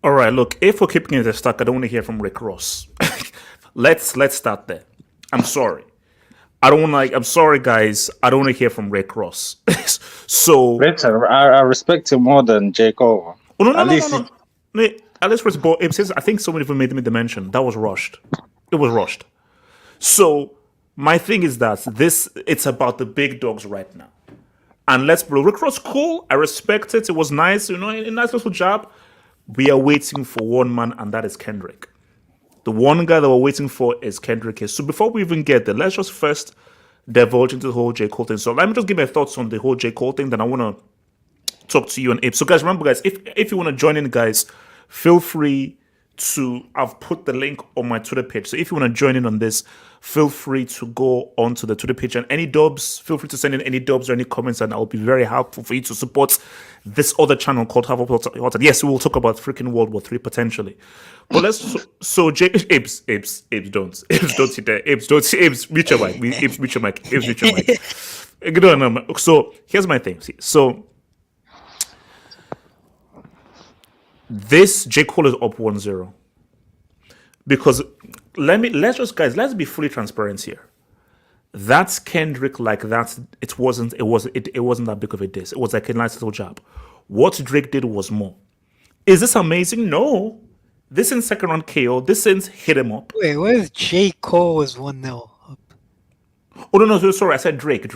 All right, look, if we're keeping it a stack, I don't want to hear from Rick Ross. Let's start there. I'm sorry. I don't want to. I'm sorry, guys. I don't want to hear from Rick Ross. So, Later, I respect him more than J. Cole. oh, no, no, At no, no, least he, no. No, at least first of all, since I think someone even made me the mention that was rushed. It was rushed. So my thing is that it's about the big dogs right now. And let's bro, Rick Ross, cool. I respect it. It was nice, a nice little job. We are waiting for one man, and that is Kendrick. The one guy that we're waiting for is Kendrick here. So before we even get there, let's just first divulge into the whole J. Cole thing. So let me just give my thoughts on the whole J. Cole thing. Then I want to talk to you and Abe. So guys, remember, guys, if you want to join in, guys, feel free to. I've put the link on my Twitter page. So if you want to join in on this, feel free to go onto the Twitter page, and any dubs, feel free to send in any dubs or any comments, and I'll be very helpful for you to support this other channel called Have a Yes, we will talk about freaking World War III potentially. But Abes, don't you dare, Abes, mute your mic, Abes, mute your mic, Abes, mute your mic. Good on, so here's my thing. See, so this J. Cole is up 1-0 because let's be fully transparent here. That's Kendrick, like that. It wasn't that big of a diss. It was like a nice little job. What Drake did was more. Is this amazing? No. This in second round KO. This in hit him up. Wait, what if J. Cole was 1-0 up? Oh no, sorry, I said Drake.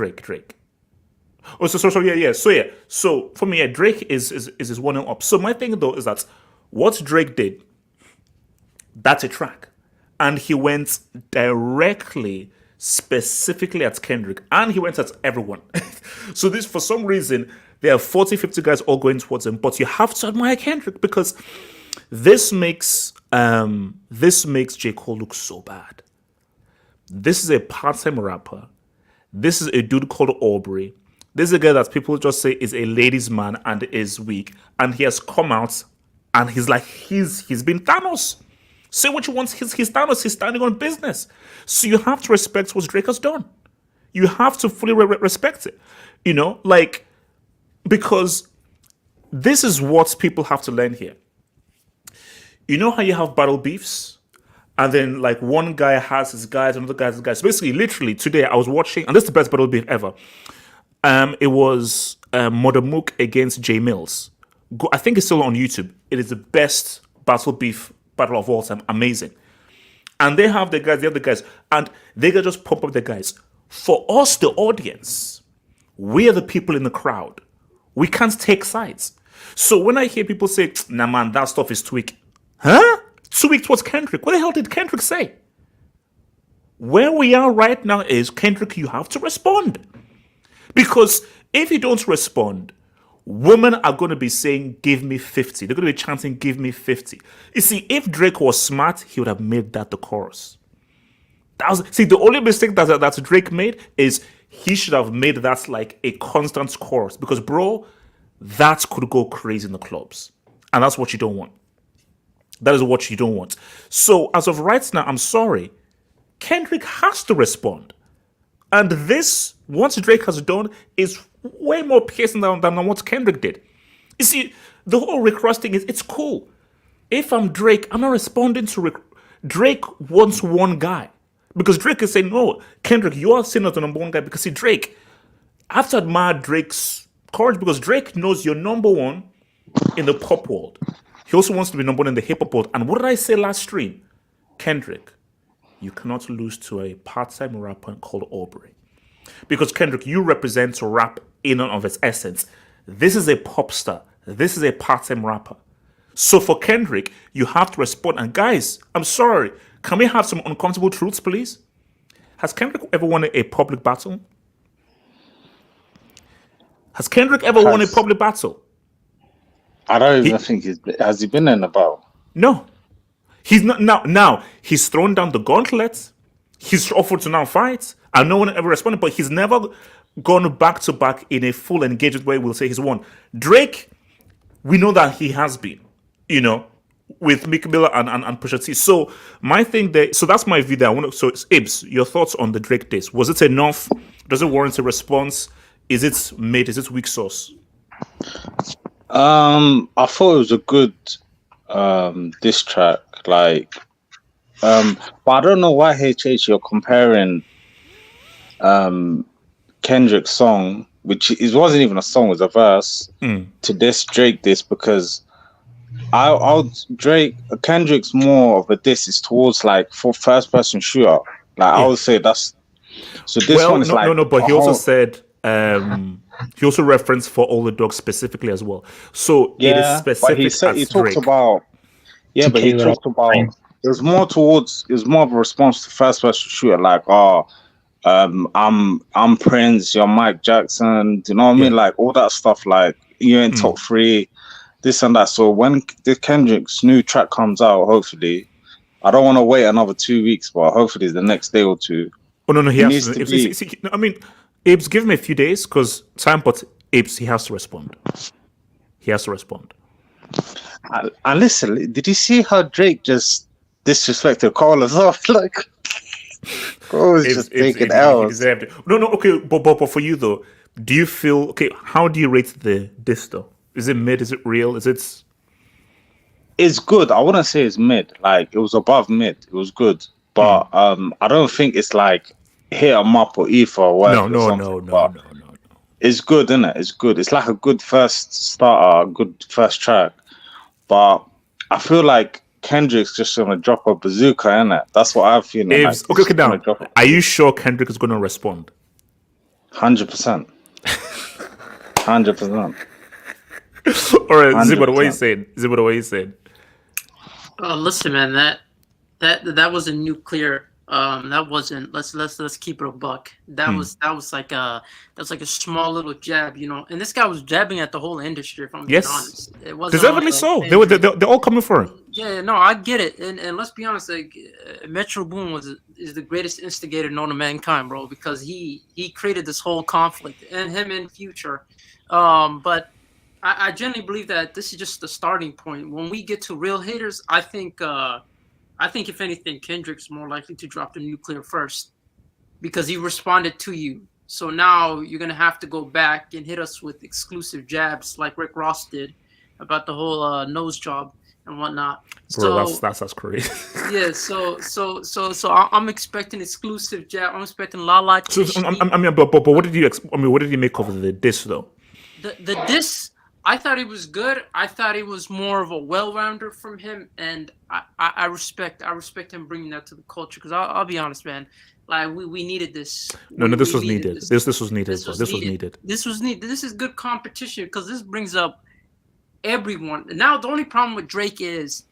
Oh, so yeah. So for me, Drake is 1-0 up. So my thing though is that what Drake did, that's a track, and he went directly, specifically at Kendrick, and he went at everyone. So this, for some reason, there are 40, 50 guys all going towards him, but you have to admire Kendrick because this makes J. Cole look so bad. This is a part-time rapper. This is a dude called Aubrey. This is a guy that people just say is a ladies' man and is weak. And he has come out and he's like, he's been Thanos. Say what you want, he's Thanos, he's standing on business. So you have to respect what Drake has done. You have to fully respect it. Because this is what people have to learn here. You know how you have battle beefs? And then like one guy has his guys, another guy has his guys. So basically, literally, today I was watching, and this is the best battle beef ever. It was Mother Mook against Jay Mills. I think it's still on YouTube. It is the best battle of all time. Amazing. And they have the other guys, and they can just pump up the guys. For us, the audience, we are the people in the crowd. We can't take sides. So when I hear people say, nah man, that stuff is too weak. Huh? Too weak towards Kendrick. What the hell did Kendrick say? Where we are right now is, Kendrick, you have to respond. Because if you don't respond, women are going to be saying, give me 50. They're going to be chanting, give me 50. You see, if Drake was smart, he would have made that the chorus. The only mistake that Drake made is he should have made that like a constant chorus. Because, bro, that could go crazy in the clubs. And that's what you don't want. That is what you don't want. So, as of right now, I'm sorry, Kendrick has to respond. And this, what Drake has done, is way more piercing than what Kendrick did. You see, the whole Rick Ross thing it's cool. If I'm Drake, I'm not responding to Rick. Drake wants one guy. Because Drake is saying, no, Kendrick, you are seen as the number one guy. Because see, Drake, I have to admire Drake's courage because Drake knows you're number one in the pop world. He also wants to be number one in the hip-hop world. And what did I say last stream? Kendrick, you cannot lose to a part-time rapper called Aubrey. Because Kendrick, you represent rap in and of its essence. This is a pop star. This is a part-time rapper. So for Kendrick, you have to respond. And guys, I'm sorry. Can we have some uncomfortable truths, please? Has Kendrick ever won a public battle? Has Kendrick ever won a public battle? I don't even think has he been in a battle? No. He's not now. He's thrown down the gauntlet. He's offered to now fight, and no one ever responded. But he's never gone back to back in a full engagement way. We'll say he's won. Drake, we know that he has been, with Meek Miller and Pusha T. So my thing there. So that's my view there. So Ibs, your thoughts on the Drake diss? Was it enough? Does it warrant a response? Is it made? Is it weak sauce? I thought it was a good diss track, like, but I don't know why you're comparing Kendrick's song, which it wasn't even a song, it was a verse, to this Drake diss, because I'll Kendrick's more of a diss is towards like for first person shooter. Like I would say that's so. This one is no, but he also said he also referenced For All the Dogs specifically as well. So it is specific. But he said he Drake. talked about but he talked about it was more of a response to first person shooter, like I'm Prince, you're Mike Jackson, do you know what I mean? Like all that stuff, like you're in top 3, this and that. So when the Kendrick's new track comes out, hopefully, I don't want to wait another 2 weeks, but hopefully the next day or two. Oh no, he has to. I mean, Abe's give him a few days because time, but Abe's he has to respond. He has to respond. And listen, did you see how Drake just disrespected Cole as well? Like, Cole was just taking L's. No, okay, but for you though, do you feel okay? How do you rate the diss though? Is it mid? Is it real? It's good. I wouldn't say it's mid. Like it was above mid. It was good, but I don't think it's like hit 'em up or ether or whatever. No. It's good, isn't it? It's good. It's like a good first starter, a good first track. But I feel like Kendrick's just gonna drop a bazooka, innit? That's what I'm feeling. Okay, now. Are you sure Kendrick is gonna respond? 100%. 100%. All right, Zibba, what are you saying? Zibba, what are you saying? Listen, man, that was a nuclear. That wasn't. Let's keep it a buck. That was like a small little jab, you know. And this guy was jabbing at the whole industry. If I'm being honest, it wasn't deservedly so. They're all coming for him. Yeah, no, I get it. And let's be honest, like Metro Boom is the greatest instigator known to mankind, bro, because he created this whole conflict, and him in Future. But I genuinely believe that this is just the starting point. When we get to real haters, I think if anything, Kendrick's more likely to drop the nuclear first because he responded to you. So now you're gonna have to go back and hit us with exclusive jabs like Rick Ross did about the whole nose job and whatnot. Bro, that's crazy. Yeah, so I'm expecting exclusive jab. I'm expecting Lala. So, I mean, but what did you make of the diss though? The diss, I thought it was good. I thought it was more of a well-rounder from him, and I respect him bringing that to the culture. Because I'll be honest, man, like we needed this. This was needed. This was needed. This was needed. This is good competition because this brings up everyone. Now the only problem with Drake is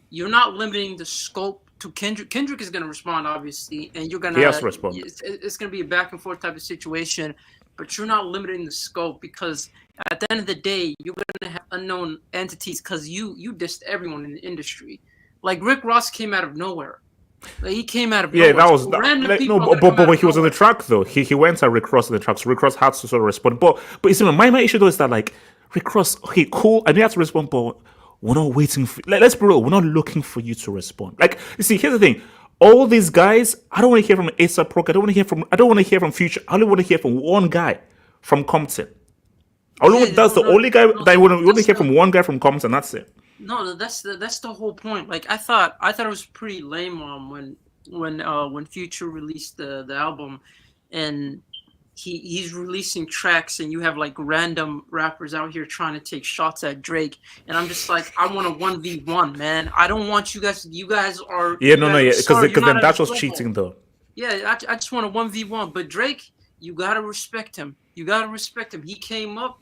you're not limiting the scope to Kendrick. Kendrick is going to respond, obviously, and you're going to. He has to respond. It's going to be a back and forth type of situation, but you're not limiting the scope because at the end of the day, you're going to have unknown entities because you dissed everyone in the industry. Like Rick Ross came out of nowhere. Like he came out of nowhere. Yeah, that was but when he was on the track though, he went at Rick Ross on the track, so Rick Ross had to sort of respond. But you see, my issue though is that like Rick Ross, okay, cool, and you have to respond, but we're not waiting for. Let's be real, we're not looking for you to respond. Like you see, here's the thing. All these guys, I don't want to hear from ASAP Rocky. I don't want to hear from Future. I only want to hear from one guy from Compton. That's the only guy that you want to hear from. One guy from Compton. That's it. No, that's the whole point. Like I thought it was pretty lame when Future released the album, and he's releasing tracks, and you have like random rappers out here trying to take shots at Drake, and I'm just like, I want a 1v1, man. I don't want you guys. You guys are because then that's what's cheating though. Yeah, I just want a 1v1, but Drake, you gotta respect him. He came up,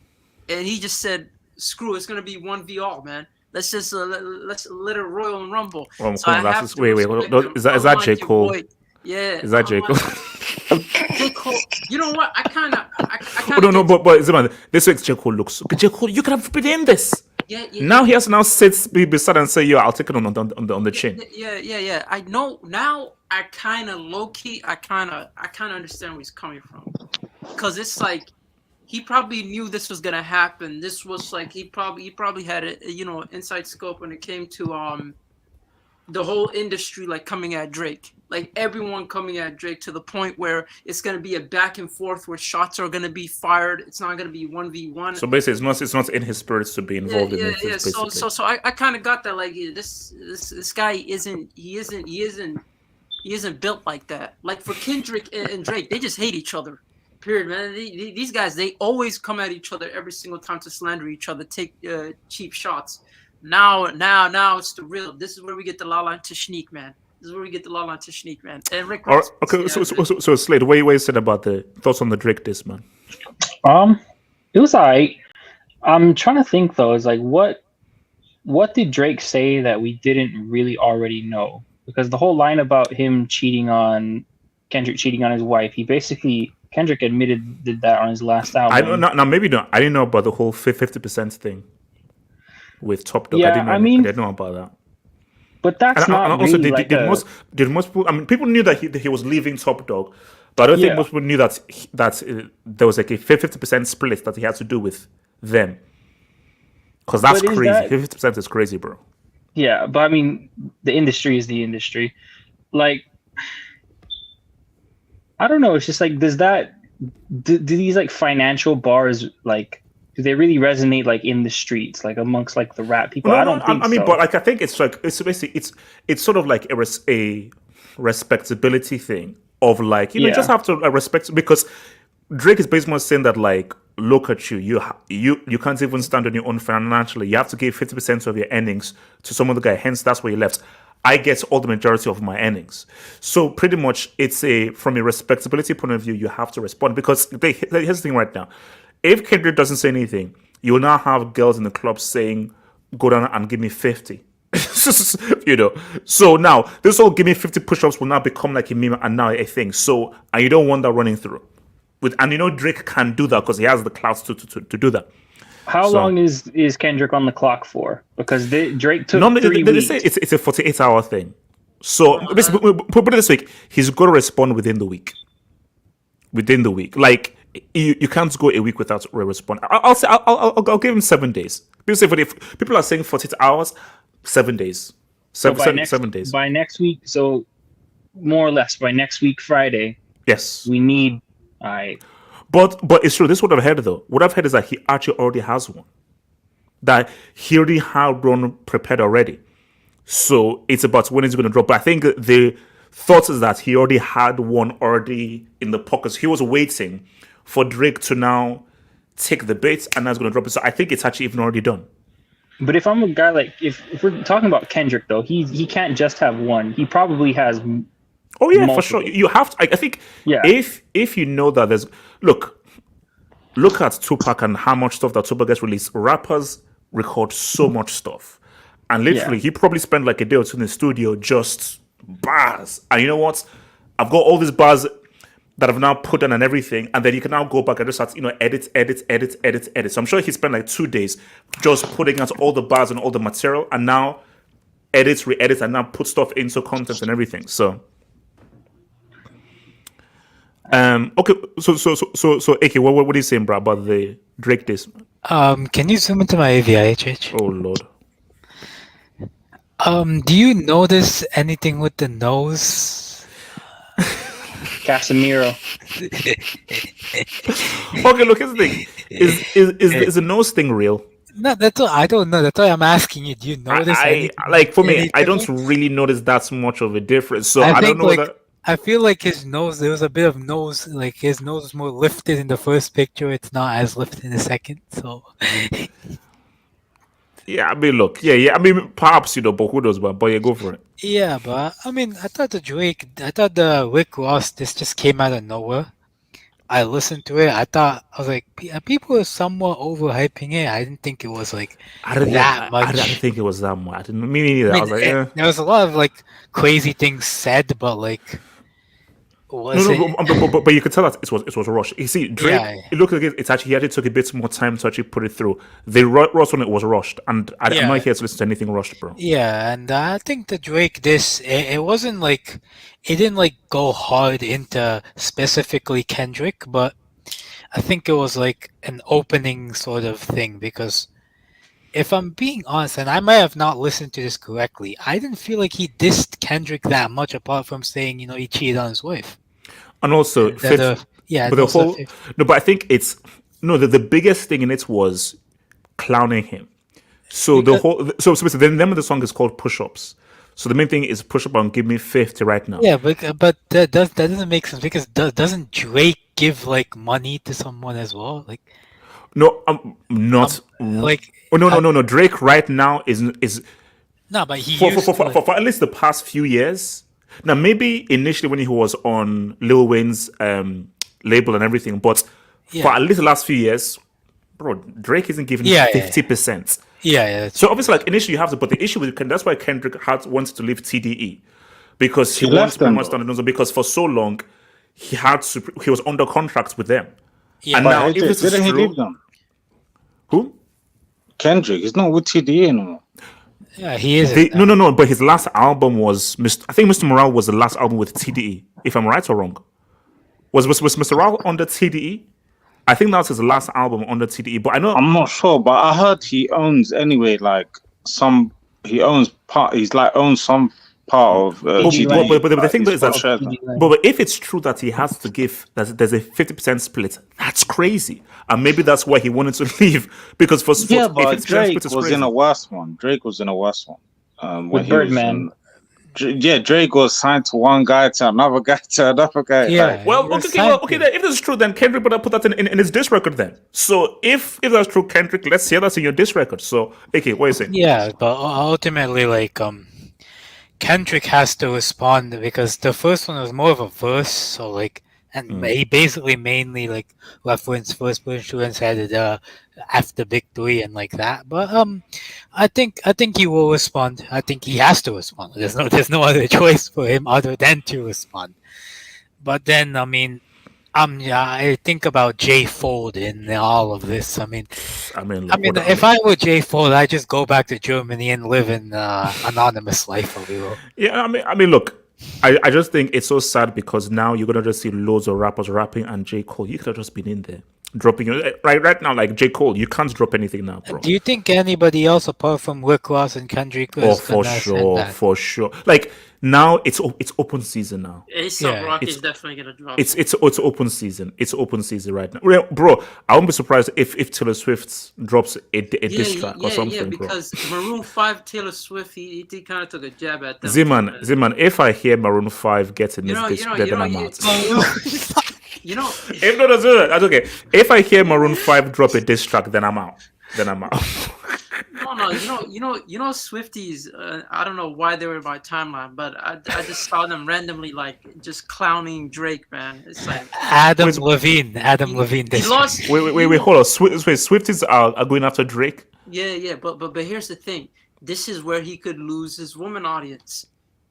and he just said, "Screw, it's gonna be 1v all, man. Let's just let's let it royal and rumble." Wait, is that J. Cole? Yeah. Is that J. Cole? J. Cole. You know what? I kind of. But Ziman, this week's J. Cole looks. J. Cole, you could have been in this. Yeah. Now he has to sit beside and say, "Yo, I'll take it on the chin." Yeah. I know now. I kind of low key. I kind of understand where he's coming from, because it's like he probably knew this was gonna happen. This was like he probably had a inside scope when it came to the whole industry like coming at Drake, like everyone coming at Drake to the point where it's gonna be a back and forth where shots are gonna be fired. It's not gonna be 1v1. So basically, it's not in his spirits to be involved in this. Yeah. So I kind of got that. Like this guy isn't built like that. Like for Kendrick and Drake, they just hate each other. Period, man. These guys, they always come at each other every single time to slander each other, take cheap shots. Now it's the real. This is where we get the Lala Tashnique, man. This is where we get the Lala Tashnique, man. And Rick Ross. Okay, so Slade, what you said about the thoughts on the Drake diss, man? It was alright. I'm trying to think though. Is like what did Drake say that we didn't really already know? Because the whole line about him Kendrick cheating on his wife, Kendrick admitted did that on his last album. I don't know. Now maybe not. I didn't know about the whole 50% thing with Top Dog. Yeah, I didn't know about that. But that's not also really did most people? I mean, people knew that he was leaving Top Dog, but I don't think most people knew that there was like a 50% split that he had to do with them. Because that's crazy. 50% is crazy, bro. Yeah, but I mean, the industry is the industry. Like, I don't know. It's just like, do these like financial bars, like, do they really resonate like in the streets, like amongst like the rap people? I don't think so. I mean, but like, I think it's like, it's basically, it's sort of like a respectability thing of like, you just have to respect, because Drake is basically saying that like, look at you, you can't even stand on your own financially. You have to give 50% of your earnings to some other guy. Hence, that's where you left. I get all the majority of my earnings. So pretty much, it's from a respectability point of view, you have to respond, because here's the thing right now. If Kendrick doesn't say anything, you will now have girls in the club saying, "Go down and give me 50." So now this whole "give me 50" push-ups will now become like a meme and now a thing. So, and you don't want that running through. And Drake can do that because he has the clout to do that. How long is Kendrick on the clock for? Because Drake took 3 weeks. They say it's a 48-hour thing. So basically, put it this week, he's got to respond within the week. Like, you can't go a week without a response. I'll give him 7 days. People are saying 48 hours, 7 days. 7 days. By next week, so more or less by next week, Friday. Yes. We need. All right. But it's true. This is what I've heard, though. What I've heard is that he actually already has one. That he already had one prepared already. So it's about when it's going to drop. But I think the thought is that he already had one already in the pockets. He was waiting for Drake to now take the bait, and that's going to drop it. So I think it's actually even already done. But if I'm a guy like, if we're talking about Kendrick, though, he can't just have one. He probably has. Oh yeah, multiple. For sure. You have to. I think. Yeah. If you know that there's look at Tupac and how much stuff that Tupac gets released. Rappers record so much stuff, and literally he probably spent like a day or two in the studio just bars. And you know what? I've got all these bars that I've now put on and everything, and then you can now go back and just start, edit. So I'm sure he spent like 2 days just putting out all the bars and all the material, and now re-edit, and now put stuff into content and everything. So. Okay. So, AK, what are you saying, bro, about the Drake diss? Can you zoom into my AVI, Oh Lord. Do you notice anything with the nose? Casemiro. Okay, look, here's the thing. Is the nose thing real? No, that's all. I don't know. That's why I'm asking you. Do you notice? For me, I don't really notice that much of a difference. So I don't know that. I feel like his nose, there was a bit of nose, like his nose was more lifted in the first picture. It's not as lifted in the second. So. Yeah, I mean, look. Yeah. I mean, perhaps, but who knows, but yeah, go for it. Yeah, but I mean, I thought the Rick Ross, this just came out of nowhere. I listened to it. I was like, people are somewhat overhyping it. I didn't think it was like that much. I didn't think it was that much. I didn't mean either. I was like, yeah. There was a lot of like crazy things said, but like, but you could tell that it was rushed. You see, Drake. Yeah. It looked like he actually took a bit more time to actually put it through. The Ross on it was rushed, and I'm not here to listen to anything rushed, bro. Yeah, and I think the Drake it wasn't like it didn't like go hard into specifically Kendrick, but I think it was like an opening sort of thing because if I'm being honest, and I might have not listened to this correctly, I didn't feel like he dissed Kendrick that much, apart from saying, he cheated on his wife. And also, Yeah, but the whole no, but I think it's no. The biggest thing in it was clowning him. So the whole so basically the name of the song is called Push Ups. So the main thing is push up and give me 50 right now. Yeah, but that doesn't make sense, because doesn't Drake give like money to someone as well? Like, No, I'm not. like, Oh no. Drake right now is no, but he for, used for, to, for, like, for at least the past few years. Now maybe initially when he was on Lil Wayne's label and everything, but for Yeah. at least the last few years, bro, Drake isn't giving Yeah, 50%. yeah. That's So obviously, like initially, you have to. But the issue with that's why Kendrick wanted to leave TDE, because he wants pretty much done it. Because for so long, he was under contract with them. Yeah. And But now, if this is didn't he true, leave them? who? Kendrick, he's not with TDE anymore. Yeah, he is. No. But his last album was I think Mr. Morale was the last album with TDE. If I'm right or wrong, was Mr. Morale under TDE? I think that was his last album under TDE. But I know I'm not sure, but I heard he owns anyway. Like he owns part. He's like owns some part of TDE. But the thing though is that, shares. but if it's true that he has to give, that there's a 50% split, that's crazy. And maybe that's why he wanted to leave, because for Yeah, a but 50% Drake split is was crazy. in a worse one. Drake was in a worse one. When With he was Birdman. yeah, Drake was signed to one guy to another guy to another guy. Yeah. Like, Well, okay. Then, if this is true, then Kendrick better put that in his diss record then. So if that's true, Kendrick, let's hear that in your diss record. So, okay, what are you saying? Yeah, but ultimately, like, Kendrick has to respond, because the first one was more of a verse, so like, and he basically mainly like referenced first person shooter and said after Big Three and like that. But I think he will respond. I think he has to respond. There's no other choice for him other than to respond. But then, I mean, I think about Jay Fold in all of this. I mean, if I were Jay Fold, I'd just go back to Germany and live in anonymous life a little. Yeah, I mean, look, I just think it's so sad, because now you're gonna just see loads of rappers rapping, and J. Cole, you could have just been in there dropping right now, like J. Cole, you can't drop anything now, bro. Do you think anybody else apart from Rick Ross and Kendrick is for sure. Like now it's open season now. A$AP Rocky is definitely gonna drop. It's open season. It's open season right now, bro. I won't be surprised if Taylor Swift drops a diss track or something, yeah, because Maroon 5 Taylor Swift, he kind of took a jab at them. Ziman, if I hear Maroon 5 getting this diss, then I'm out. If not, that's okay. If I hear Maroon 5 drop a diss track, then I'm out. No, you know, Swifties. I don't know why they were in my timeline, but I just saw them randomly like just clowning Drake, man. It's like Adam Levine. He lost. Wait, hold on. Swifties are going after Drake. Yeah, but here's the thing. This is where he could lose his woman audience,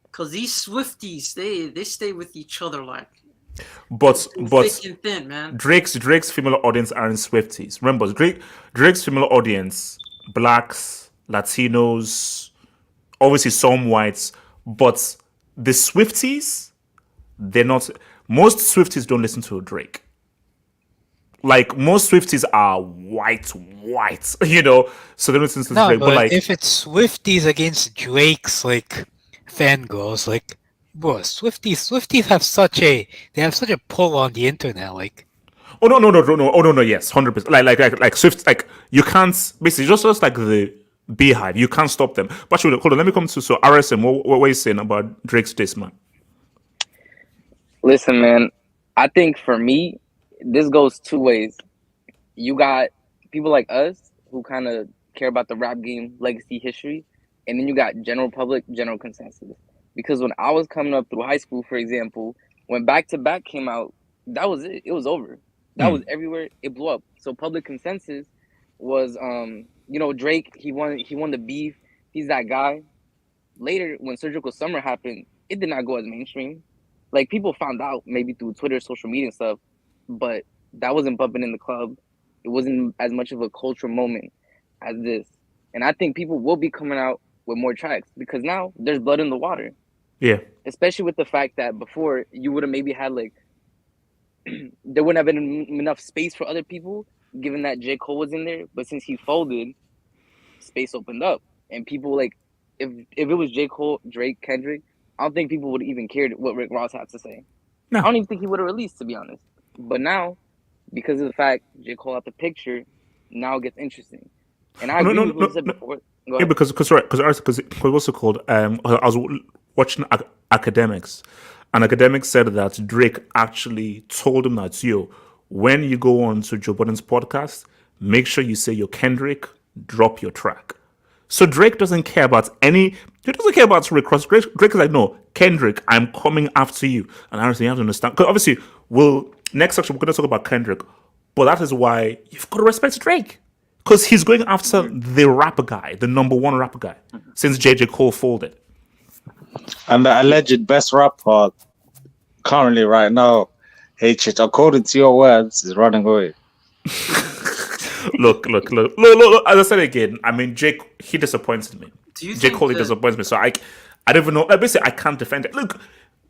because these Swifties they stay with each other like. But thick and thin, man. Drake's female audience aren't Swifties. Remember, Drake's female audience, blacks, Latinos, obviously some whites, but the Swifties, they're not. Most Swifties don't listen to Drake. Like most Swifties are white, so they don't listen to Drake. But like, if it's Swifties against Drake's like fangirls, like, bro, Swifties have such a pull on the internet, like. Oh no, yes, 100%. Like Swift, like you can't basically just like the Beehive, you can't stop them. But hold on, let me come to RSM. What are you saying about Drake's diss, man? Listen, man, I think for me, this goes two ways. You got people like us who kind of care about the rap game, legacy, history, and then you got general public, general consensus. Because when I was coming up through high school, for example, when Back to Back came out, that was it. It was over. That was everywhere. It blew up. So public consensus was, Drake. He won the beef. He's that guy. Later, when Surgical Summer happened, it did not go as mainstream. Like people found out maybe through Twitter, social media and stuff, but that wasn't bumping in the club. It wasn't as much of a cultural moment as this. And I think people will be coming out with more tracks because now there's blood in the water. Yeah. Especially with the fact that before you would have maybe had like there wouldn't have been enough space for other people, given that J. Cole was in there. But since he folded, space opened up, and people like if it was J. Cole, Drake, Kendrick, I don't think people would even cared what Rick Ross had to say. No. I don't even think he would have released, to be honest. But now, because of the fact J. Cole out the picture, now it gets interesting. And I agree with what you said before. Yeah, because what's it called? I was watching academics, and academics said that Drake actually told him that, yo, when you go on to Joe Budden's podcast, make sure you say you're Kendrick, drop your track. So Drake doesn't care about he doesn't care about Rick Ross. Drake is like, no, Kendrick, I'm coming after you. And honestly, you have to understand, because obviously, next section, we're going to talk about Kendrick, but that is why you've got to respect Drake. Because he's going after the rapper guy, the number one rapper guy, since J. Cole folded. And the alleged best rapper currently right now, HH, according to your words, is running away. Look. As I said again, I mean, Jake, he disappointed me. J. Cole, he disappoints me. So I don't even know. Basically, I can't defend it. Look,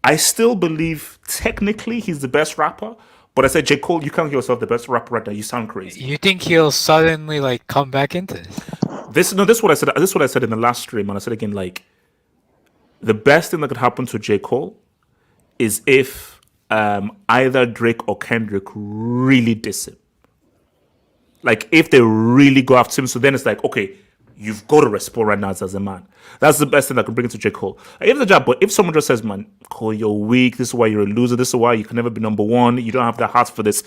I still believe technically he's the best rapper. But I said, J. Cole, you can't hear yourself the best rapper right now. You sound crazy. You think he'll suddenly like come back into this? This is what I said. This is what I said in the last stream, and I said again, like, the best thing that could happen to J. Cole is if either Drake or Kendrick really diss him. Like, if they really go after him, so then it's like, okay, you've got to respond right now as a man. That's the best thing that can bring it to J. Cole. I give the job, but if someone just says, man, Cole, you're weak, this is why you're a loser, this is why you can never be number one, you don't have the heart for this,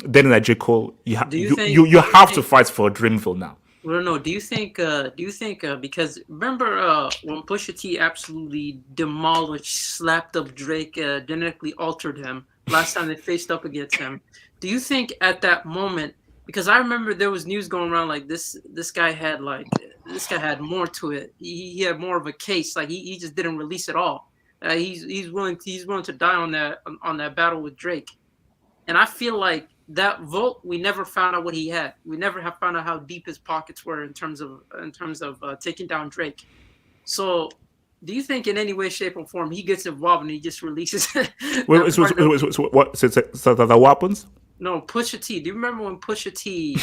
then like J. Cole, you have to fight for Dreamville now. Well, no. Do you think? Because remember when Pusha T absolutely demolished, slapped up Drake, genetically altered him last time they faced up against him? Do you think at that moment? Because I remember there was news going around like this guy had more to it. He had more of a case. Like he just didn't release it all. He's willing to die on that battle with Drake. And I feel like that vote, we never found out what he had. We never have found out how deep his pockets were in terms of taking down Drake. So, do you think in any way, shape, or form he gets involved and he just releases? What? So that weapons? No, Pusha T. Do you remember when Pusha T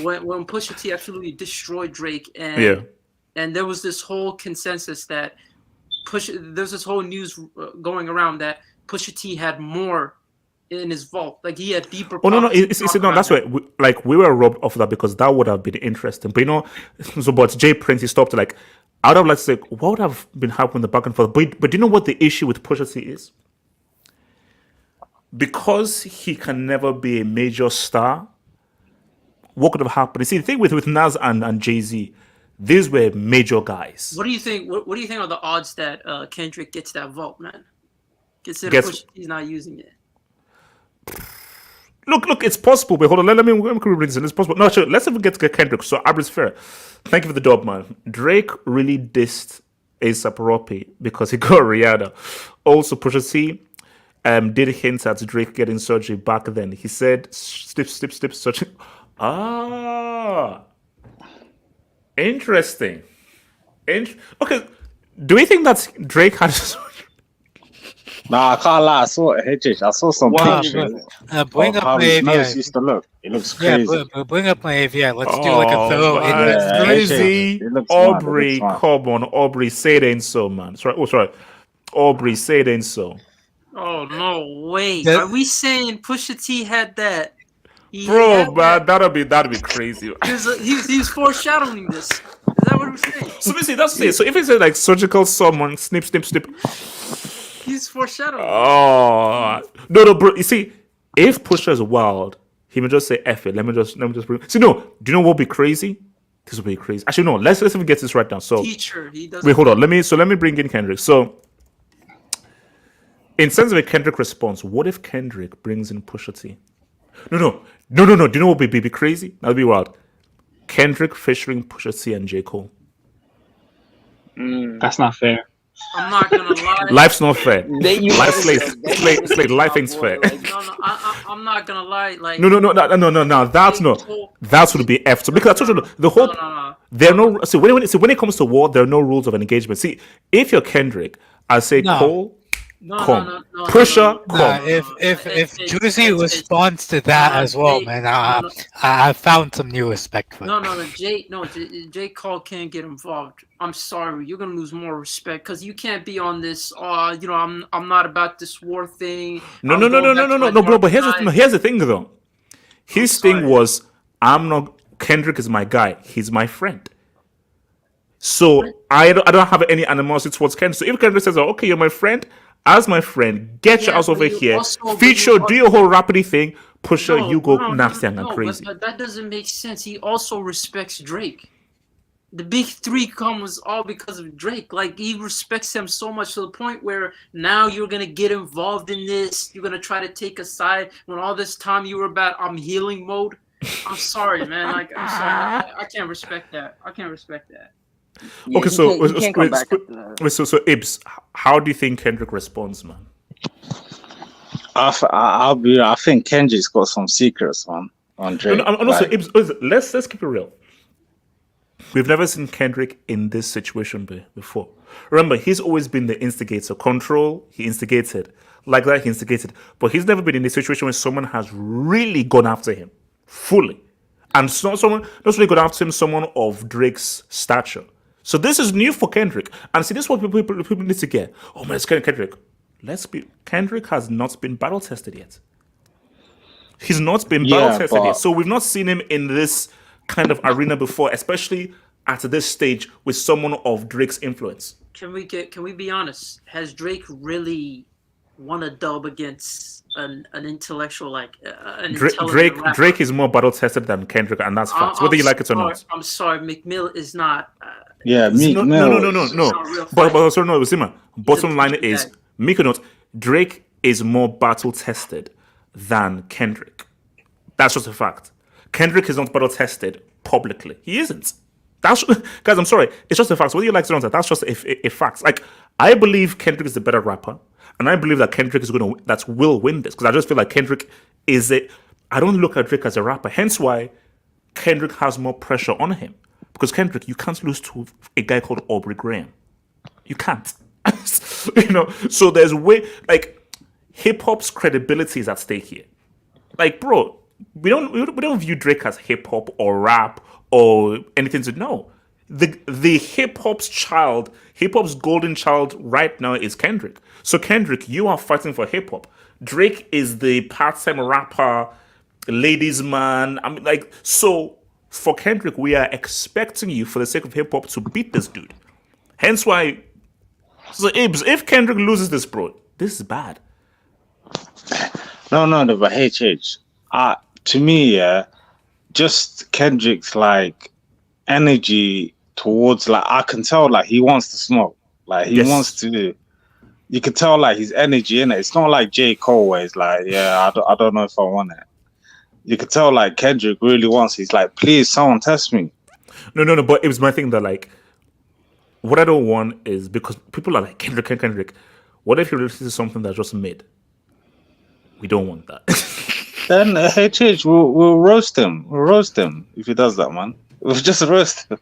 when Pusha T absolutely destroyed Drake and there was this whole consensus that there's this whole news going around that Pusha T had more in his vault, like he had deeper. Oh no, that's why we were robbed of that, because that would have been interesting. But but Jay Prince, he stopped. Like, I would have like to say, what would have been happening the back and forth? But do you know what the issue with Pusha T is? Because he can never be a major star, what could have happened? You see, the thing with Nas and Jay-Z, these were major guys. What do you think? What do you think are the odds that Kendrick gets that vault, man? Consider he's not using it. Look, it's possible. But hold on, let me read this. It's possible. No, sure. Let's even get to Kendrick. So, Abris Fair, thank you for the dub, man. Drake really dissed A$AP Rocky because he got Rihanna. Also, Pusha T did hint at Drake getting surgery back then. He said, snip, surgery. Interesting. Okay, do we think that Drake had surgery? Nah, I can't lie. I saw some pictures bring of up how my his AVI. nose used to look. It looks crazy. Yeah, bring up my AVI. Let's do like a thorough. Man, crazy. It looks Aubrey, mad. come on, Aubrey, say it ain't so, man. Sorry. Aubrey, say it ain't so. Oh no, wait. That- Are we saying Pusha T had that? Bro, man, that'd be crazy. He was foreshadowing this. Is that what we're saying? So basically, that's it. So if it's like surgical someone, snip. He's foreshadowing. Oh no, bro. You see, if Pusha is wild, he may just say F it. Let me just bring. See, no. Do you know what would be crazy? This would be crazy. Actually, no. Let's even get this right now. So Teacher, he doesn't. wait, hold on. Let me bring in Kendrick. So, in sense of a Kendrick response, what if Kendrick brings in Pusha T? No. Do you know what would be crazy? That'd be wild. Kendrick featuring Pusha T and J. Cole. That's not fair. I'm not gonna lie. Life's not fair. Slate, life ain't fair. No, I'm not gonna lie. Like No. That would be F. So because I told you the whole no. there are no. So when it comes to war, there are no rules of engagement. See, if you're Kendrick, I say No. Cole, come. Pusha, come. If Juicy responds to that as well, man, I found some new respect for it. J. Cole can't get involved. I'm sorry, you're gonna lose more respect because you can't be on this. I'm not about this war thing. No, bro. But here's the thing, though. His thing was, Kendrick is my guy. He's my friend. So I don't have any animosity towards Kendrick. So if Kendrick says, "Oh, okay, you're my friend," as my friend, get your ass over here. Feature, do your whole rapidy thing. Pusha, you go nasty and crazy. But that doesn't make sense. He also respects Drake. The big three comes all because of Drake. Like, he respects him so much to the point where now you're gonna get involved in this. You're gonna try to take a side when all this time you were about I'm healing mode. I'm sorry, man. Like, I'm sorry. I can't respect that. Yeah, Okay, so Ibs, how do you think Kendrick responds, man? I think Kendrick's got some secrets on Drake. And also, Ibs, let's keep it real. We've never seen Kendrick in this situation before. Remember, he's always been the instigator. Control, he instigated. Like that, he instigated. But he's never been in a situation where someone has really gone after him fully. And it's not really gone after him, someone of Drake's stature. So this is new for Kendrick. And see, this is what people need to get. Oh man, it's Kendrick. Kendrick has not been battle tested yet. He's not been battle tested yet. So we've not seen him in this kind of arena before, especially at this stage with someone of Drake's influence. Can we be honest? Has Drake really won a dub against an intellectual Drake is more battle tested than Kendrick, and that's facts, whether you like it or not. I'm sorry, McMill is not. Meek Mill. No. But also no, Zima. Bottom line is, Meek or not, Drake is more battle tested than Kendrick. That's just a fact. Kendrick is not battle tested publicly. He isn't. Guys, I'm sorry. It's just a fact. Whether you like it or not, that's just a fact. Like, I believe Kendrick is the better rapper, and I believe that Kendrick will win this, because I just feel like Kendrick is I don't look at Drake as a rapper. Hence why Kendrick has more pressure on him. Because Kendrick, you can't lose to a guy called Aubrey Graham. You can't. So there's hip hop's credibility is at stake here. Like, bro, we don't view Drake as hip hop or rap or anything to know. The hip hop's golden child right now is Kendrick. So Kendrick, you are fighting for hip hop. Drake is the part-time rapper, ladies man. I mean, so for Kendrick, we are expecting you, for the sake of hip hop, to beat this dude. Hence why. So Ibs, if Kendrick loses this, bro, this is bad. No, but HH. To me, just Kendrick's energy towards I can tell he wants to smoke. He wants to. You can tell his energy in it. It's not like J. Cole where it's I don't know if I want it. You can tell Kendrick really wants. He's please someone test me. No. But it was my thing that what I don't want is, because people are like Kendrick. What if he releases something that's just mid? We don't want that. Then HH, we'll roast him. We'll roast him if he does that, man. We'll just roast him.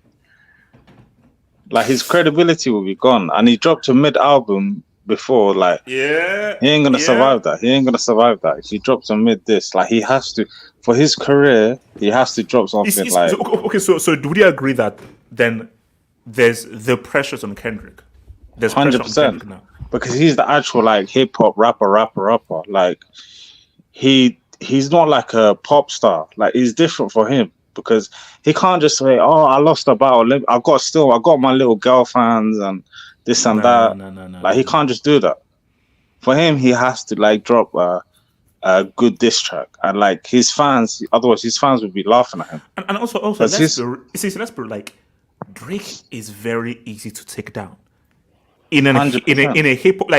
His credibility will be gone. And he dropped a mid album before. He ain't gonna survive that. He ain't gonna survive that. If he drops a mid he has to, for his career, he has to drop something So do we agree that then there's the pressures on Kendrick? There's 100%. Pressure on Kendrick now. Because he's the actual hip hop rapper. He's not a pop star. He's different for him, because he can't just say, "Oh, I lost a battle. I got my little girl fans and this and that." No. He can't just do that. For him, he has to drop a good diss track, and his fans. Otherwise, his fans would be laughing at him. And also, let's be Drake is very easy to take down. In a hip hop,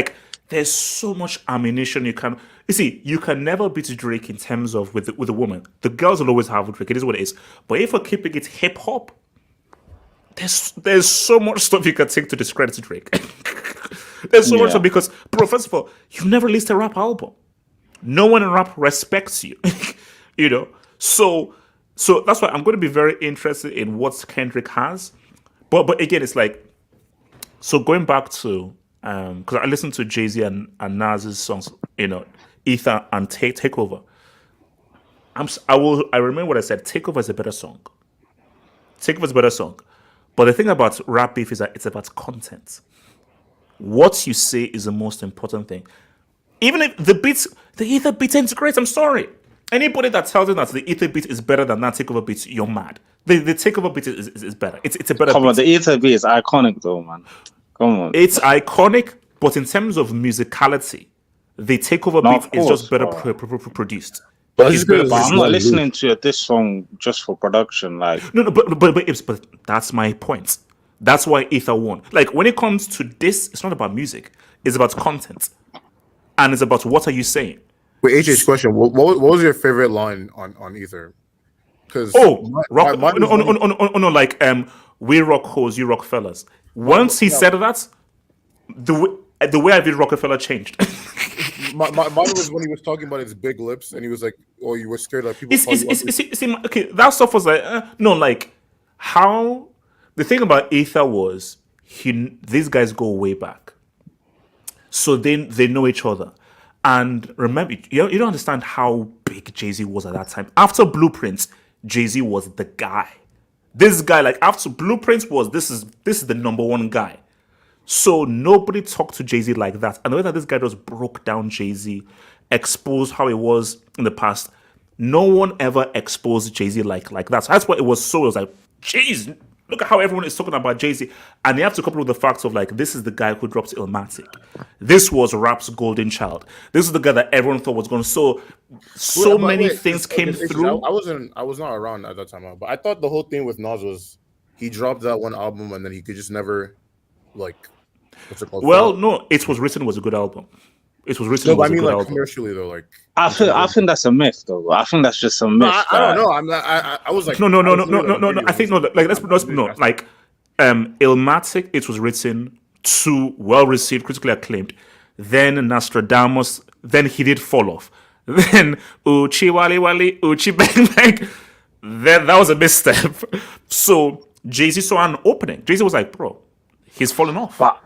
there's so much ammunition you can. You see, you can never beat Drake in terms of with a woman. The girls will always have Drake. It is what it is. But if we're keeping it hip hop, there's so much stuff you can take to discredit Drake. There's so much stuff because, bro, first of all, you've never released a rap album. No one in rap respects you. So that's why I'm going to be very interested in what Kendrick has. But again, it's so going back to because I listened to Jay-Z and Nas's songs, Ether and Takeover. I remember what I said. Takeover is a better song. Takeover is a better song. But the thing about rap beef is that it's about content. What you say is the most important thing. Even if the Ether beat ain't great, I'm sorry. Anybody that tells you that the Ether beat is better than that Takeover beat, you're mad. The Takeover beat is better. It's a better Come beat. on, the Ether beat is iconic though, man. Come on. It's iconic, but in terms of musicality, the Takeover beat is just better produced. But I'm not listening to this song just for production. Like No, but that's my point. That's why Ether won. Like when it comes to this, it's not about music. It's about content, and it's about what are you saying. Wait, AJ's question. What was your favorite line on Ether? Because like we rock hoes, you rock fellas. Once he said that, the way I did Rockefeller changed. mine was when he was talking about his big lips, and he was like, "Oh, you were scared that people." Okay, that stuff was like no, like how the thing about Ether was these guys go way back, so they know each other. And remember, you don't understand how big Jay-Z was at that time. After Blueprints, Jay-Z was the guy. This guy, like after Blueprints, this is the number one guy. So nobody talked to Jay-Z like that. And the way that this guy just broke down Jay-Z, exposed how it was in the past, no one ever exposed Jay-Z like that. So that's why it was like, jeez, look at how everyone is talking about Jay-Z. And you have to couple with the facts of like, this is the guy who dropped Illmatic. This was rap's golden child. This is the guy that everyone thought was going to. So many things came through. I was not around at that time, but I thought the whole thing with Nas was he dropped that one album and then he could just never, like, what's it called? Well, no, It Was Written was a good album. It Was Written was a good like, album. Commercially though, like I think that's a myth though. I think that's just a myth. I don't know. I'm not. I was like, no. I think no. Like let's no. Like, Illmatic, It Was Written, 2 well received, critically acclaimed. Then Nostradamus. Then he did fall off. Then Uchi Wali Wali Uchi Bang Bang. Then that was a misstep. So Jay-Z saw an opening. Jay-Z was like, bro, he's falling off. But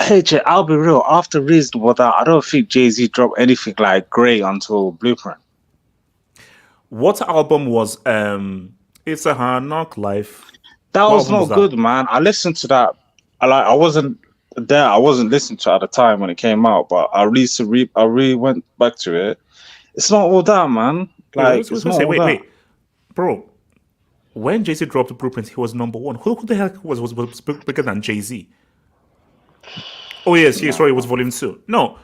hey Jay, I'll be real. After Reasonable Doubt, I don't think Jay-Z dropped anything like great until Blueprint. What album was It's a Hard Knock Life? That was not good, man. I listened to that. I wasn't there. I wasn't listening to it at the time when it came out, but I really went back to it. It's not all that, man. Like, wait, bro. When Jay-Z dropped Blueprint, he was number one. Who the heck was bigger than Jay-Z? Oh yes, sorry, it was Volume 2. No,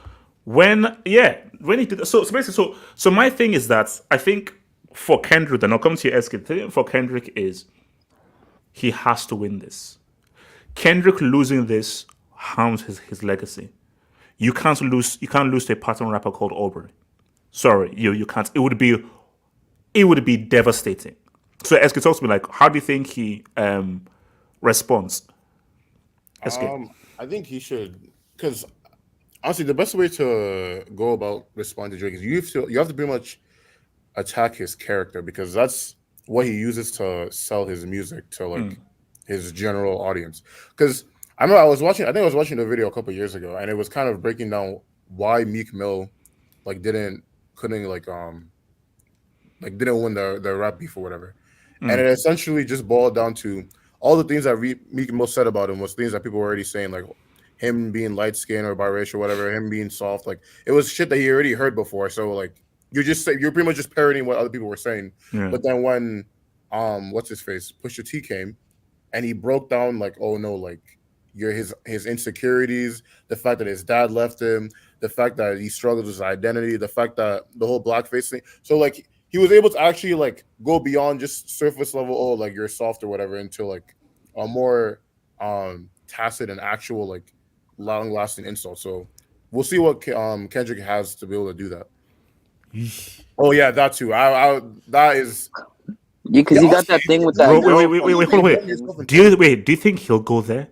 when he did so basically, so my thing is that I think for Kendrick, and I'll come to your SK. The thing for Kendrick is he has to win this. Kendrick losing this harms his legacy. You can't lose to a pattern rapper called Aubrey. Sorry, you can't. It would be devastating. So SK, talk to me, like, how do you think he responds? SK. I think he should, because honestly, the best way to go about responding to Drake is you have to pretty much attack his character, because that's what he uses to sell his music to like his general audience. Because I remember I was watching the video a couple years ago, and it was kind of breaking down why Meek Mill didn't win the rap beef or whatever. And it essentially just boiled down to all the things that Meek Mill said about him was things that people were already saying, like him being light skinned or biracial or whatever, him being soft. Like it was shit that he already heard before. So like you're pretty much just parroting what other people were saying. Yeah. But then when what's his face, Pusha T came, and he broke down like, oh no, like his insecurities, the fact that his dad left him, the fact that he struggled with his identity, the fact that the whole blackface thing. So like he was able to actually like go beyond just surface level, oh, like you're soft or whatever, into like a more tacit and actual like long lasting insult. So we'll see what Kendrick has to be able to do that. Oh yeah, that too. That is. Yeah, because he got that thing with that. Bro, wait. Do you think he'll go there?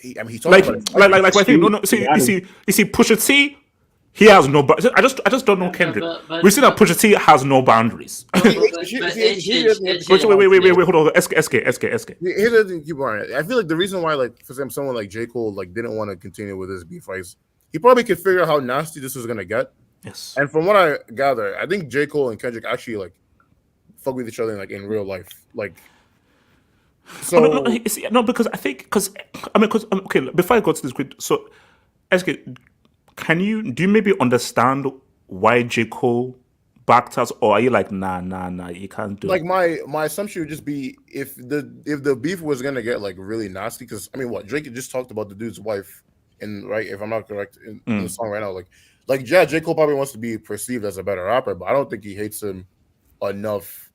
He talked about it. I think no. See, Pusha T, He has no. I just don't know Kendrick. We see that Pusha T has no boundaries. Wait, hold on. SK. Here's the thing, keep on. I feel like the reason why, like, for example, someone like J. Cole, like, didn't want to continue with this beef fights, he probably could figure out how nasty this was gonna get. Yes. And from what I gather, I think J. Cole and Kendrick actually like fuck with each other in real life, like. So no, because I think okay. Before I go to this, so SK. Do you maybe understand why J. Cole backed us, or are you like nah, you can't do like it? my assumption would just be if the beef was gonna get like really nasty, because I mean what Drake just talked about the dude's wife if I'm not correct in the song right now, like yeah, J. Cole probably wants to be perceived as a better rapper, but I don't think he hates him enough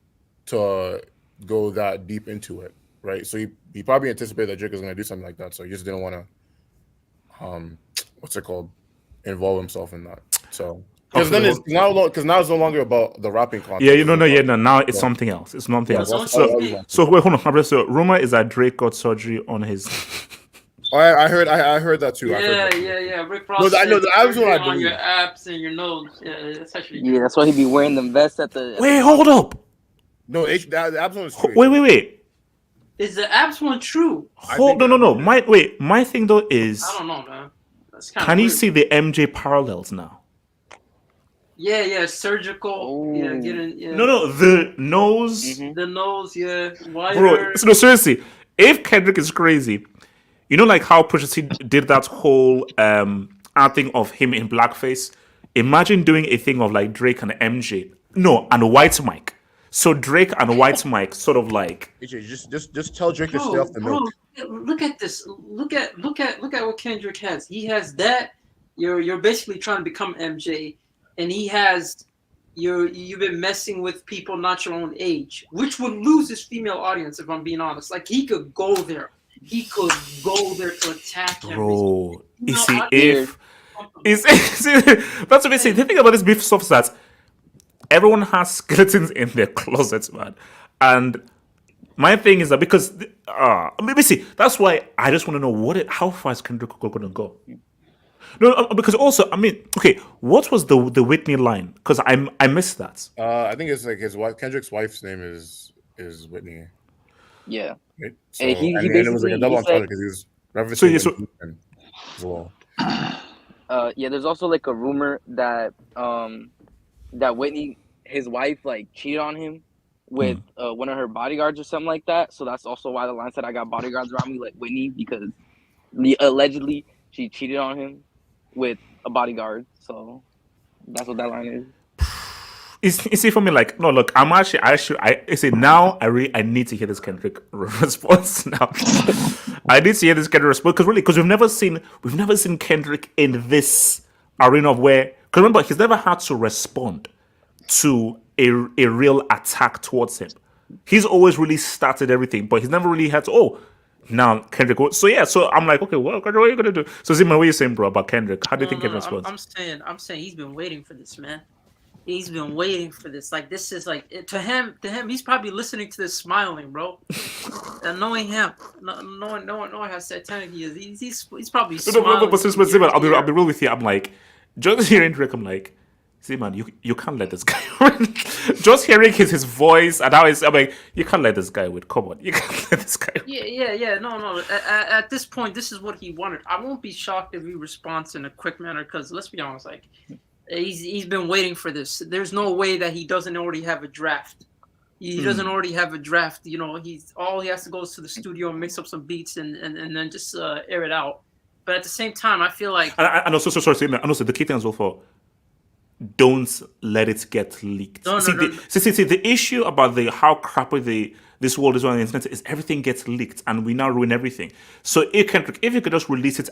to go that deep into it, right? So he probably anticipated that Drake was gonna do something like that, so he just didn't want to what's it called, involve himself in that. So because now it's no longer about the rapping content. Yeah, now it's something else. It's something else. So wait, hold on. So rumor is that Drake got surgery on his. I heard that too. Yeah. Rick Ross. I know the abs one. I believe on your abs and your nose. Yeah, that's actually. Yeah, that's why he be wearing them vests at the. Wait, hold up. No, the abs one is true. Wait. Is the abs one true? No. My thing though is. I don't know, man. Can you see the MJ parallels now? Yeah, surgical. Ooh. Yeah, getting. Yeah. No, the nose. Mm-hmm. The nose, yeah, wider. Bro, no, seriously. If Kendrick is crazy, you know, like how Pusha T did that whole thing of him in blackface. Imagine doing a thing of like Drake and MJ, and White Mike. So Drake and White Mike sort of like. Just tell Drake to stay off the milk. Look at this. Look at what Kendrick has. He has that. You're basically trying to become MJ, and he has you've been messing with people not your own age, which would lose his female audience if I'm being honest. Like he could go there. He could go there to attack him. Bro, you see, that's what they say. The thing about this beef stuff is that everyone has skeletons in their closets, man. And my thing is that because that's why I just want to know how far is Kendrick going to go? No, because also, I mean, okay, what was the Whitney line? Because I missed that. I think it's like his wife. Kendrick's wife's name is Whitney. Yeah. Right? So, and he it was like a double entendre because he was referencing as well. Yeah, there's also like a rumor that that Whitney, his wife, like cheated on him with one of her bodyguards or something like that. So that's also why the line said, "I got bodyguards around me," like Whitney, because allegedly she cheated on him with a bodyguard. So that's what that line is. You see, for me, like, no, look, I say now I need to hear this Kendrick response now. I need to hear this Kendrick response because we've never seen Kendrick in this arena of where, because remember, he's never had to respond to a real attack towards him. He's always really started everything, but he's never really had to. Now Kendrick. So I'm like, okay, well, what are you gonna do? So Zima, what are you saying, bro, about Kendrick? How do you think Kendrick responds? I'm saying he's been waiting for this, man. He's been waiting for this. Like this is like to him. He's probably listening to this, smiling, bro. And knowing him, knowing how satanic he is, he's probably smiling. But Zima, I'll be real with you. I'm like, just hearing Drake, I'm like, see, man, you can't let this guy win. Just hearing his voice and how I'm like, you can't let this guy win. Come on, you can't let this guy win. Yeah. No. At this point, this is what he wanted. I won't be shocked if he responds in a quick manner because let's be honest, like he's been waiting for this. There's no way that he doesn't already have a draft. He doesn't already have a draft. You know, he has to go to the studio and mix up some beats and then just air it out. But at the same time, I feel like and also sorry, and also the key thing as well for. Don't let it get leaked. See, the issue about how crappy this world is on the internet is everything gets leaked and we now ruin everything. So if you could just release it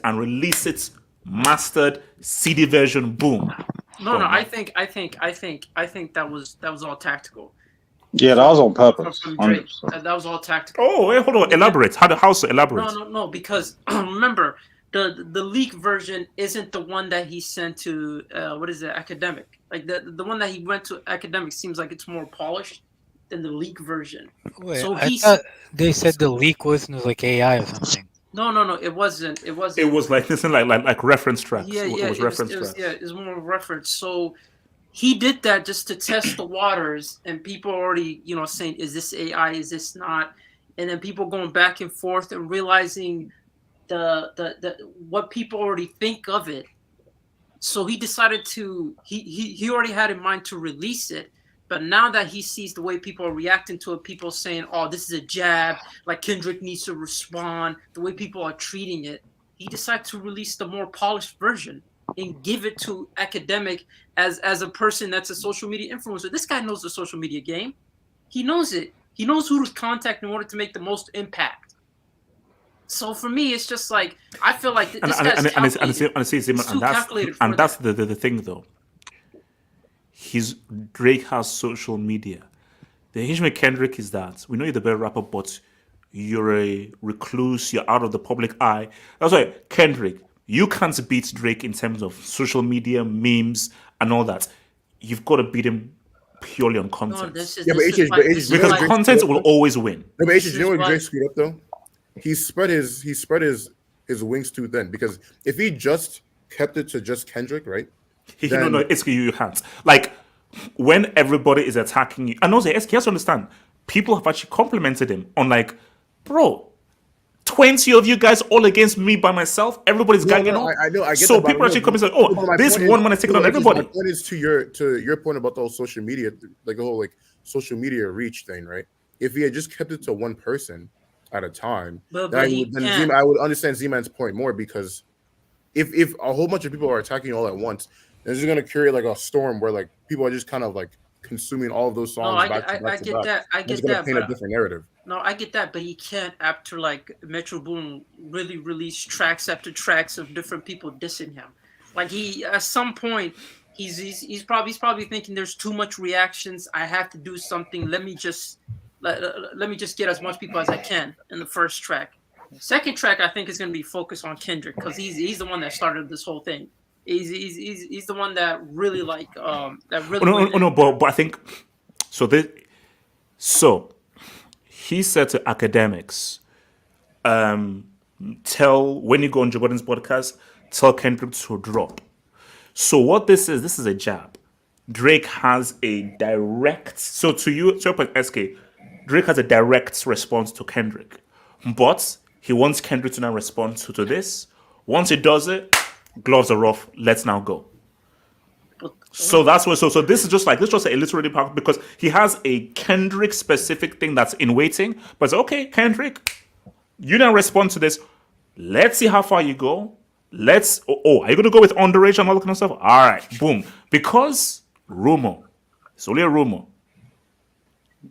mastered CD version, boom. No, I think that was all tactical. Yeah, that was on purpose. That was all tactical. Oh, wait, hold on. Elaborate. How so? Elaborate. No, because remember. The leak version isn't the one that he sent to academic. Like the one that he went to academic seems like it's more polished than the leak version. Wait, so I thought they said the leak was like AI or something. No, it wasn't. It wasn't. It was like listen, like reference tracks. Yeah, It was reference tracks. Yeah, it was more reference. So he did that just to test the waters, and people already, saying, "Is this AI? Is this not?" And then people going back and forth and realizing the what people already think of it. So he decided to he already had in mind to release it. But now that he sees the way people are reacting to it, people saying, "Oh, this is a jab," like Kendrick needs to respond, the way people are treating it, he decided to release the more polished version and give it to academic as a person that's a social media influencer. This guy knows the social media game. He knows it. He knows who to contact in order to make the most impact. So for me, it's just like I feel like this guy's calculated. And that's the thing though. Drake has social media. The issue with Kendrick is that we know you're the better rapper, but you're a recluse. You're out of the public eye. That's why Kendrick, you can't beat Drake in terms of social media, memes, and all that. You've got to beat him purely on content. Because content will always win. No, but you know what Drake screwed up though? He spread his wings too thin, because if he just kept it to just Kendrick, right? No, it's you can't. Like when everybody is attacking you, and also SK has to understand, people have actually complimented him on like, bro, 20 of you guys all against me by myself. Everybody's ganging up. I get so that, people actually come and say, "Oh, this one man is taking on everybody." My point is to your point about the whole social media, like the whole like social media reach thing, right? If he had just kept it to one person at a time, then I would understand Z-Man's point more, because if a whole bunch of people are attacking all at once, this is going to create like a storm where like people are just kind of like consuming all of those songs. I get that. It's going to paint a different narrative. No, I get that, but he can't, after like Metro Boom really release tracks after tracks of different people dissing him. Like he, at some point, he's probably thinking there's too much reactions. I have to do something. Let me just get as much people as I can in the first track. Second track, I think, is going to be focused on Kendrick, because he's the one that started this whole thing. He's the one that really like that really. But I think so. He said to academics, tell when you go on Joe Budden's podcast, tell Kendrick to drop. So what this is a jab. Drake has a direct. So to your point, SK, Drake has a direct response to Kendrick, but he wants Kendrick to now respond to this. Once he does it, gloves are off. Let's now go. So that's what. So this is just a literary part, because he has a Kendrick specific thing that's in waiting. But it's okay, Kendrick, you now respond to this. Let's see how far you go. Are you gonna go with underage and all that kind of stuff? All right, boom. Because rumor, it's only a rumor.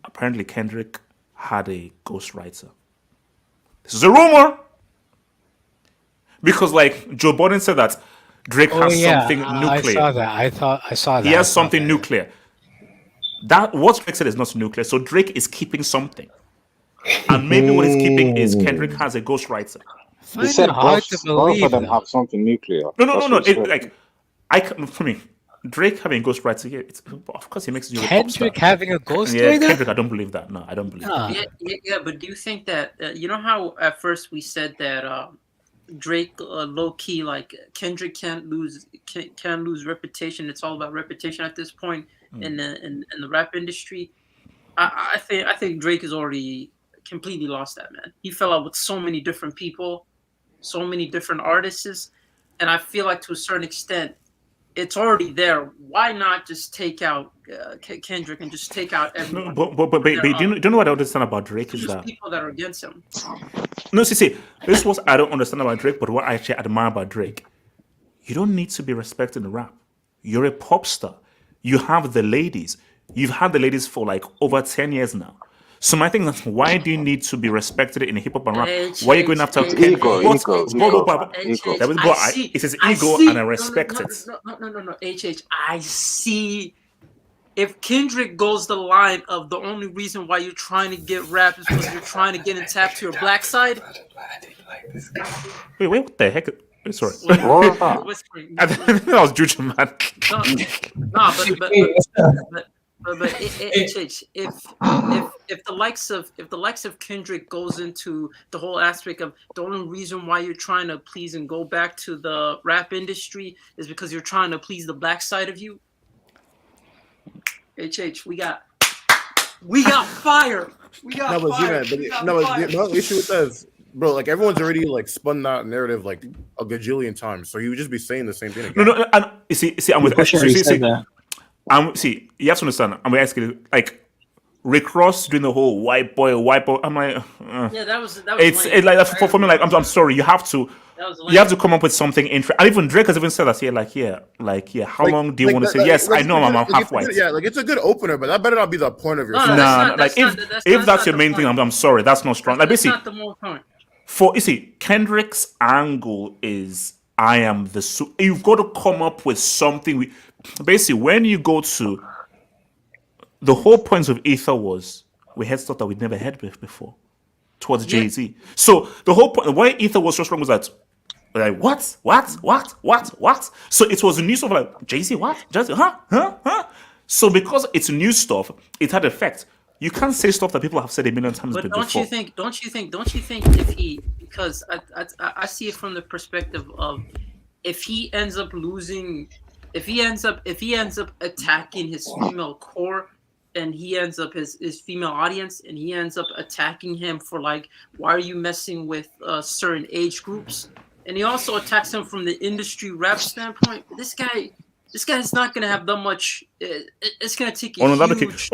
Apparently, Kendrick had a ghostwriter. This is a rumor. Because like Joe Budden said that Drake has something nuclear. I saw that. He has something nuclear. That what Drake said is not nuclear. So Drake is keeping something, and maybe what he's keeping is Kendrick has a ghostwriter. He said both of them have something nuclear. No. For me, Drake having a ghostwriter here. Of course, he makes you Kendrick having a ghostwriter. Yeah, Kendrick, I don't believe that. No, I don't believe that. Yeah, but do you think that you know how at first we said that Drake low key, like Kendrick can't lose reputation. It's all about reputation at this point in the rap industry. I think Drake has already completely lost that, man. He fell out with so many different people, so many different artists, and I feel like to a certain extent it's already there. Why not just take out Kendrick and just take out everyone? No, but do you know what I understand about Drake is that people that are against him. No, see, this is what I don't understand about Drake, but what I actually admire about Drake. You don't need to be respected in rap. You're a pop star. You have the ladies. You've had the ladies for like over 10 years now. So my thing is, why do you need to be respected in hip hop and rap? Why are you going after ego? It is ego, and I respect it. No. I see. If Kendrick goes the line of the only reason why you're trying to get rap is because you're trying to get in tap to your black side. Wait, what the heck? Sorry. Whispering. I think that was Juju, man. No, But if the likes of Kendrick goes into the whole aspect of the only reason why you're trying to please and go back to the rap industry is because you're trying to please the black side of you. We got fire. We got fire. The issue with that is, bro, like everyone's already like spun that narrative like a gajillion times, so you would just be saying the same thing again. No, and you see, I'm with Pusha already said that. See, you have to understand. I'm asking like Rick Ross doing the whole white boy. I'm like, yeah, that was. It's like for me. Like I'm sorry. You have to come up with something interesting. And even Drake has even said that here. How long do you want to say? Yes, I know I'm half white. Yeah, like it's a good opener, but that better not be the point of your. If that's your main thing, I'm sorry. That's not strong. Like basically, not the more point. Kendrick's angle is I am the. You've got to come up with something. Basically, when you go to the whole point of Ether was we had stuff that we'd never had before towards Jay-Z. So the whole point why Ether was so strong was that like what? So it was new stuff like Jay-Z, what? Jay-Z, huh? So because it's new stuff, it had effect. You can't say stuff that people have said a million times before. Don't you think if he, because I see it from the perspective of if he ends up losing, if he ends up attacking his female core, and he ends up his female audience, and he ends up attacking him for like, why are you messing with certain age groups? And he also attacks him from the industry rap standpoint. This guy is not going to have that much. It's going to take a huge.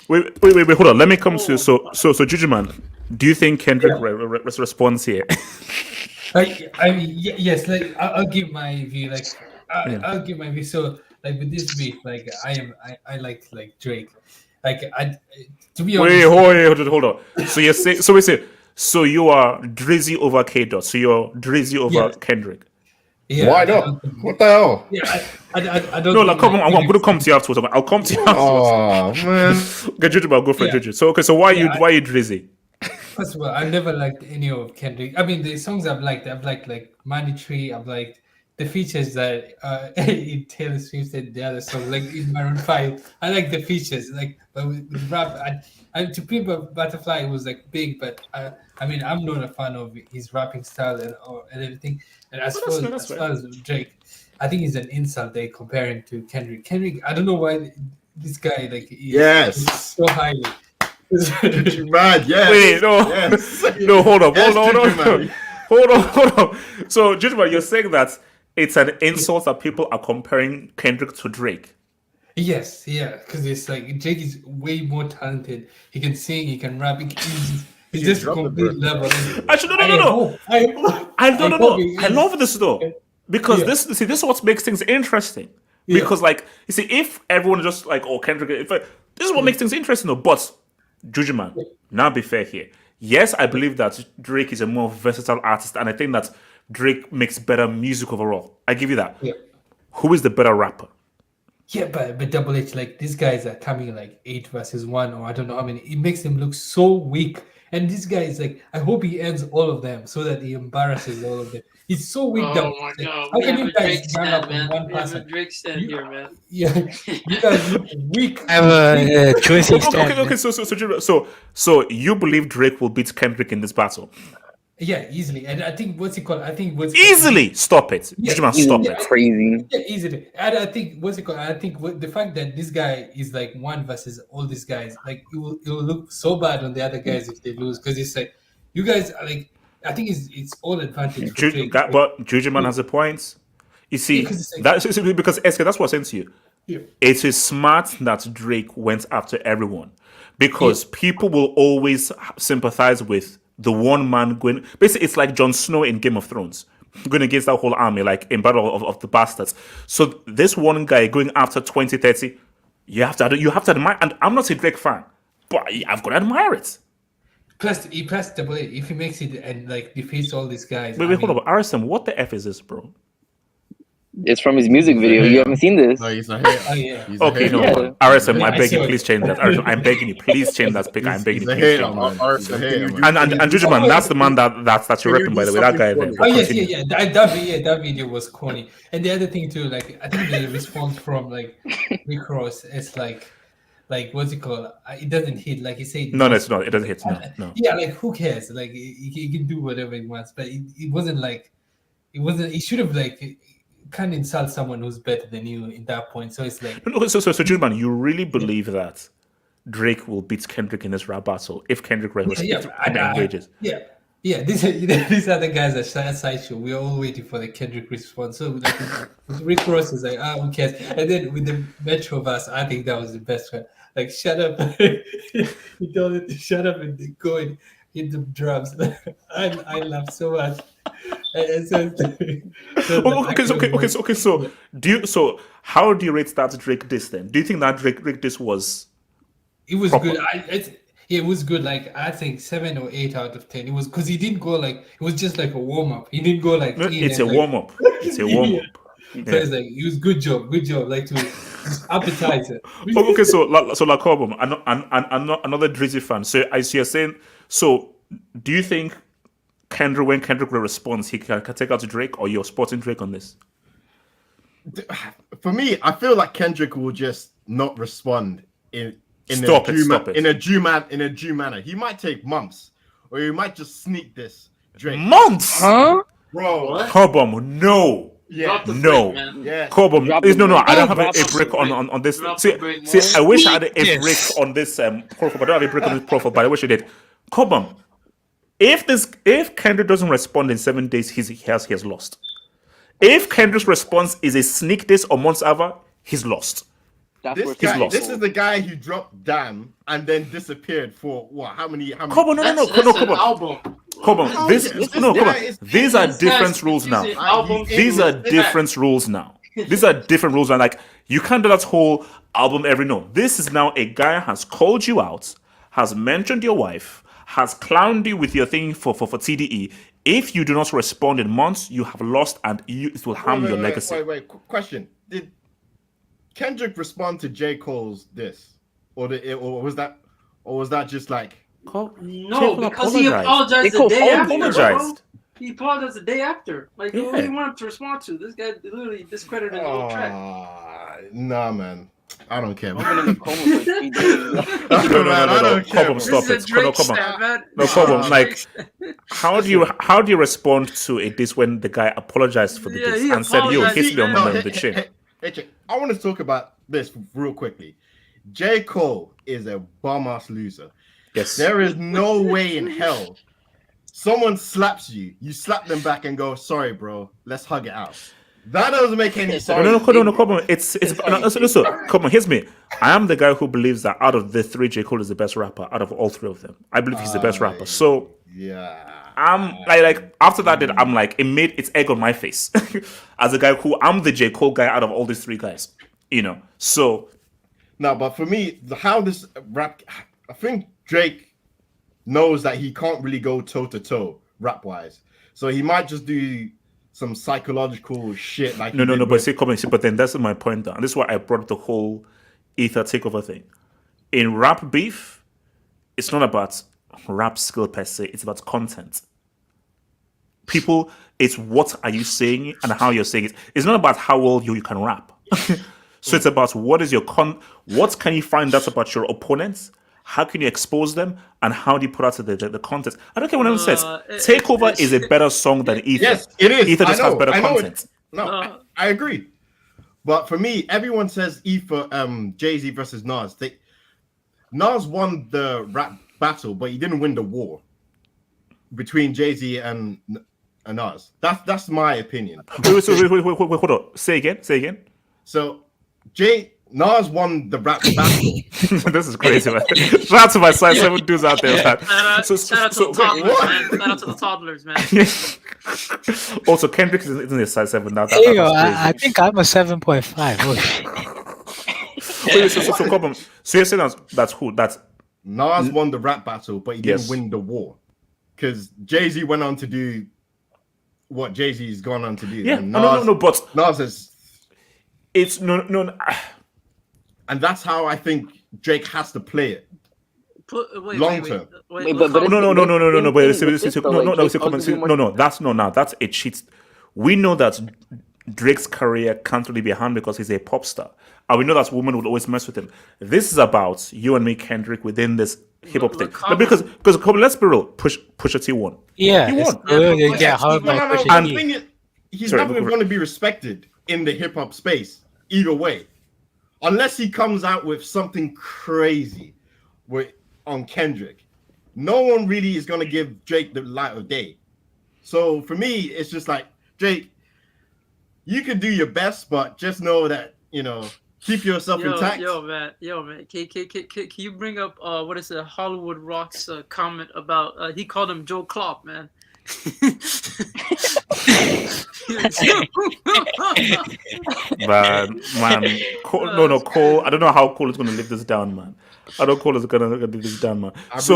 Wait, hold on. Let me come to so Juju man. Do you think Kendrick responds here? Yes. Like I'll give my view. Like I'll give my view. So like with this beef, like I like Drake. Like to be honest. Wait, hold on. So you're saying so you are Drizzy over K Dot. So you're Drizzy over Kendrick. Yeah, why not? What the hell? Yeah, I don't. No, like come on. I'm going to come to you afterwards. I'll come to you afterwards. Oh man. Okay, Juju, go for it, Juju. So okay, so why you Drizzy? First of all, I've never liked any of Kendrick. I mean, the songs I've liked like Money Tree. I've liked the features that in Taylor Swift and the other song, like in Maroon 5. I like the features, like but with rap. And to people, Butterfly it was like big, but I mean, I'm not a fan of his rapping style and everything. And as far as Drake, I think he's an insult they compare him to Kendrick. Kendrick, I don't know why this guy is so highly. Mad, yes. Wait, no, yes. No, hold on. Hold on. So, Juju, you're saying that it's an insult that people are comparing Kendrick to Drake. Yes, yeah, because it's like Drake is way more talented. He can sing, he can rap, he's just a complete level. Actually, no. I love this though because this is what makes things interesting. Yeah. Because like you see, if everyone just like Kendrick, this is what makes things interesting though. But Juju man, now be fair here. Yes, I believe that Drake is a more versatile artist, and I think that Drake makes better music overall. I give you that. Yeah. Who is the better rapper? Yeah, but Double H, like these guys are coming like 8 versus 1, or I don't know how many. It makes them look so weak. And this guy is like, I hope he ends all of them so that he embarrasses all of them. He's so weak. Oh my God! How can you guys gang up on one person? Drake stand here, man. Yeah, you guys look weak. I have a choice. Okay. So you believe Drake will beat Kendrick in this battle? Yeah, easily. And I think easily. Stop it. Yeah, Stop it. Crazy. Yeah, easily. And I think the fact that this guy is like one versus all these guys, like it will look so bad on the other guys if they lose, because it's like you guys are like, I think it's all advantage. But Juju man has a point. You see, because SK, that's what I'm saying to you. Yeah. It is smart that Drake went after everyone because people will always sympathize with the one man going. Basically, it's like Jon Snow in Game of Thrones going against that whole army, like in Battle of the Bastards. So this one guy going after 20, 30, you have to admire. And I'm not a Drake fan, but I've got to admire it. Plus, Double A, if he makes it and like defeats all these guys. Wait, hold up, RSM, what the F is this, bro? It's from his music video. You haven't seen this? No, he's not here. Oh yeah. Okay, no. Yeah. RSM, I beg you, please change that. RSM, I'm begging you, please change that pick. I'm begging you, please change that. And Juju man, that's the man that's you're repping, by the way. That guy there. Oh yes, yeah. That video was corny. And the other thing too, like I think the response from like Rick Ross is like, like what's it called? It doesn't hit like you say. No, it's not. It doesn't hit. No. Yeah, like who cares? Like he can do whatever he wants, but it wasn't like it wasn't. He should have like can't insult someone who's better than you in that point. So it's like No, so Judeman, you really believe that Drake will beat Kendrick in this rap battle if Kendrick engages? Yeah. These other guys are sideshow. We're all waiting for the Kendrick response. So like, with Rick Ross is like, who cares? And then with the Metroverse, I think that was the best one. Like, shut up. He told it to shut up and go and hit the drums. I laugh so much. And So how do you rate that Drake diss then? Do you think that Drake diss was? It was proper? good. It was good. Like I think 7 or 8 out of 10. It was because he didn't go like it was just like a warm up. He didn't go like it's a warm up. It's a warm up. So it's like it was good job. Like to appetizer. Okay, so Lakobo, another Drizzy fan. So as you're saying, so do you think when Kendrick responds, he can take out to Drake, or you're spotting Drake on this? For me, I feel like Kendrick will just not respond in a due manner. He might take months, or he might just sneak this Drake. Months, huh? Bro, Kobom, no. Yeah, no. Yeah. Kobom, no. I don't have a break on this. See, I wish I had a break on this profile, but I don't have a break on this profile. But I wish I did. Kobom, if Kendrick doesn't respond in 7 days, he has lost. If Kendrick's response is a sneak this or months ever, he's lost. This is the guy who dropped Damn and then disappeared for what? How many? Come on, no. Come on. These are different rules now. These are different rules now. Like you can't do that whole album every no. This is now a guy has called you out, has mentioned your wife, has clowned you with your thing for TDE. If you do not respond in months, you have lost, and it will harm your legacy. Wait. Question: Did Kendrick respond to J. Cole's diss, or was that just like? No, because he apologized the day after. He apologized the day after. Like, what do you want him to respond to? This guy literally discredited the whole track. Nah, man. I don't care. No, stop it. No problem. Like, how do you respond to a diss when the guy apologized for the diss and said, "Yo, hit me on the chin"? Hey, I want to talk about this real quickly. J. Cole is a bum-ass loser. Yes. There is no way in hell someone slaps you slap them back and go, "Sorry, bro, let's hug it out." That doesn't make any sense. No, come on. Listen, come on, here's me. I am the guy who believes that out of the three, J. Cole is the best rapper out of all three of them. I believe he's the best rapper. So yeah. I'm like after that, I'm like it's egg on my face as a guy who I'm the J. Cole guy out of all these three guys. So no, but for me, how this rap, I think Drake knows that he can't really go toe to toe rap wise, so he might just do some psychological shit. Like but then that's my point. And this is why I brought up the whole Ether takeover thing. In rap beef, it's not about rap skill per se, it's about content. People, it's what are you saying and how you're saying it. It's not about how well you can rap. So it's about what is your what can you find out about your opponents, how can you expose them, and how do you put out the content. I don't care what anyone says. Takeover is a better song than Ether. Yes, it is. Ether just has better content. I agree. But for me, everyone says Ether, Jay-Z versus Nas. Nas won the rap battle, but he didn't win the war between Jay-Z and Nas. That's my opinion. Wait, hold on. Say again. So Nas won the rap battle. This is crazy, man. Shout out to my Size 7 dudes out there, man. Shout out to the toddlers, man. Shout out to the toddlers, man. Also, Kendrick isn't a Size 7 now. I think I'm a 7.5. So you're saying that's who? That's Nas won the rap battle, but he didn't win the war. Because Jay-Z went on to do what Jay-Z's gone on to do. Yeah, and no, but Nas is... It's no. And that's how I think Drake has to play it. Long term. No, that's a cheat. We know that Drake's career can't really be handled because he's a pop star. And we know that women would always mess with him. This is about you and me, Kendrick, within this hip hop thing. But because let's be real, Pusha T won. Yeah, he won. The thing is, he's never going to be respected in the hip hop space either way, unless he comes out with something crazy on Kendrick. No one really is going to give Drake the light of day. So for me, it's just like, Drake, you can do your best, but just know that, keep yourself intact. Yo, man. Can you bring up what is it? Hollywood Rock's comment about he called him Joe Klopp, man. man, Cole. I don't know how Cole is going to live this down, man. I don't Cole is going to live this down, man. I've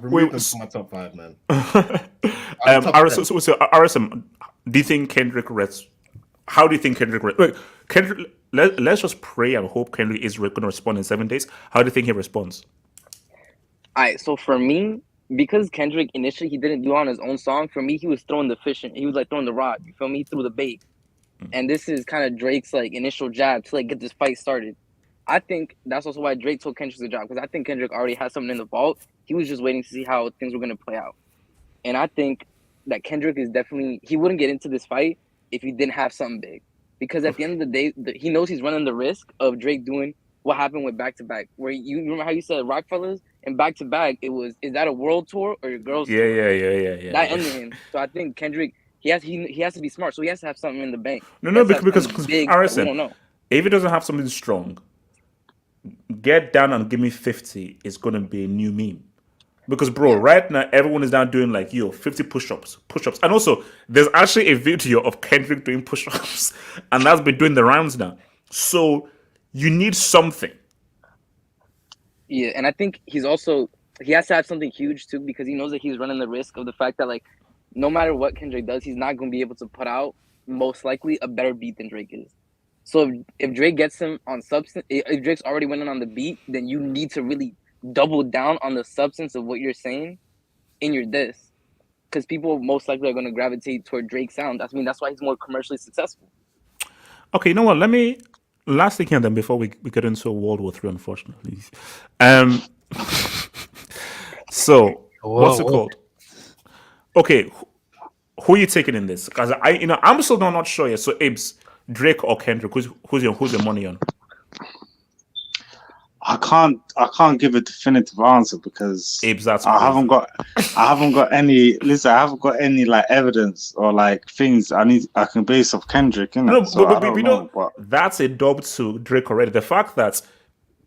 removed them from my top 5, man. RSM, do you think Kendrick rests? How do you think Kendrick rests? Wait, Kendrick. Let's just pray and hope Kendrick is going to respond in 7 days. How do you think he responds? All right, so for me, because Kendrick initially he didn't do it on his own song, for me he was throwing the fish. He was like throwing the rod. You feel me? He threw the bait. And this is kind of Drake's like initial jab to like get this fight started. I think that's also why Drake told Kendrick the job, because I think Kendrick already had something in the vault. He was just waiting to see how things were going to play out. And I think that Kendrick is definitely, he wouldn't get into this fight if he didn't have something big. Because at the end of the day, he knows he's running the risk of Drake doing what happened with Back to Back, where you remember how you said Rockefellers and Back to Back, is that a world tour or your girls tour? Yeah. That ended him. So I think Kendrick, he has to be smart, so he has to have something in the bank. No, because RSM, if he doesn't have something strong, get down and give me 50 is going to be a new meme. Because, bro, right now, everyone is now doing 50 push-ups. And also, there's actually a video of Kendrick doing push-ups, and that's been doing the rounds now. So, you need something. Yeah, and I think he has to have something huge, too, because he knows that he's running the risk of the fact that, no matter what Kendrick does, he's not going to be able to put out, most likely, a better beat than Drake is. So if Drake gets him on substance, if Drake's already winning on the beat, then you need to really double down on the substance of what you're saying in your diss, because people most likely are going to gravitate toward Drake's sound. That's why he's more commercially successful. Okay, you know what? Last thing here then before we get into World War III, unfortunately. So what's it called? Okay, who are you taking in this? Because I'm still not sure yet. So Ibs, Drake or Kendrick? Who's your money on? I can't give a definitive answer because Ibs, I haven't got any. Listen, I haven't got any evidence or things I can base off Kendrick. But that's a dub to Drake already. The fact that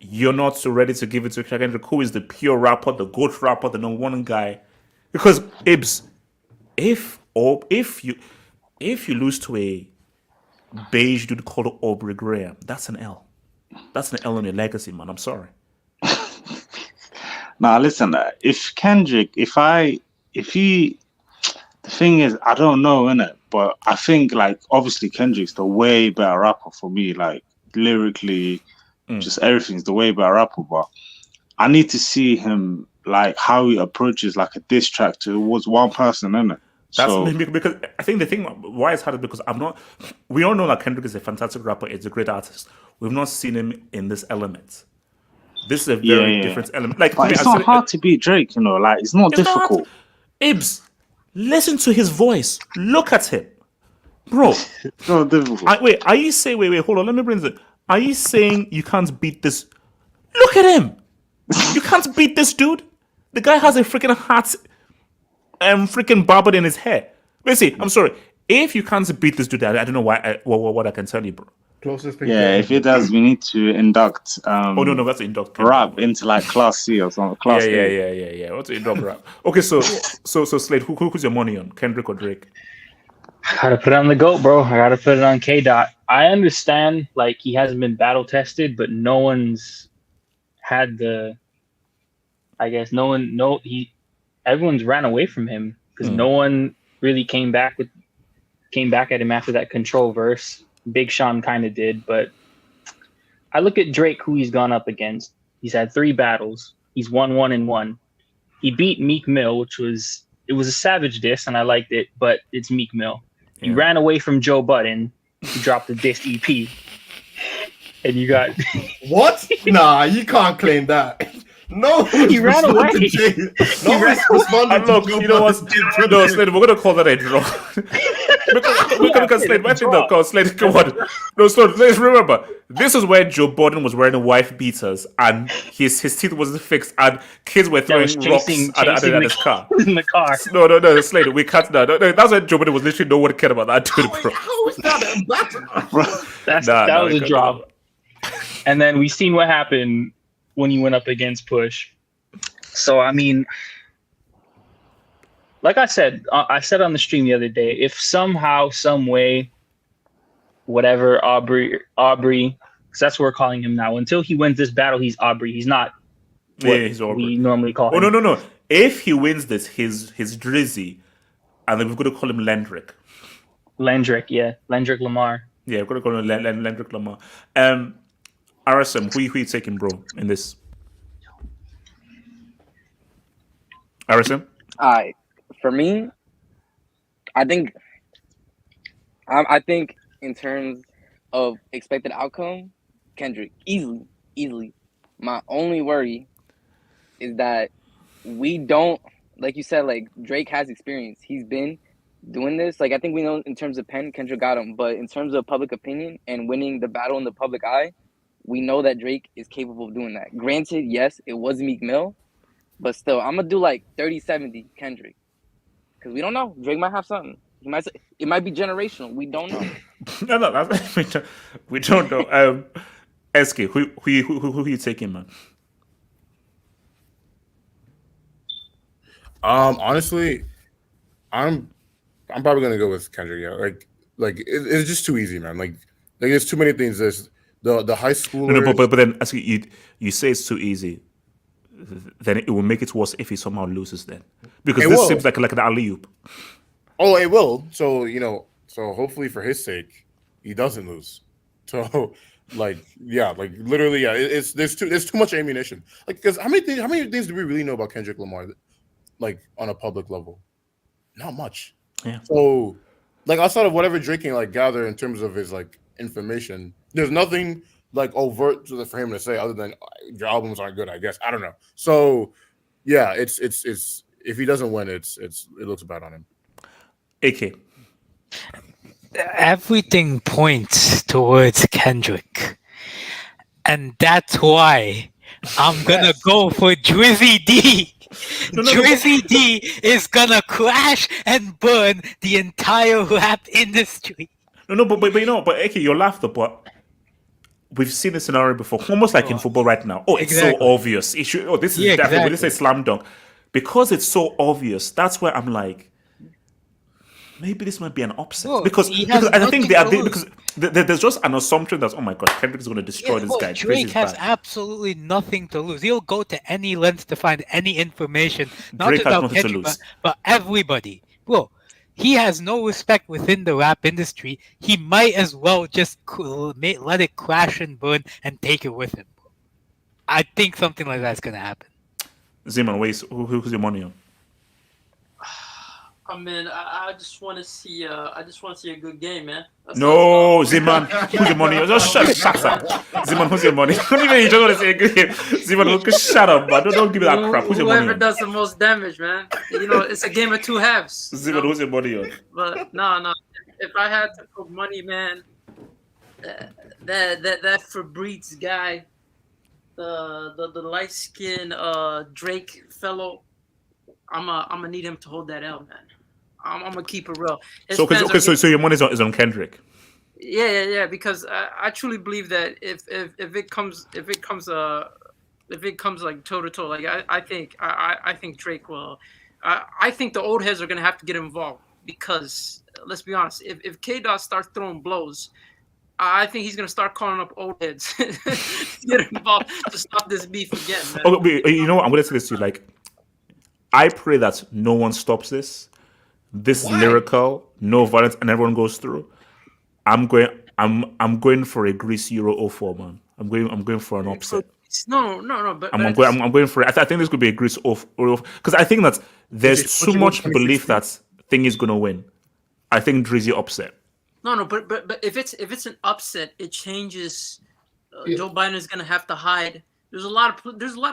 you're not so ready to give it to Kendrick, who is the pure rapper, the GOAT rapper, the number one guy. Because Ibs, if you lose to a beige dude called Aubrey Graham, that's an L. That's an L on your legacy, man. I'm sorry. Now, listen. If Kendrick, the thing is, I don't know, innit? But I think, obviously, Kendrick's the way better rapper for me. Lyrically, just everything's the way better rapper. But I need to see him, how he approaches, a diss track towards one person, innit? That's because I think the thing why it's hard is because we all know that Kendrick is a fantastic rapper, he's a great artist. We've not seen him in this element. This is a very different element. But it's not hard to beat Drake, it's not difficult. Ibs, listen to his voice. Look at him. Bro. It's not difficult. Are you saying hold on, let me bring this. Are you saying you can't beat this? Look at him. You can't beat this dude. The guy has a freaking heart freaking barbered in his hair. Basically, I'm sorry. If you can't beat this dude, I don't know what I can tell you, bro. Closest thing. Yeah, if it does, we need to induct. No, that's induct rap into Class C or something. Class A. Yeah. What's induct rap? Okay, so Slade, who's your money on? Kendrick or Drake? I gotta put it on the GOAT, bro. I gotta put it on K. Dot. I understand he hasn't been battle tested, but no one's had the. I guess everyone's ran away from him because no one really came back at him after that Control verse. Big Sean kind of did, but I look at Drake, who he's gone up against. He's had 3 battles. He's won 1-1. He beat Meek Mill, it was a savage diss, and I liked it, but it's Meek Mill. You ran away from Joe Budden. You dropped the disc EP. And you got what? Nah, you can't claim that. No, he ran away. No one's responded. Look, you know what? No, Slade, we're gonna call that a draw. because Slade, I think no, Slade, come on. No, Slade, let's remember. This is where Joe Budden was wearing wife beaters, and his teeth wasn't fixed, and kids were throwing rocks at his car. In the car. No, Slade, we can't. No, that's when Joe Budden was literally no one cared about that dude, bro. How is that? That was a draw. And then we seen what happened when you went up against Push. So, I mean, like I said on the stream the other day, if somehow, some way, whatever, Aubrey, because that's what we're calling him now. Until he wins this battle, he's Aubrey. He's not what he's Aubrey. We normally call him. Oh, no. If he wins this, he's Drizzy, and then we're going to call him Lendrick. Lendrick Lamar. Yeah, we're going to call him Lendrick Lamar. RSM, who you taking, bro, in this? RSM? For me, I think in terms of expected outcome, Kendrick, easily. My only worry is that we don't, like you said, like Drake has experience. He's been doing this. Like I think we know in terms of pen, Kendrick got him, but in terms of public opinion and winning the battle in the public eye, we know that Drake is capable of doing that. Granted, yes, it was Meek Mill, but still, I'm gonna do like 30-70 Kendrick, because we don't know. Drake might have something. It might be generational. We don't know. No, we don't know. SK, who you taking, man? Honestly, I'm probably gonna go with Kendrick. Yeah, like it's just too easy, man. Like there's too many things. There's the high schoolers. No, but then as you say it's too easy, then it will make it worse if he somehow loses. Then because this seems like an alley-oop. Oh, it will. So hopefully for his sake, he doesn't lose. So literally, there's too much ammunition. Like because how many things do we really know about Kendrick Lamar? Like on a public level, not much. Yeah. So like outside of whatever Drake can like gather in terms of his like information, there's nothing like overt for him to say other than your albums aren't good, I guess. I don't know. So yeah, it's if he doesn't win, it looks bad on him. AK. Everything points towards Kendrick. And that's why I'm gonna go for Drizzy D. Drizzy D is gonna crash and burn the entire rap industry. But AK, you're laughing, but we've seen this scenario before, almost like in football right now. Oh, it's so obvious. This is definitely this is slam dunk. Because it's so obvious, that's where I'm like, maybe this might be an upset. Because I think there's just an assumption that, oh my god, Kendrick is going to destroy this guy. Drake has absolutely nothing to lose. He'll go to any length to find any information. Not Drake just about Kendrick, but everybody. Bro, he has no respect within the rap industry. He might as well just let it crash and burn and take it with him. I think something like that's going to happen. Zeman, who's your money on? I mean, I just want to see a good game, man. No, Zeman, who's your money? Just shut up. Zeman, who's your money? Don't even you don't want to say a good game. Zeman, shut up, man. Don't give me that crap. Who's your money on? Whoever does the most damage, man. You know, it's a game of two halves. Zeman, who's your money on? But no. If I had to put money, man, that Fabrice guy, the light skinned Drake fellow, I'm gonna need him to hold that L, man. I'm gonna keep it real. So your money is on Kendrick. Yeah. Because I truly believe that if it comes like toe to toe, like I think Drake will. I think the old heads are gonna have to get involved because let's be honest, if K-Dot starts throwing blows, I think he's gonna start calling up old heads to get involved to stop this beef again, man. Okay, you know what? I'm gonna say this to you. Like, I pray that no one stops this. This is lyrical, no violence, and everyone goes through. I'm going for a Greece Euro 04, man. I'm going for an upset. No. But I'm going for it. I think this could be a Greece 04 because I think that there's too much belief that thing is gonna win. I think Drizzy upset. No, but if it's an upset, it changes. Joe Biden is gonna have to hide. There's a lot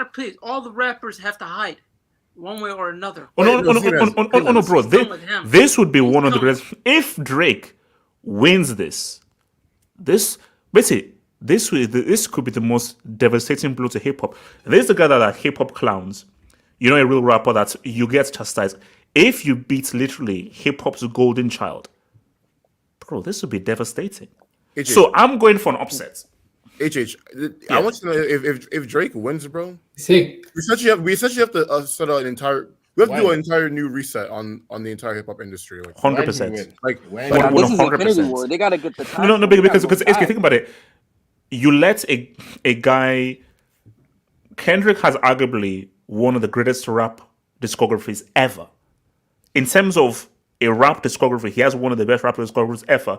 of plays. All the rappers have to hide, one way or another. Oh no, bro. This would be one of the greatest. If Drake wins this basically this could be the most devastating blow to hip hop. There's the guy that hip hop clowns. You know, a real rapper that you get chastised. If you beat literally hip hop's golden child, bro, this would be devastating. So I'm going for an upset. I want to know if Drake wins, bro. See, We essentially have to set out an entire. We have to do an entire new reset on the entire hip hop industry. Like 100%. Like this is Infinity War. They gotta get the time. No, because think about it. You let a guy. Kendrick has arguably one of the greatest rap discographies ever. In terms of a rap discography, he has one of the best rap discographies ever.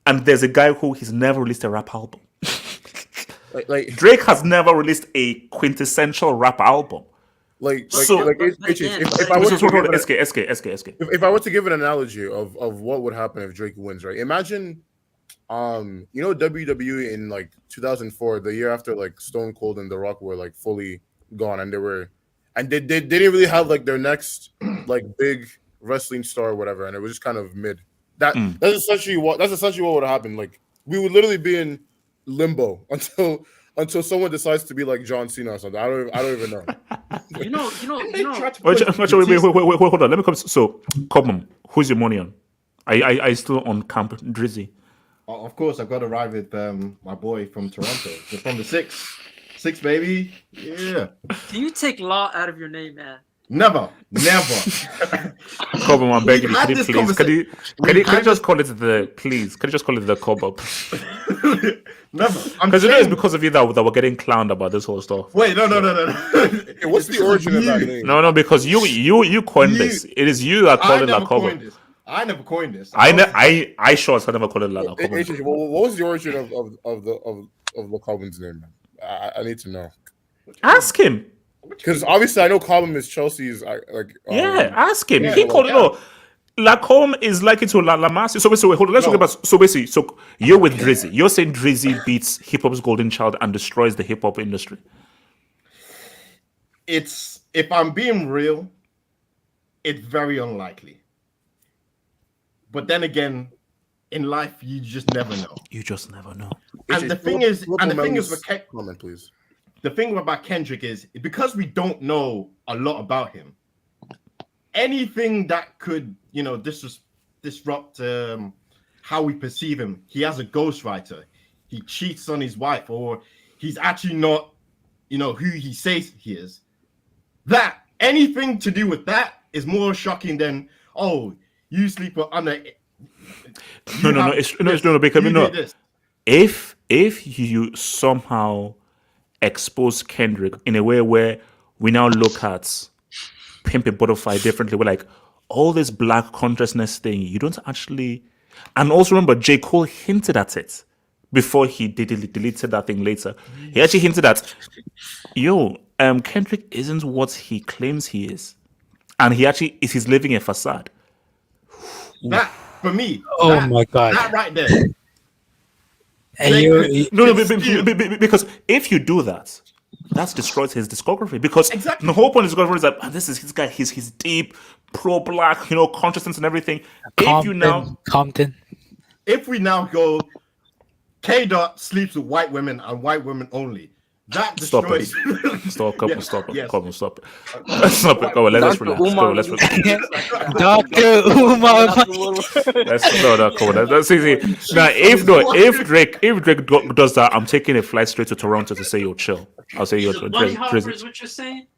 And there's a guy who he's never released a rap album. like Drake has never released a quintessential rap album. If I were to give an analogy of what would happen if Drake wins, right? Imagine, WWE in like 2004, the year after like Stone Cold and The Rock were like fully gone, and they didn't really have like their next like big wrestling star or whatever, and it was just kind of mid. That's essentially what would happen. Like we would literally be in limbo until someone decides to be like John Cena or something. I don't even know. You know. Wait, hold on. Let me come. So, Cobham, who's your money on? I still on Camp Drizzy. Of course, I've got to ride with my boy from Toronto. They're from the six, baby. Yeah. Can you take law out of your name, man? Never. Cobham, I'm begging you. Can you just call it the Cobham? Never. Because it's because of you that we're getting clowned about this whole stuff. Wait, no. Hey, what's the origin of that name? No, because you coined this. It is you that called it La Cobham. I never coined this. I sure as I never called it La Cobham. What was the origin of La Cobham's name, man? I need to know. Ask him. Because obviously I know Cobham is Chelsea's ask him. He called it all. Lacombe is like it to La Masia. So basically, hold on. Let's talk about. So you're with Drizzy. You're saying Drizzy beats hip hop's golden child and destroys the hip hop industry. If I'm being real, it's very unlikely. But then again, in life, you just never know. You just never know. And the thing is, comment, please. The thing about Kendrick is because we don't know a lot about him. Anything that could, disrupt how we perceive him. He has a ghostwriter. He cheats on his wife, or he's actually not, who he says he is. That anything to do with that is more shocking than you sleep under. Because if you somehow expose Kendrick in a way where we now look at Pimp a Butterfly differently, we're like, all this black consciousness thing, you don't actually. And also remember, J. Cole hinted at it before he deleted that thing later. He actually hinted at, Kendrick isn't what he claims he is, and he's living a facade. That for me. My God! That right there. Because if you do that, that destroys his discography. Because the whole point of his discography is that this is his guy. He's deep, pro-black, consciousness and everything. Compton. If we now go, K. Dot sleeps with white women and white women only. That destroys. Stop it. Stop it. Go on, let's relax. Dr. Umar. That's easy. Now, if Drake does that, I'm taking a flight straight to Toronto to say, chill. I'll say, Buddy Harper is what you're saying?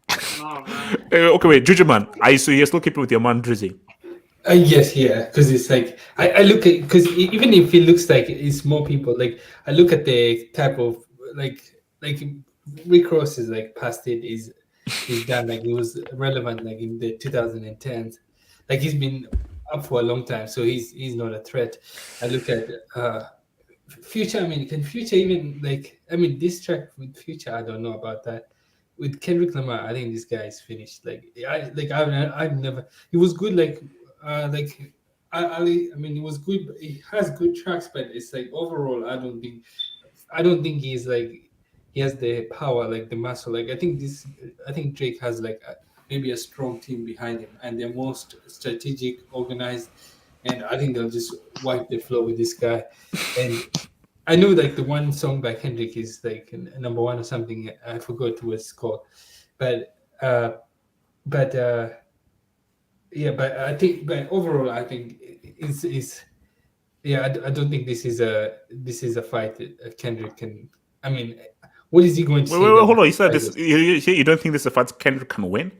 Oh, man. Okay, wait, Juju man, so you're still keeping with your man Drizzy? Yes, yeah, because it's like I look at, because even if it looks like it's more people, like I look at the type of like Rick Ross's like past it is done, like it was relevant like in the 2010s, like he's been up for a long time, so he's not a threat. I look at Future. I mean, can Future even this track with Future? I don't know about that. With Kendrick Lamar, I think this guy is finished. I've never. He was good. I mean, it was good. He has good tracks, but it's like overall, I don't think he's like he has the power, like the muscle. Like I think Drake has like maybe a strong team behind him, and they're most strategic, organized, and I think they'll just wipe the floor with this guy. And I know like the one song by Kendrick is like number one or something. I forgot what it's called, but uh, but yeah, but overall, I think is yeah. I don't think this is a fight that Kendrick can. I mean, what is he going to say? Wait, hold on. You said this. You don't think this is a fight Kendrick can win?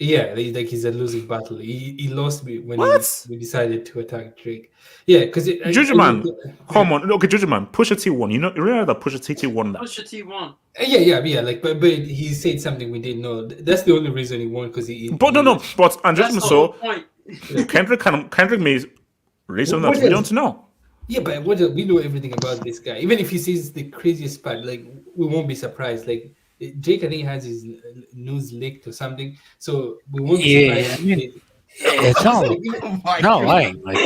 Yeah, like he's a losing battle. He lost when What? we decided to attack Drake. Yeah, because Juju Man, come on. Okay, Juju Man, Pusha T won. You remember that Pusha T won that? Pusha T won. Yeah. Like, but he said something we didn't know. That's the only reason he won because he. But no. But and That's Juju the so whole point. Kendrick may release something that we don't know. Yeah, but we know everything about this guy. Even if he says the craziest part, like we won't be surprised. Like Jake, I think has his news leaked or something, so we won't be surprised. Yeah, I mean, it's not lying. Like,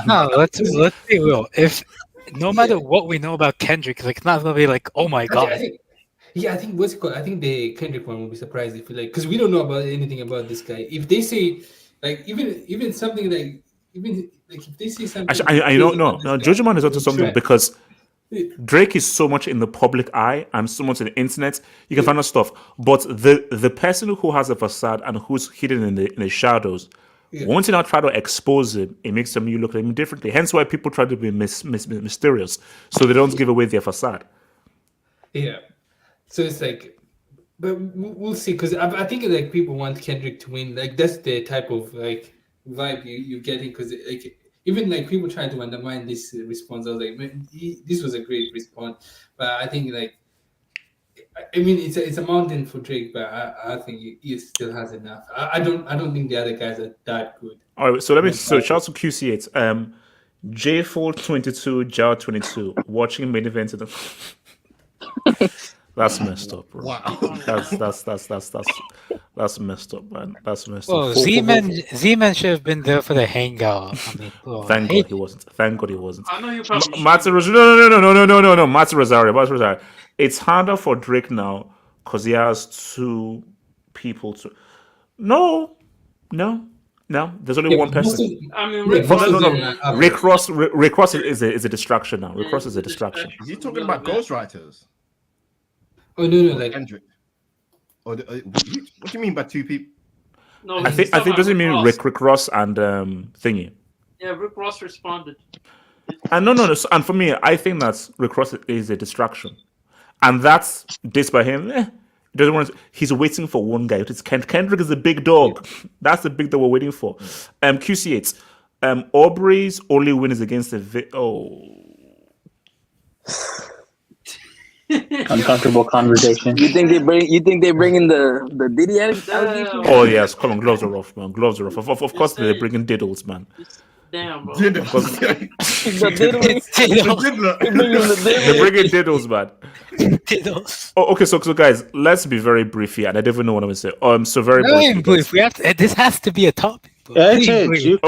no, let's be real. If no matter what we know about Kendrick, like, not gonna be like, oh my god. I think what's it called? I think the Kendrick one will be surprised if because we don't know about anything about this guy. If they say like even something like even like if they say something, actually, I don't know. No, Jojo Man is onto something because Drake is so much in the public eye and so much in the internet. You can find out stuff, but the person who has a facade and who's hidden in the shadows, once you now try to expose him, it makes them you look at him differently. Hence why people try to be mysterious, so they don't give away their facade. Yeah. So it's like, but we'll see. Because I think like people want Kendrick to win. Like that's the type of like vibe you're getting. Because like even like people trying to undermine this response, I was like, man, this was a great response. But I think like, I mean, it's a mountain for Drake, but I think he still has enough. I don't think the other guys are that good. All right, so shout out to QC8. J422, Jar 22, watching main event. That's messed up, bro. Wow. That's messed up, man. That's messed Well, up. Z-Man should have been there for the hangout. I mean, Thank God he wasn't. Thank God he wasn't. I know you probably. No. Matthew Rosario. It's harder for Drake now because he has two people to. No. There's only one person. I mean, Rick Ross is a distraction now. Rick Ross is a distraction. Is he talking about ghostwriters? Oh no, like Kendrick. Or what do you mean by two people? No, I think doesn't mean Rick Ross and thingy. Yeah, Rick Ross responded. And no. And for me, I think that Rick Ross is a distraction, and that's this by him. He doesn't want. He's waiting for one guy. It's Kendrick is the big dog. Yeah. That's the big dog we're waiting for. QC8. Aubrey's only win is against the. Uncomfortable conversation. You think they bring in the Diddy allegation? Oh yes, come on, gloves are rough, man. Gloves are rough. Of course they're bringing diddles, man. Damn, bro. They're bringing diddles, man. Diddles. Oh, okay. So guys, let's be very brief here, and I don't even know what I'm gonna say. So very brief. We have to. This has to be a topic. Okay, you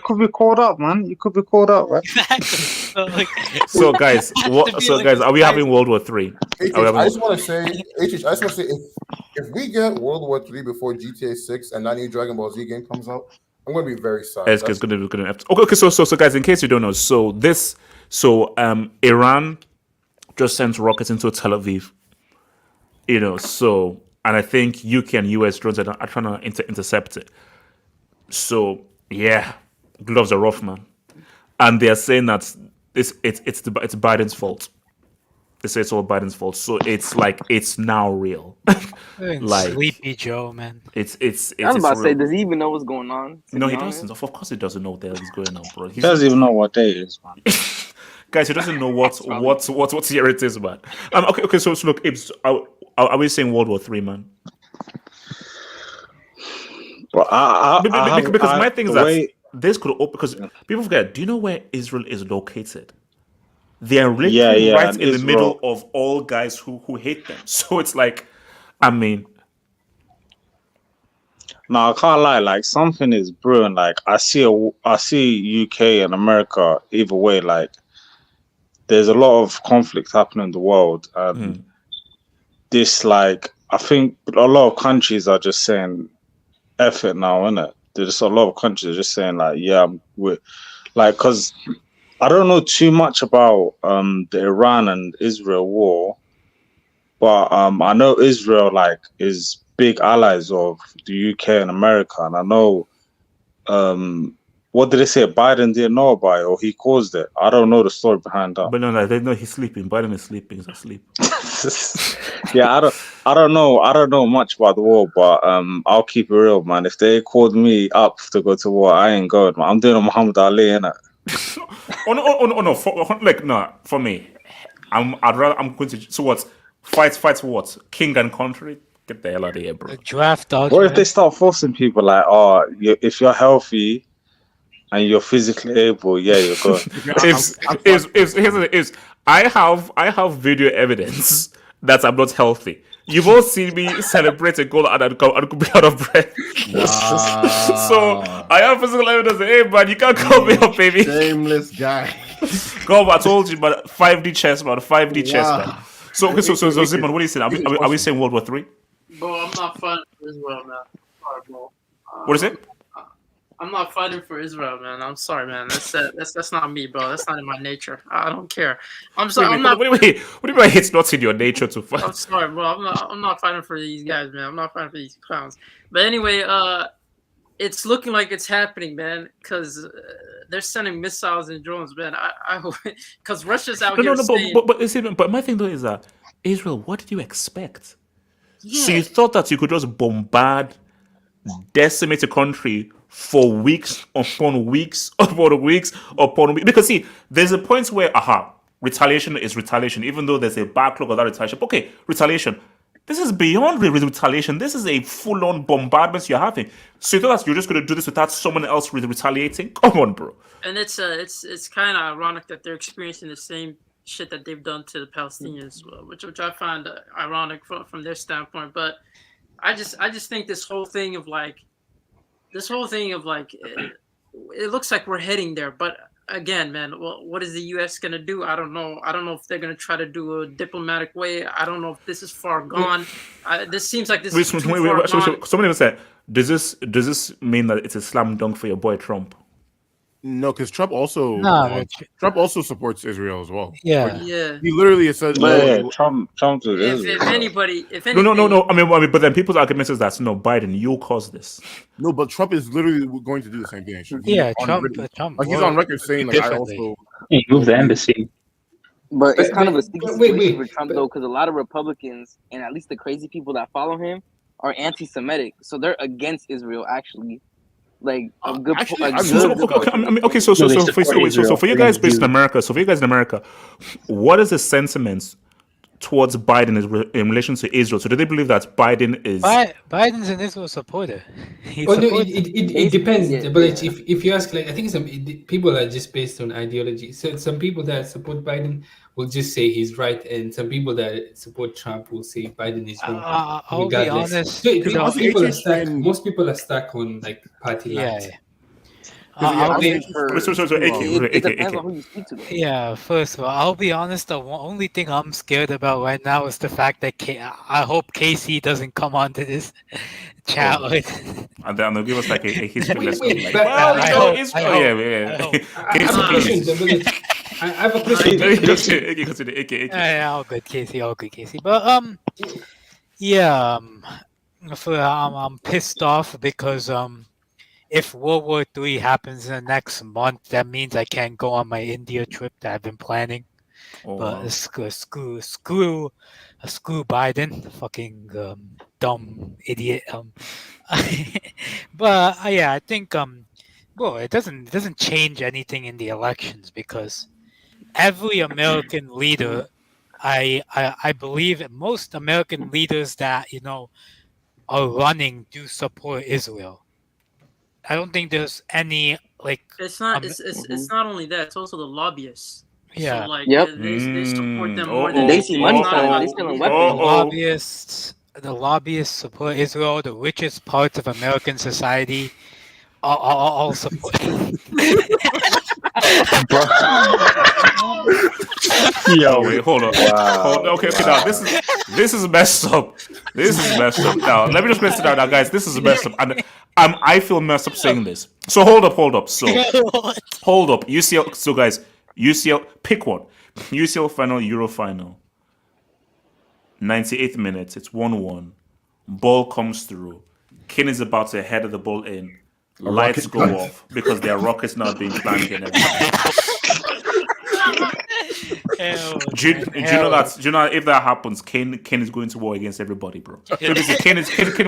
could be called up, man. You could be called up, right? Exactly. So guys, are we having World War III? I just want to say, if we get World War III before GTA 6 and that new Dragon Ball Z game comes out, I'm gonna be very sad. It's gonna okay. So guys, in case you don't know, Iran just sent rockets into Tel Aviv. And I think UK and US drones are trying to intercept it. So yeah, gloves are rough, man. And they are saying that it's Biden's fault. They say it's all Biden's fault. So it's like it's now real. Like Sleepy Joe, man. It's I was about to say, does he even know what's going on? No, he doesn't. Of course, he doesn't know what the hell is going on, bro. He doesn't even know what day it is, man. Guys, he doesn't know what year it is, man. Okay. So look, are we saying World War III, man? Well, because my thing is that this could open because people forget. Do you know where Israel is located? They are literally right in the middle of all guys who hate them. So it's like, I mean, No, I can't lie. Like something is brewing. Like I see UK and America either way. Like there's a lot of conflict happening in the world, and this like I think a lot of countries are just saying F it now, innit? There's just a lot of countries are just saying like, yeah, we're like, because I don't know too much about the Iran and Israel war, but I know Israel like is big allies of the UK and America, and I know what did they say? Biden didn't know about it, or he caused it. I don't know the story behind that. But no, they know he's sleeping. Biden is sleeping. He's asleep. Yeah, I don't know much about the war, but I'll keep it real, man. If they called me up to go to war, I ain't going, man. I'm doing a Muhammad Ali, innit? No. For me, I'm going to. So what? Fight what? King and country. Get the hell out of here, bro. The draft dodge. What if they start forcing people like, oh, if you're healthy and you're physically able, yeah, you're good. I have video evidence that I'm not healthy. You've all seen me celebrate a goal and I could be out of breath. So I have physical evidence. Hey man, you can't call me up, baby. Shameless guy. Go, I told you, but 5D chess, man. 5D chess, man. So Zimon, what are you saying? Are we saying World War III? Bro, I'm not fighting for Israel, man. Sorry, bro. What is it? I'm not fighting for Israel, man. I'm sorry, man. That's not me, bro. That's not in my nature. I don't care. I'm sorry. What do you mean? It's not in your nature to fight. I'm sorry, bro. I'm not fighting for these guys, man. I'm not fighting for these clowns. But anyway, it's looking like it's happening, man. Because they're sending missiles and drones, man. I hope because Russia's out here. But my thing though is that Israel. What did you expect? Yeah. So you thought that you could just bombard, decimate a country for weeks upon weeks upon weeks upon weeks? Because see, there's a point where retaliation is retaliation, even though there's a backlog of that retaliation. Okay, retaliation. This is beyond retaliation. This is a full-on bombardment you're having. So you thought that you're just going to do this without someone else retaliating? Come on, bro. And it's kind of ironic that they're experiencing the same shit that they've done to the Palestinians, which I find ironic from their standpoint. But I just think this whole thing of like, it looks like we're heading there. But again, man, well, what is the U.S. gonna do? I don't know. I don't know if they're gonna try to do a diplomatic way. I don't know if this is far gone. This seems like this is too far gone. Somebody said, does this mean that it's a slam dunk for your boy Trump? No, because Trump also supports Israel as well. Yeah, he literally said, Trump. If anything, no. I mean, but then people's argument is that no, Biden, you caused this. No, but Trump is literally going to do the same thing. Trump. Like he's on record saying, like, I also he moved the embassy. But it's kind of a sticky situation for Trump though, because a lot of Republicans and at least the crazy people that follow him are anti-Semitic, so they're against Israel actually. Like a good. So for you guys based in America, what is the sentiment towards Biden in relation to Israel? So do they believe that Biden is Biden's an Israel supporter? It depends. Yeah, but if you ask, like, I think people are just based on ideology. So some people that support Biden will just say he's right, and some people that support Trump will say Biden is wrong. I'll be honest. Most people are stuck on like party lines. It depends on who you speak to. Yeah, first of all, I'll be honest. The only thing I'm scared about right now is the fact that I hope Casey doesn't come onto this challenge. And then they'll give us like a history lesson. I have a question. All good, Casey. But I'm pissed off because if World War III happens in the next month, that means I can't go on my India trip that I've been planning. Screw Biden, fucking dumb idiot. But I think it doesn't change anything in the elections because every American leader, I believe most American leaders that are running do support Israel. I don't think there's any It's not. It's not only that. It's also the lobbyists. Yeah. So they support them more than they see money from. They selling weapons. Lobbyists. the lobbyists support Israel. The richest parts of American society all support. Bro. Oh wait, hold on. Wow. Okay. Now this is messed up. This is messed up. Now let me just mess it out, now, guys. This is messed up, and I feel messed up saying this. So hold up. So hold up. UCL. So guys, UCL. Pick one. UCL final, Euro final. 98th minute. It's 1-1. Ball comes through. Kane is about to head the ball in. Lights go off because there are rockets now being planted and everything. Do you know that? Do you know if that happens, Kane is going to war against everybody, bro. So basically, Kane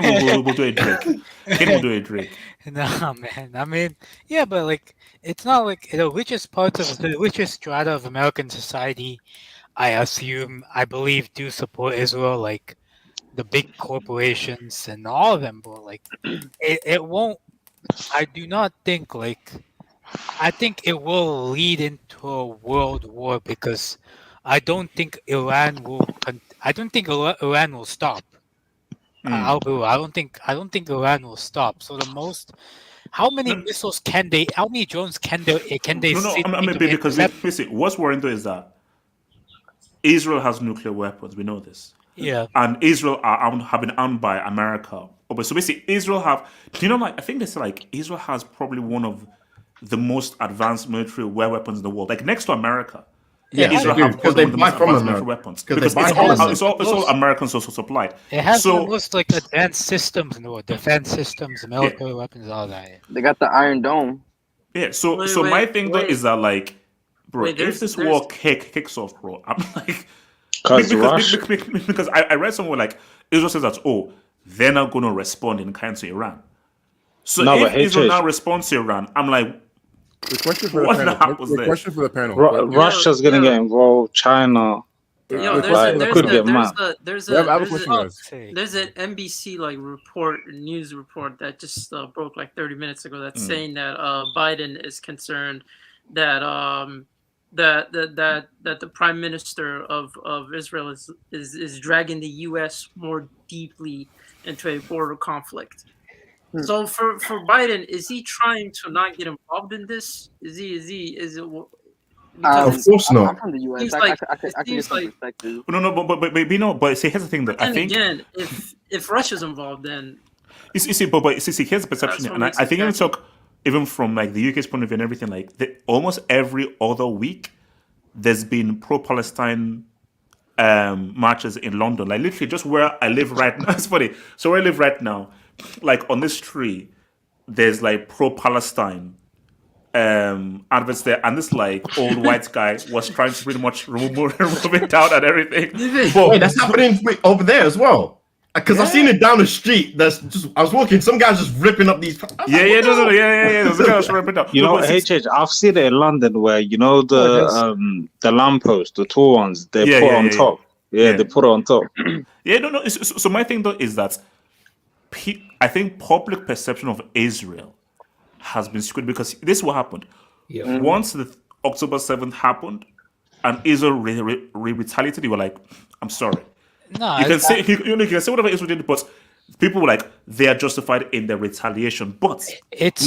will do a Drake. Kane will do a Drake. Nah, man. I mean, yeah, but like, it's not like the richest parts of the richest strata of American society. I believe, do support Israel, like the big corporations and all of them, bro. Like, it won't. I do not think like. I think it will lead into a world war because I don't think Iran will. I don't think Iran will stop. I don't think Iran will stop. So the most, how many missiles can they? How many drones can they? No. I mean, because what's worrying though is that Israel has nuclear weapons. We know this. Yeah. And Israel have been armed by America. So basically, Israel have. Do you know? Like, I think they say like Israel has probably one of the most advanced military weapons in the world, like next to America. Yeah, Israel have because they one of the buy most from advanced America. military weapons Because it's all American social supplied. It has the most like advanced systems in the world, defense systems, military weapons, all that. Yeah. They got the Iron Dome. Yeah. So my thing though is that like, bro, if this war kicks off, bro, I'm like, because I read somewhere like Israel says that they're not going to respond in kind to Iran. So if Israel now responds to Iran, I'm like, the question for the panel. Russia's gonna get involved. China. There's an NBC like news report that just broke like 30 minutes ago that's saying that Biden is concerned that that the prime minister of Israel is dragging the U.S. more deeply into a border conflict. So for Biden, is he trying to not get involved in this? Is it? Of course not. I'm from the U.S. I can get some perspective. But see, here's the thing that I think. Again, if Russia's involved, then you see, here's the perception, and I think even talk even from like the UK's point of view and everything. Like almost every other week, there's been pro-Palestine marches in London. Like literally, just where I live right now. It's funny. So where I live right now, like on this tree, there's like pro-Palestine adverts there, and this like old white guy was trying to pretty much remove it down and everything. Wait, that's happening over there as well. Because I've seen it down the street. I was walking. Some guys just ripping up these. Yeah. There's a guy just ripping up. You know, I've seen it in London where the lamppost, the tall ones, they put on top. Yeah, they put it on top. No. So my thing though is that I think public perception of Israel has been skewed because this is what happened. Yeah. Once the October 7th happened and Israel retaliated, they were like, I'm sorry. No, you can say whatever Israel did, but people were like, they are justified in their retaliation. But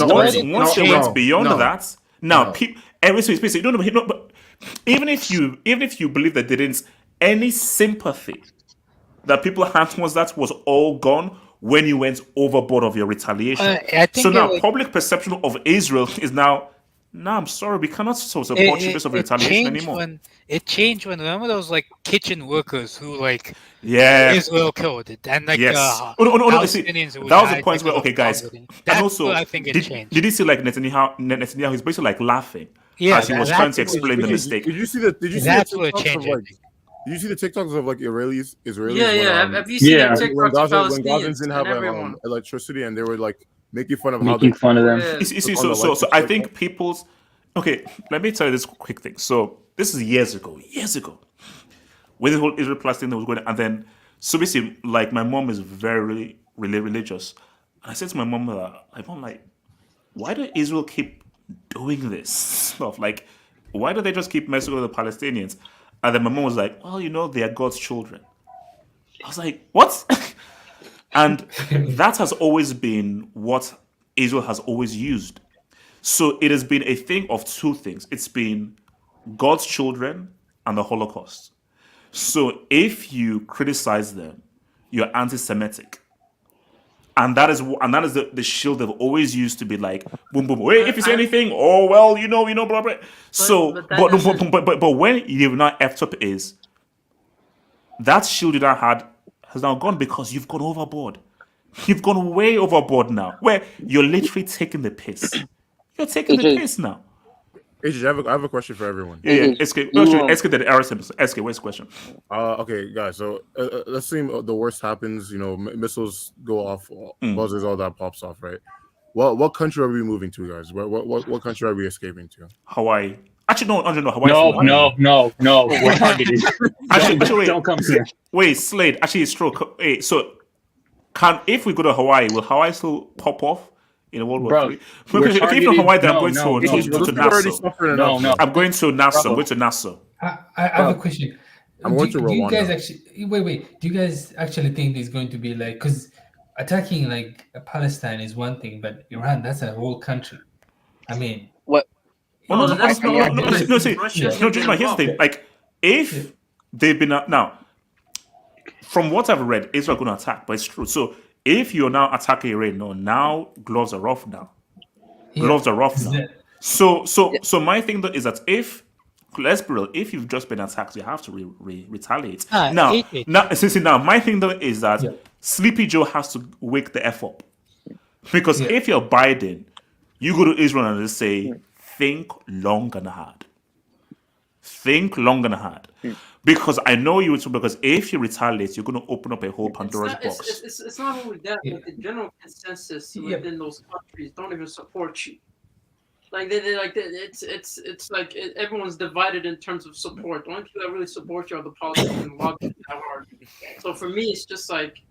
once they went beyond that, now people but even if you believe that they didn't, any sympathy that people had towards that was all gone when you went overboard of your retaliation. So now public perception of Israel is now, I'm sorry, we cannot support you because of retaliation anymore. It changed when, remember those like kitchen workers who like Israel killed it, and like no. See, that was the point where guys, and also I think it changed. Did you see like Netanyahu? He's basically like laughing as he was trying to explain the mistake. Did you see the TikToks of like Israelis? Yeah. Have you seen the TikToks of when Gazans didn't have electricity and they were like making fun of them? You see, so I think people's. Okay, let me tell you this quick thing. So this is years ago, with the whole Israel plus thing that was going on, and then so basically, like my mom is very religious, and I said to my mom, why do Israel keep doing this stuff? Like, why do they just keep messing with the Palestinians? And then my mom was like, well, they are God's children. I was like, what? And that has always been what Israel has always used. So it has been a thing of two things. It's been God's children and the Holocaust. So if you criticize them, you're anti-Semitic. And that is the shield they've always used to be like, boom, boom. Wait, if you say anything, oh well, blah blah. So, but when you've not effed up is that shield you now had has now gone because you've gone overboard. You've gone way overboard now, where you're literally taking the piss. You're taking the piss now. AJ, I have a question for everyone. Yeah. SK, the Arsenal. SK, where's the question? Okay, guys. So let's say the worst happens. Missiles go off, buzzers, all that pops off, right? What country are we moving to, guys? What country are we escaping to? Hawaii. Actually, no, Hawaii. No. We're targeted. Actually, don't come here. Wait, Slade. Actually, it's true. Hey, so if we go to Hawaii, will Hawaii still pop off in World War III? Because if you from Hawaii, then I'm going to Nassau. No. I'm going to Nassau. I'm going to Nassau. I have a question. I'm going to Rwanda. Do you guys actually wait? Do you guys actually think there's going to be like, because attacking like Palestine is one thing, but Iran, that's a whole country. I mean, what? No. Here's the thing. Like, if they've been now, from what I've read, Israel going to attack, but it's true. So if you're now attacking Iran, now gloves are off now. Gloves are off now. So my thing though is that if you've just been attacked, you have to retaliate. Now, my thing though is that Sleepy Joe has to wake the F up. Because if you're Biden, you go to Israel and just say, think long and hard. Think long and hard. Because I know you would, because if you retaliate, you're going to open up a whole Pandora's box. It's not only that, but the general consensus within those countries don't even support you. Like it's like everyone's divided in terms of support. The only people that really support you are the politicians and lobbyists that hard. So for me, it's just like,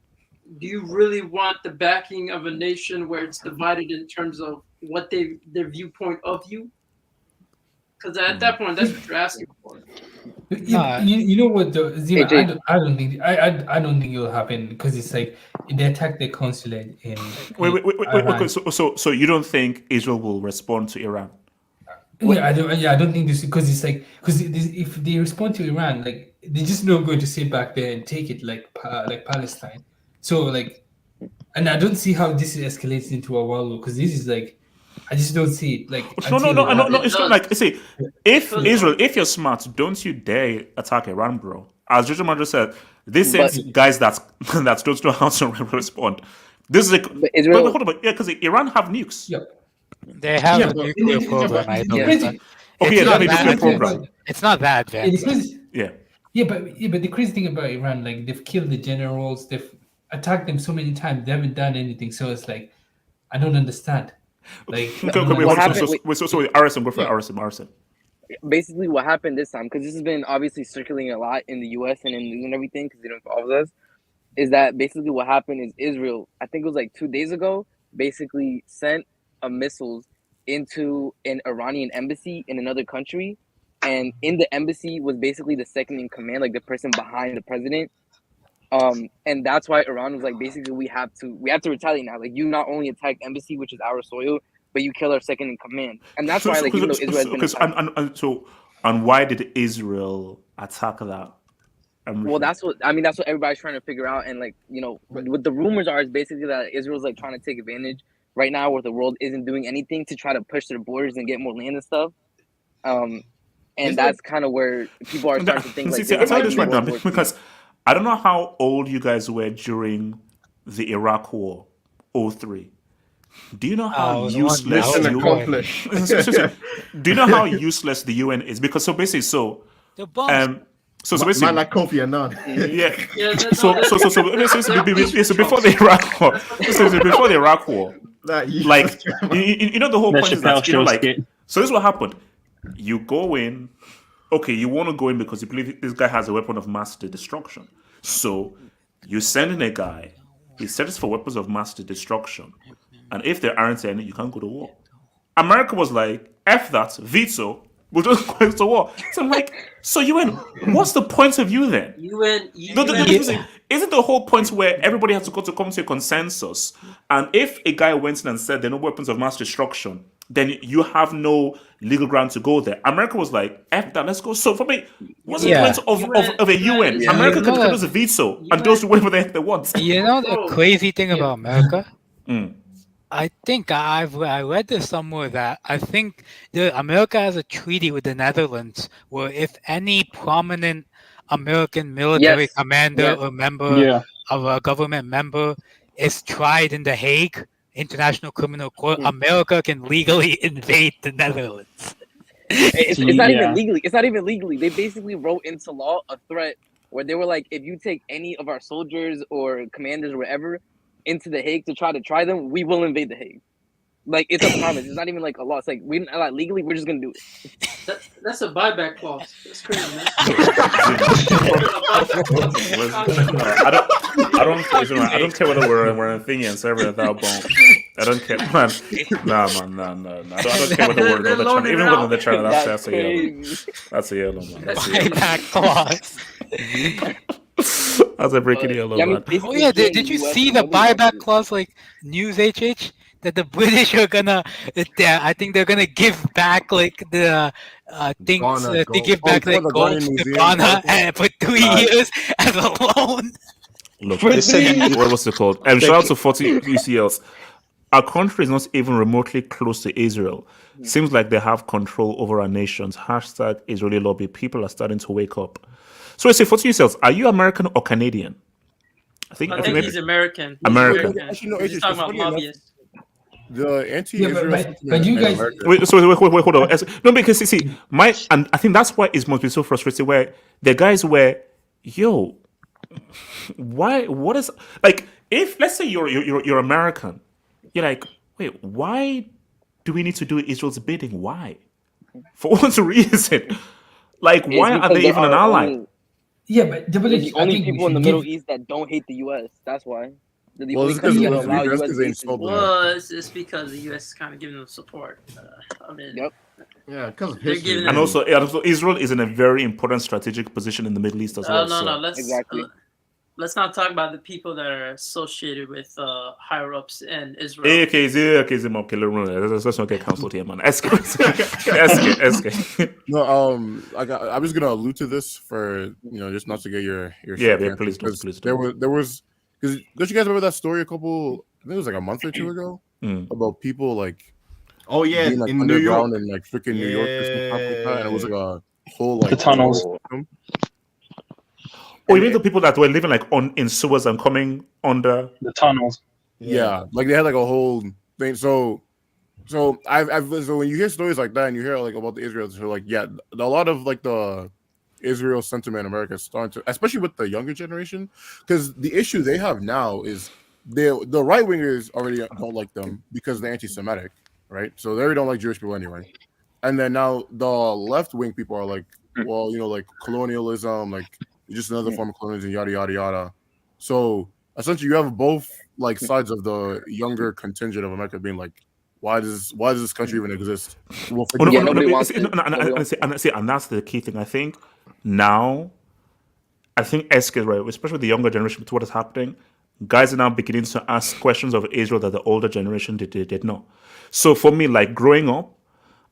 do you really want the backing of a nation where it's divided in terms of what their viewpoint of you? Because at that point, that's what you're asking for. You know what though, Zima, I don't think it'll happen, because it's like they attacked the consulate in. Wait. So you don't think Israel will respond to Iran? I don't think this, because it's like, if they respond to Iran, like they're just not going to sit back there and take it like Palestine. So like, and I don't see how this escalates into a world war, because this is like, I just don't see it. Like, no. It's not like, see, if you're smart, don't you dare attack Iran, bro. As Jojo Mandra said, this is guys that don't know how to respond. This is like, Israel, hold on, because Iran have nukes. Yep. They have a nuclear program. I know. It's not that advanced. But the crazy thing about Iran, like they've killed the generals, they've attacked them so many times, they haven't done anything. So it's like, I don't understand. Like, Arison, go for Arison. Basically, what happened this time, because this has been obviously circulating a lot in the U.S. and in the news and everything, because it involves us, is that basically what happened is Israel, I think it was like 2 days ago, basically sent missiles into an Iranian embassy in another country, and in the embassy was basically the second in command, like the person behind the president. And that's why Iran was like, basically, we have to retaliate now. Like, you not only attacked embassy, which is our soil, but you kill our second in command. And that's why, like, even though Israel has been and why did Israel attack that? Well, that's what everybody's trying to figure out. And like, what the rumors are is basically that Israel's like trying to take advantage right now, where the world isn't doing anything, to try to push their borders and get more land and stuff. And that's kind of where people are starting to think like, I'll tell you this right now, because I don't know how old you guys were during the Iraq War, 2003. Do you know how useless Do you know how useless the UN is? Because basically, man like Kofi Annan. So before the Iraq War, like the whole point is that so this is what happened. You go in. Okay, you want to go in because you believe this guy has a weapon of mass destruction. So you send in a guy, he searches for weapons of mass destruction. And if there aren't any, you can't go to war. America was like, F that, veto, We're just going to war. So I'm like, so UN, what's the point of you then? Isn't the whole point where everybody has to come to a consensus? And if a guy went in and said there are no weapons of mass destruction, then you have no legal ground to go there. America was like, F that, let's go. So for me, what's the point of a UN? Yeah. America can produce a veto and those do whatever the heck they want. You know the crazy thing about America? Mm. I think I read this somewhere that I think America has a treaty with the Netherlands where if any prominent American military commander or member of a government member is tried in The Hague International Criminal Court, America can legally invade the Netherlands. It's not even legally. It's not even legally. They basically wrote into law a threat where they were like, if you take any of our soldiers or commanders or whatever into The Hague to try them, we will invade The Hague. Like, it's a promise. It's not even like a law. It's like, legally, we're just gonna do it. That's a buyback clause. That's crazy, man. I don't care whether we're a thingy and server without bomb. I don't care, man. Nah, man. I don't care whether we're another channel. Even with another channel, that's a yellow. That's a yellow, man. That's a yellow. Buyback clause. That's a freaking yellow, man. Oh yeah, did you see the buyback clause, like News HH? That the British are gonna, I think they're gonna give back like the things they give back like gold to Ghana and for 3 years as a loan. Look, what was it called? And shout out to 40 UCLs. Our country is not even remotely close to Israel. Seems like they have control over our nations. Hashtag Israeli lobby. People are starting to wake up. So I say 40 UCLs, are you American or Canadian? I think he's American. American. Actually, no, he's talking about lobbyists. The anti-Israel but you guys wait, hold on. No, because you see, and I think that's why it must be so frustrating. Where the guys were, why? What is like? If let's say you're American, you're like, wait, why do we need to do Israel's bidding? Why? For what reason? Like, why are they even an ally? Yeah, but the only people in the Middle East that don't hate the U.S. That's why. It's because the U.S. is kind of giving them support. I mean, yeah, because of history. And also, Israel is in a very important strategic position in the Middle East as well. Let's not talk about the people that are associated with higher ups in Israel. Let's not get cancelled here, man. SK. No, I'm just gonna allude to this for just not to get your please. There was. Because don't you guys remember that story I think it was like a month or two ago about people like being, like in New York and like freaking New York or something like that, and it was like a whole like the tunnels. Oh, you mean the people that were living like in sewers and coming under the tunnels? Yeah, like they had like a whole thing. So when you hear stories like that and you hear like about the Israel, so like a lot of like the Israel sentiment in America is starting to, especially with the younger generation, because the issue they have now is the right wingers already don't like them because they're anti-Semitic, right? So they already don't like Jewish people anyway. And then now the left wing people are like, well, like colonialism, like just another form of colonialism, yada yada yada. So essentially, you have both like sides of the younger contingent of America being like, why does this country even exist? And that's the key thing. I think now, SK is right, especially with the younger generation, with what is happening. Guys are now beginning to ask questions of Israel that the older generation did not. So for me, like growing up,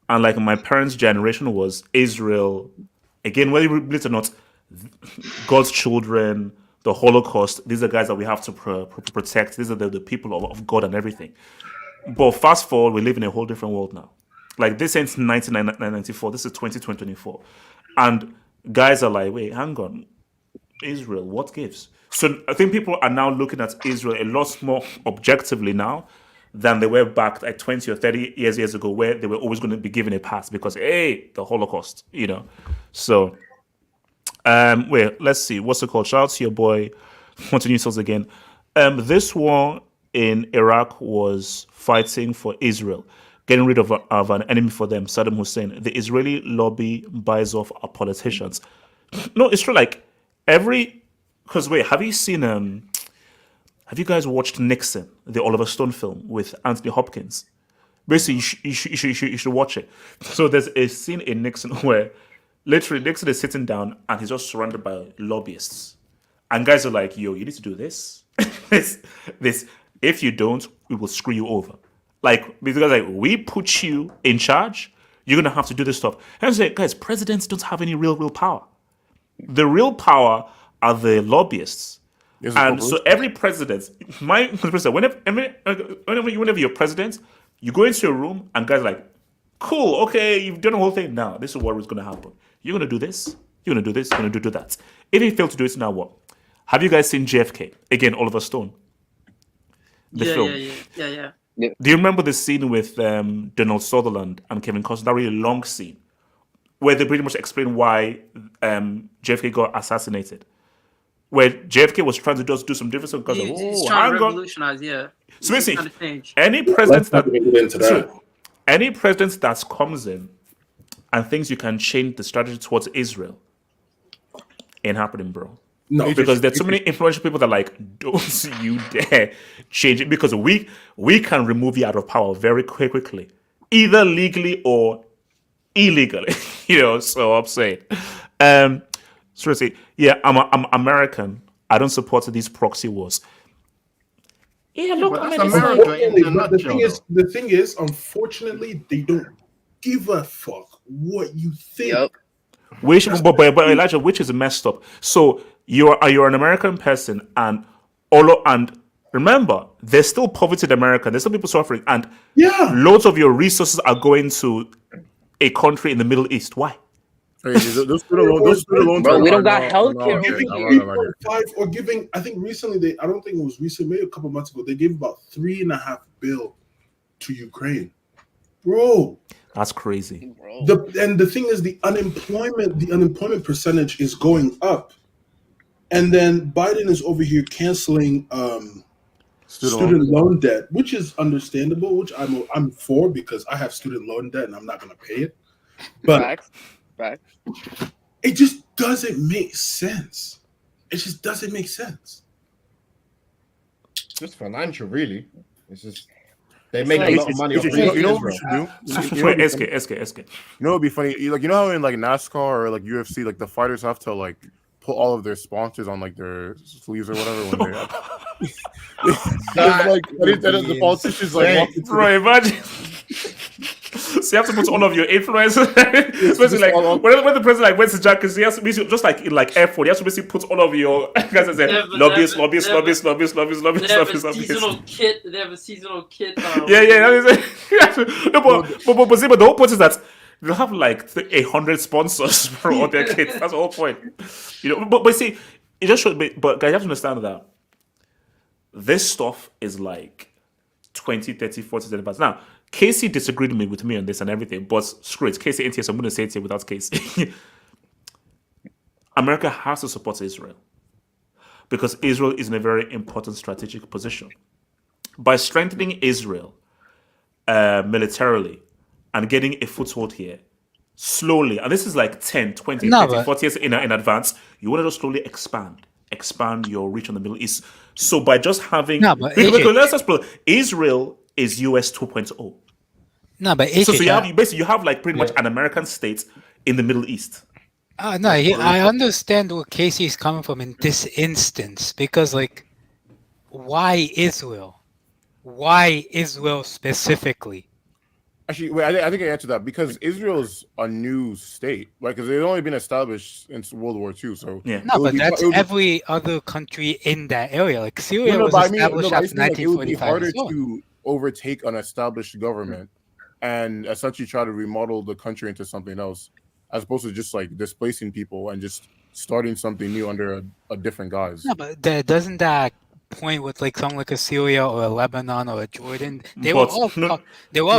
and like my parents' generation was Israel. Again, whether you believe it or not, God's children, the Holocaust. These are guys that we have to protect. These are the people of God and everything. But fast forward, we live in a whole different world now. Like this ain't 1994. This is 2024, and guys are like, wait, hang on, Israel, what gives? So I think people are now looking at Israel a lot more objectively now than they were back like 20 or 30 years ago, where they were always going to be given a pass because the Holocaust, So, wait, let's see, what's it called? Shout out to your boy, continue yourselves again. This war in Iraq was fighting for Israel, getting rid of an enemy for them, Saddam Hussein. The Israeli lobby buys off our politicians. No, it's true. Like because wait, have you seen? Have you guys watched Nixon, the Oliver Stone film with Anthony Hopkins? Basically, you should watch it. So there's a scene in Nixon where literally Nixon is sitting down and he's just surrounded by lobbyists. And guys are like, yo, you need to do this. this. If you don't, we will screw you over. Like, because like we put you in charge, you're gonna have to do this stuff. And I say, guys, presidents don't have any real power. The real power are the lobbyists. And so every president, whenever you're president, you go into a room and guys are like, cool, okay, you've done the whole thing. Now, this is what is going to happen. You're going to do this, you're going to do this, you're going to do that. If you fail to do it, now what? Have you guys seen JFK? Again, Oliver Stone. The film. Yeah. Do you remember the scene with Donald Sutherland and Kevin Costner? That really long scene where they pretty much explain why JFK got assassinated. Where JFK was trying to just do some different stuff because he's trying to revolutionize, So basically, change. any president that comes in and thinks you can change the strategy towards Israel ain't happening, bro. No, because there's so many influential people that like, don't you dare change it because we can remove you out of power very quickly, either legally or illegally. So I'm saying. Seriously, yeah, I'm American. I don't support these proxy wars. Yeah, look, that's America in a nutshell. The thing is, unfortunately, they don't give a fuck what you think. Yep. But Elijah, which is messed up. So you're an American person, and remember, there's still poverty in America. There's still people suffering, and loads of your resources are going to a country in the Middle East. Why? Those student loans. Bro, we don't got healthcare. Or giving. I think recently I don't think it was recent. Maybe a couple months ago, they gave about $3.5 billion to Ukraine, bro. That's crazy. And the thing is, the unemployment percentage is going up, and then Biden is over here canceling student loan debt, which is understandable. Which I'm for because I have student loan debt and I'm not going to pay it. But it just doesn't make sense. It just doesn't make sense. Just financial, really. It's just they make a lot of money. You know what we should do? SK. You know what'd be funny? You know how in like NASCAR or like UFC, like the fighters have to like put all of their sponsors on like their sleeves or whatever when they're like the politicians like bro, imagine. So you have to put all of your influencers, especially like when the president like went to jail, because he has to basically just like in like airport, he has to basically put all of your guys and say lobbyists. They have a seasonal kit. Yeah. No, but the whole point is that they'll have like 100 sponsors for all their kids. That's the whole point. But see, it just should be. But guys, you have to understand that this stuff is like 20, 30, 40, 30 now. Casey disagreed with me on this and everything, but screw it. Casey ain't here, so I'm going to say it here without Casey. America has to support Israel because Israel is in a very important strategic position. By strengthening Israel militarily and getting a foothold here, slowly, and this is like 10, 20, 30, 40 years in advance, you want to just slowly expand your reach on the Middle East. So by just having... Israel is US 2.0. No, but so you have like pretty much an American state in the Middle East. I understand where Casey is coming from in this instance because, like, why Israel? Why Israel specifically? Actually, wait, I think I answered that because Israel's a new state, right? Because they've only been established since World War II. So no, but that's every other country in that area. Like Syria was established after 1945. It would be harder to overtake an established government and essentially try to remodel the country into something else, as opposed to just like displacing people and just starting something new under a different guise. No, but doesn't that point with like something like a Syria or a Lebanon or a Jordan? They were all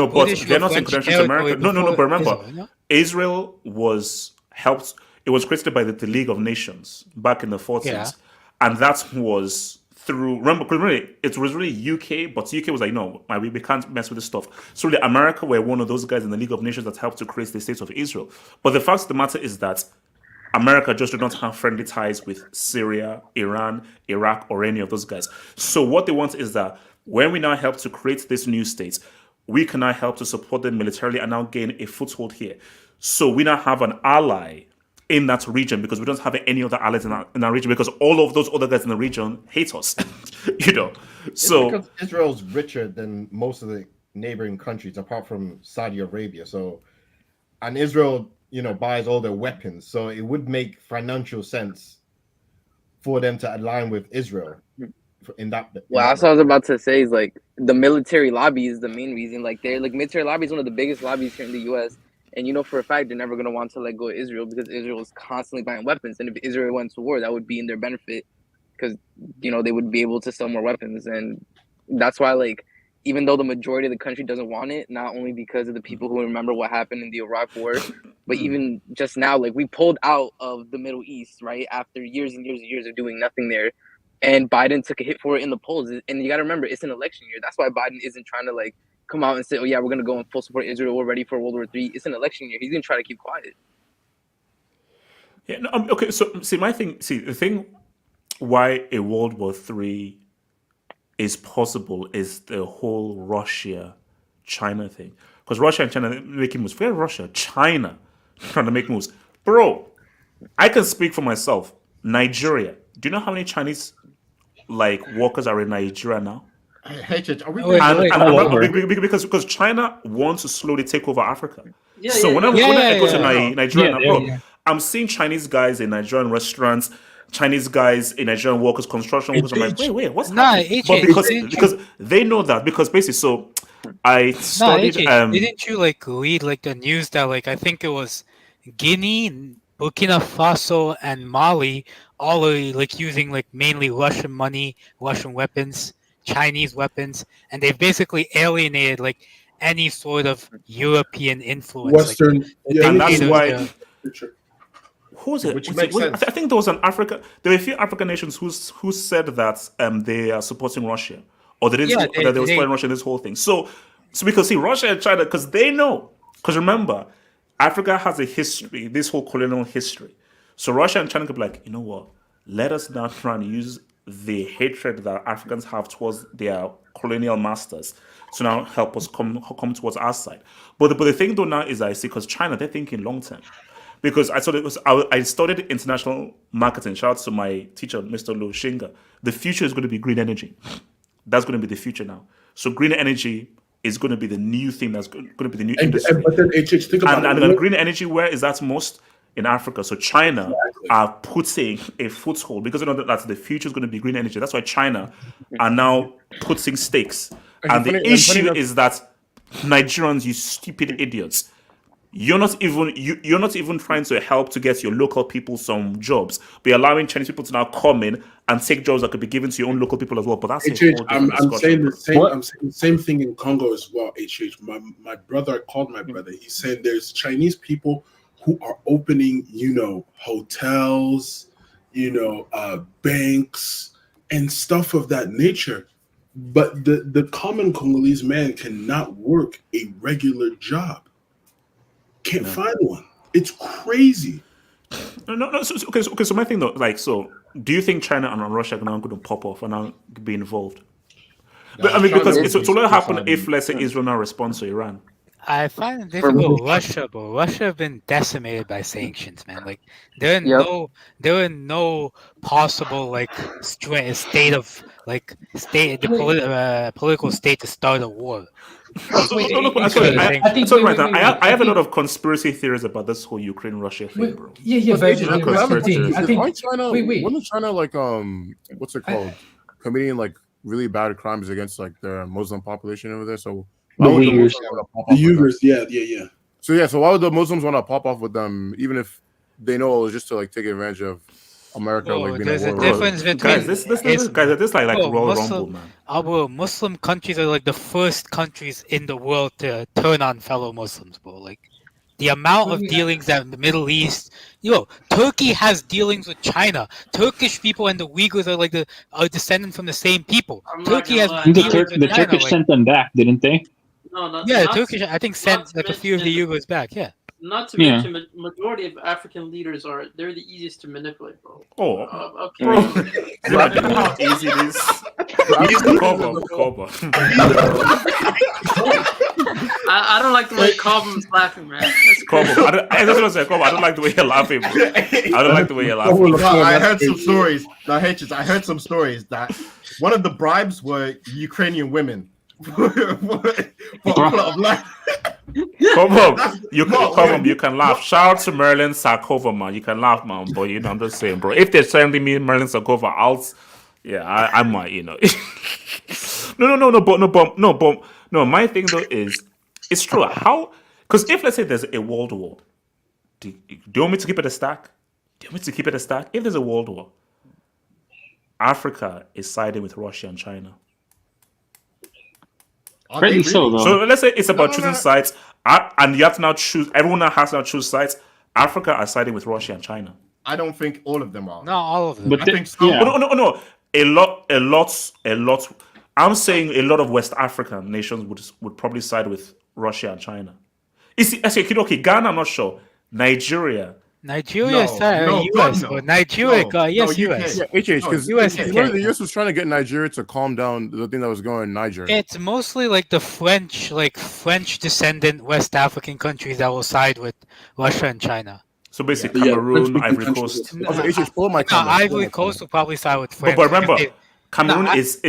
British. They're not in connection to America. No. But remember, Israel was helped. It was created by the League of Nations back in the 40s, and that was through. Remember, it was really UK, but UK was like, no, we can't mess with this stuff. So really, America were one of those guys in the League of Nations that helped to create the state of Israel. But the fact of the matter is that America just did not have friendly ties with Syria, Iran, Iraq, or any of those guys. So what they want is that when we now help to create this new state, we can now help to support them militarily and now gain a foothold here. So we now have an ally in that region because we don't have any other allies in our region because all of those other guys in the region hate us. So because Israel's richer than most of the neighboring countries apart from Saudi Arabia. So, and Israel, buys all their weapons. So it would make financial sense for them to align with Israel in that. Well, that's what I was about to say is like the military lobby is the main reason. Like they're like military lobby is one of the biggest lobbies here in the U.S. And for a fact they're never going to want to let go of Israel because Israel is constantly buying weapons. And if Israel went to war, that would be in their benefit because they would be able to sell more weapons. And that's why even though the majority of the country doesn't want it, not only because of the people who remember what happened in the Iraq War, but even just now, we pulled out of the Middle East, right? After years and years and years of doing nothing there. And Biden took a hit for it in the polls. And you got to remember, it's an election year. That's why Biden isn't trying to come out and say, oh yeah, we're going to go in full support Israel. We're ready for World War III. It's an election year. He's going to try to keep quiet. Yeah. No, okay. So the thing why a World War III is possible is the whole Russia-China thing. Because Russia and China making moves. Forget Russia, China trying to make moves. Bro, I can speak for myself. Nigeria. Do you know how many Chinese workers are in Nigeria now? Because China wants to slowly take over Africa. When I go to Nigeria, I'm seeing Chinese guys in Nigerian restaurants, Chinese guys in Nigerian workers, construction workers. I'm like, wait, what's happening? But because they know that because basically, so I studied. Didn't you read the news that I think it was Guinea, Burkina Faso, and Mali all are using mainly Russian money, Russian weapons, Chinese weapons, and they've basically alienated any sort of European influence. Western, and that's why. Who was it? I think there was an Africa. There were a few African nations who said that they are supporting Russia, or they didn't. That they were supporting Russia in this whole thing. So because Russia and China, because they know. Because remember, Africa has a history, this whole colonial history. So Russia and China could be like, you know what? Let us now try and use the hatred that Africans have towards their colonial masters to now help us come towards our side. But the thing though now is I see because China, they're thinking long term. Because I studied international marketing. Shout out to my teacher, Mr. Lu Shinga. The future is going to be green energy. That's going to be the future now. So green energy is going to be the new thing. That's going to be the new industry. But then, think about it. And green energy, where is that most? In Africa. So China are putting a foothold because they know that the future is going to be green energy. That's why China are now putting stakes. And the issue is that Nigerians, you stupid idiots, you're not even trying to help to get your local people some jobs, but you're allowing Chinese people to now come in and take jobs that could be given to your own local people as well. But that's I'm saying the same thing in Congo as well. My brother, I called my brother. He's saying there's Chinese people who are opening, hotels, banks and stuff of that nature. But the common Congolese man cannot work a regular job. Can't find one. It's crazy. No. So my thing though, do you think China and Russia are now going to pop off and now be involved? But, because it's what happen if, let's say, Israel now responds to Iran? I find it difficult. Russia have been decimated by sanctions, man. There are no possible state of political state to start a war. I have a lot of conspiracy theories about this whole Ukraine-Russia thing, bro. Wasn't China what's it called? Committing really bad crimes against their Muslim population over there? So the Uyghurs. Yeah. So why would the Muslims want to pop off with them, even if they know it was just to take advantage of America? There's a difference between guys. This Royal Rumble, man. Our Muslim countries are the first countries in the world to turn on fellow Muslims, bro. The amount of dealings that in the Middle East, Turkey has dealings with China. Turkish people and the Uyghurs are descended from the same people. Turkey has the Turkish sent them back, didn't they? No, the Turkish I think sent a few of the Uyghurs back. Yeah. Not to mention, majority of African leaders they're the easiest to manipulate, bro. Okay. Bro. You know how easy it is. Cover. I don't like the way Cobham's laughing, man. That's Come crazy. on. I just want to say, come on. I don't like the way you're laughing, bro. I don't like the way you're laughing. No, I heard some stories. No, Hitches, I heard some stories that one of the bribes were Ukrainian women. for a plot of life. Come on, you can laugh. Shout out to Merlin Sarkova, man. You can laugh, man. But you know, I'm just saying, bro. If they're sending me Merlin Sarkova, I might, you know. No. My thing though is, it's true. How? Because if let's say there's a world war, do you want me to keep it a stack? If there's a world war, Africa is siding with Russia and China. Pretty so, though. So let's say it's about choosing sides, and you have to now choose. Everyone now has to now choose sides. Africa are siding with Russia and China. I don't think all of them are. Not all of them. But I think some. yeah. No. A lot. I'm saying a lot of West African nations would probably side with Russia and China. Okay, Ghana, I'm not sure. Nigeria. Nigeria is no, US, no. but Nigeria, No, yes, no, US. UK. because US the UK. US was trying to get Nigeria to calm down the thing that was going in Niger. It's mostly like the French descendant West African countries that will side with Russia and China. So basically, Cameroon, Ivory Coast. Also, pull my comment. Ivory Coast will probably side with France. But remember, because Cameroon is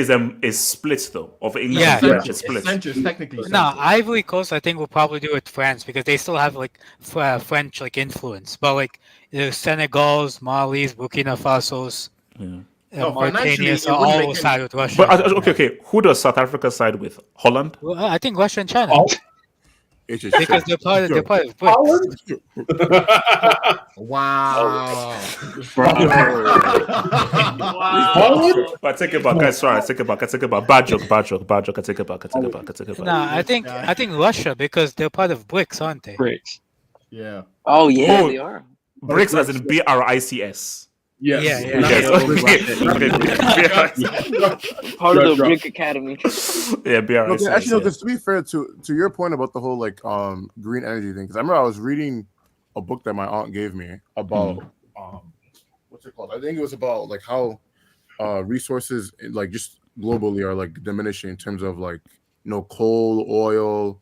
split though of English Yeah. and French. It's split. Centuries, technically. No, centuries. Ivory Coast I think will probably do with France because they still have like French like influence. But like the Senegals, Malis, Burkina Faso's, No, financially, Mauritania, it so wouldn't all make will any- side with Russia. But okay. Who does South Africa side with? Holland. Well, I think Russia and China HH, because they're part of BRICS. Wow. But I take it back, guys. Sorry, I take it back. Bad joke. I take it back. No, I think Russia because they're part of BRICS, aren't they? Bricks. Yeah. Oh yeah, Oh. they are. BRICS as in BRICS. Yes. Yeah. Yes. Okay. Part of the Drop. BRIC Academy. Yeah, BRICS. Okay, actually, no. Because to be fair to your point about the whole like green energy thing, because I remember I was reading a book that my aunt gave me about what's it called? I think it was about like how resources like just globally are like diminishing in terms of like coal, oil,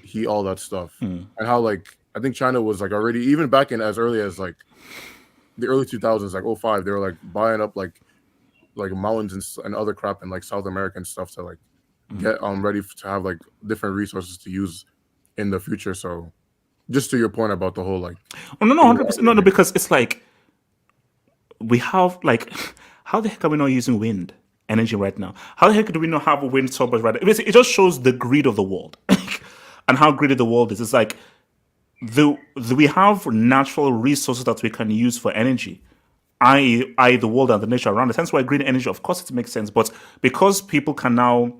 heat, all that stuff, and how like I think China was like already even back in as early as like the early 2000s, like 05, they were like buying up like mountains and other crap in like South America and stuff to like get ready to have like different resources to use in the future. So just to your point about the whole like Oh, no, 100%. No, because it's like we have like, how the heck are we not using wind energy right now? How the heck do we not have wind turbines right now? It just shows the greed of the world and how greedy the world is. It's like we have natural resources that we can use for energy, i.e. the world and the nature around us. Hence why green energy, of course, it makes sense. But because people because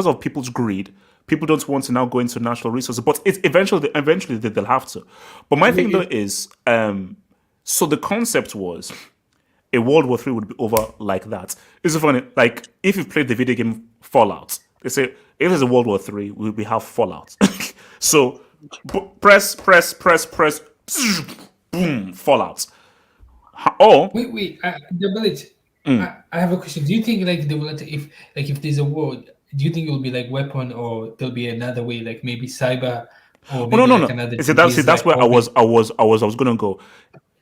of people's greed, people don't want to now go into natural resources. But it's eventually they'll have to. But my thing though is, so the concept was a World War III would be over like that. It's so funny. Like if you've played the video game Fallout, they say if there's a World War III, we have Fallout. So press, boom, Fallout. Or Wait. Double it. I have a question. Do you think like they will if there's a war, do you think it will be like weapon or there'll be another way, like maybe cyber or maybe no. like another See, disease, that's like where I was COVID? gonna go.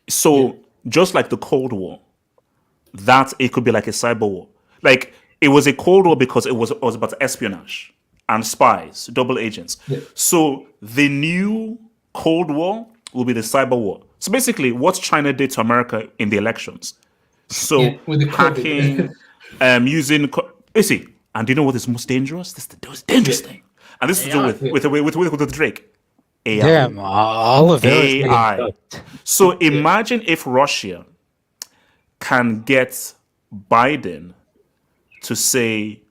So just like the Cold War, that it could be like a cyber war. Like it was a Cold War because it was about espionage and spies, double agents. Yeah. So the new Cold War will be the cyber war. So basically, what China did to America in the elections. So Yeah, with the COVID. hacking, using. You see, and do you know what is most dangerous? This is the most dangerous thing, and this is to do with the Drake. AI. Damn, all of it. AI. So imagine if Russia can get Biden to say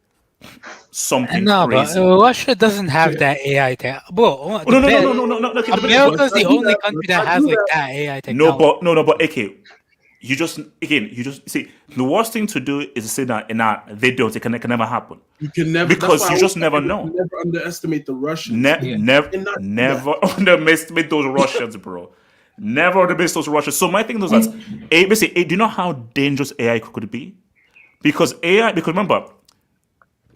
something No, crazy. but Russia doesn't have that AI tech. Bro, No. Okay, America's the only country that has like that AI technology. but okay. You just see the worst thing to do is to say that they don't. It can never happen. You can never Because that's why you I just was never saying know. you never underestimate the Russians. Never underestimate those Russians, bro. Never underestimate those Russians. So my thing is that basically, do you know how dangerous AI could be? Because remember,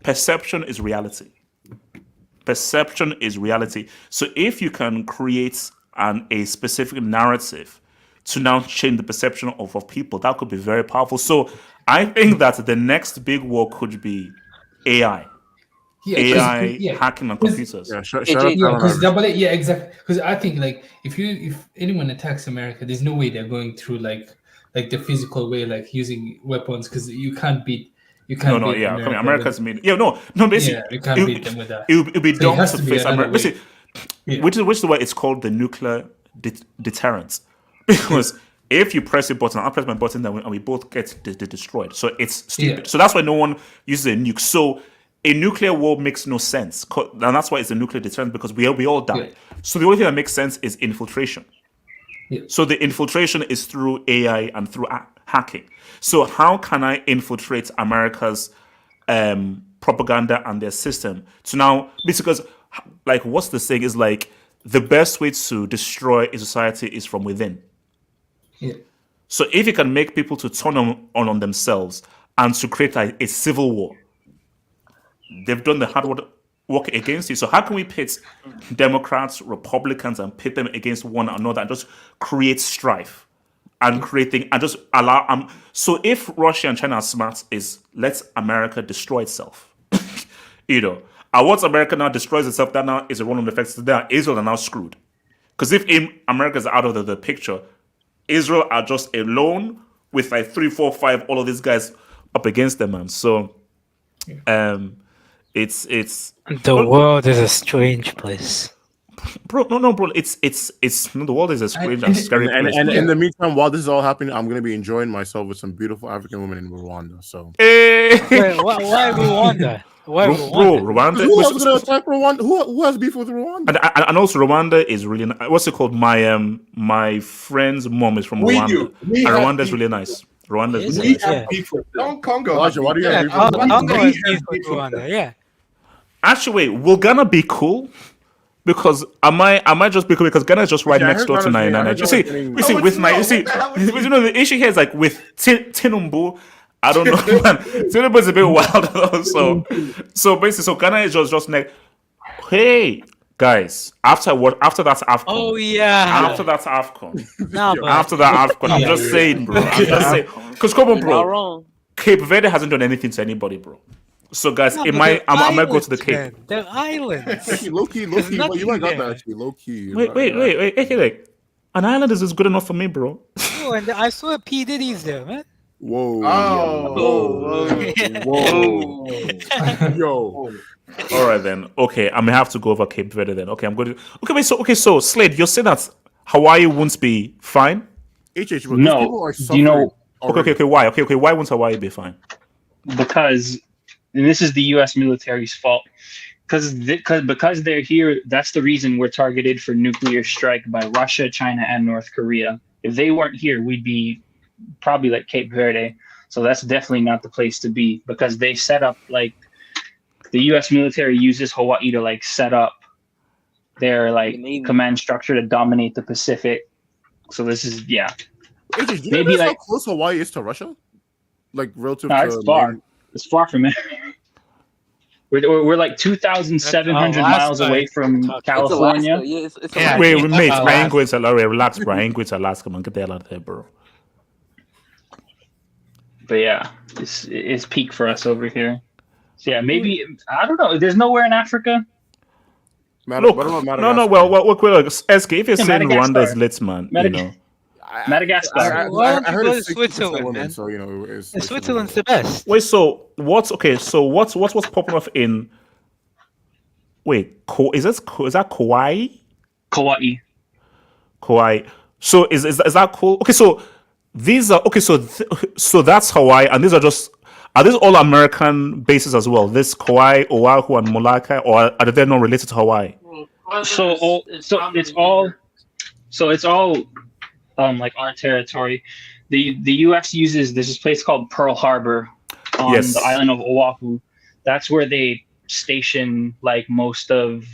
perception is reality. Perception is reality. So if you can create a specific narrative to now change the perception of people, that could be very powerful. So I think that the next big war could be AI. AI hacking on computers. Yeah, exactly. Because I think like if anyone attacks America, there's no way they're going through like the physical way, like using weapons, because you can't beat. You can't beat America. I mean, America's made. Yeah, no. Basically, you can't beat them with that. It'll be dumb to face America. Yeah. Which is why it's called the nuclear deterrence. Because if you press a button, I'll press my button, and we both get destroyed. So it's stupid. Yeah. So that's why no one uses a nuke. So a nuclear war makes no sense, and that's why it's a nuclear deterrence, because we all die. Yeah. So the only thing that makes sense is infiltration. Yeah. So the infiltration is through AI and through hacking. So how can I infiltrate America's propaganda and their system? So now, because like what's the saying is like the best way to destroy a society is from within. Yeah. So if you can make people to turn on themselves and to create a civil war, they've done the hard work against you. So how can we pit Democrats, Republicans, and pit them against one another and just create strife and creating and just allow? So if Russia and China are smart, is let America destroy itself. And once America now destroys itself, that now is a run-on effect. So there, Israel are now screwed. Because if America is out of the picture, Israel are just alone with like 3, 4, 5, all of these guys up against them, man. So, it's the world is a strange place, bro. No, bro. It's no, the world is a strange and scary place. And in the meantime, while this is all happening, I'm gonna be enjoying myself with some beautiful African women in Rwanda. So, Wait, why Rwanda? Why Rwanda? Rwanda. Who else gonna attack Rwanda? Who has beef with Rwanda? And also Rwanda is really what's it called? My friend's mom is from Rwanda. And Rwanda is really nice. Rwanda is really nice. Congo. Elijah, why do you have beef with Congo is beef with Rwanda. Yeah. Actually, wait, will Ghana be cool? Because I might just be cool because Ghana is just right next door to Nigeria. You see, the issue here is like with Tinubu. I don't know, man. Tinubu is a bit wild. So basically, Ghana is just next. Hey, guys, after that's AFCON. Oh yeah. After that's AFCON. After that AFCON. I'm just saying, bro. I'm just saying. Because come on, bro. Cape Verde hasn't done anything to anybody, bro. So guys, I might go to the Cape. Man. They're islands. low key. Well, you might got that actually. Low key. Wait. Hey, like, an island is good enough for me, bro. Oh, and I saw P Diddy's there, man. Whoa. Yo. All right then. Okay, I may have to go over Cape Verde then. Okay, I'm going to. So Slade, you're saying that Hawaii won't be fine? No. Do you know? Okay. Why? Okay. Why won't Hawaii be fine? Because, and this is the U.S. military's fault. Because they're here, that's the reason we're targeted for nuclear strike by Russia, China, and North Korea. If they weren't here, we'd be probably like Cape Verde. So that's definitely not the place to be, because they set up like the U.S. military uses Hawaii to like set up their like command structure to dominate the Pacific. So this is maybe like how close Hawaii is to Russia, like relative. No, it's far. It's far from it. We're like 2,700 miles away from California. Wait, mate, I ain't going to Alaska. Relax, bro. I ain't going to Alaska, man. Get the hell out of there, bro. But yeah, it's peak for us over here. So yeah, maybe I don't know. There's nowhere in Africa. Look, no. Well, SK, if you're saying Rwanda is lit, man, Madagascar. I heard it's Switzerland, man. So Switzerland's the best. Wait, so what's popping off in? Wait, is that Kauai? Kauai. So is that cool? Okay, so these are so that's Hawaii, and these are these all American bases as well? This Kauai, Oahu, and Molokai, or are they not related to Hawaii? So it's all like our territory. The U.S. uses this place called Pearl Harbor on the island of Oahu. That's where they station like most of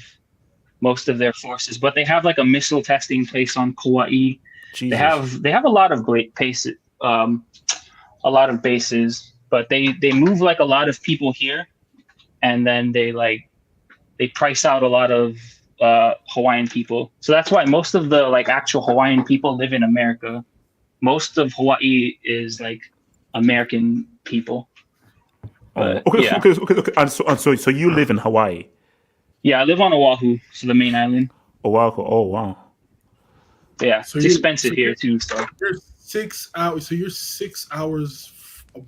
their forces. But they have like a missile testing place on Kauai. Jesus. They have a lot of great bases, but they move like a lot of people here, and then they price out a lot of Hawaiian people. So that's why most of the like actual Hawaiian people live in America. Most of Hawaii is like American people. But, yeah. Okay. And so you live in Hawaii? Yeah, I live on Oahu, so the main island. Oahu. Oh, wow. Yeah, So it's expensive here too. So you're 6 hours. So you're 6 hours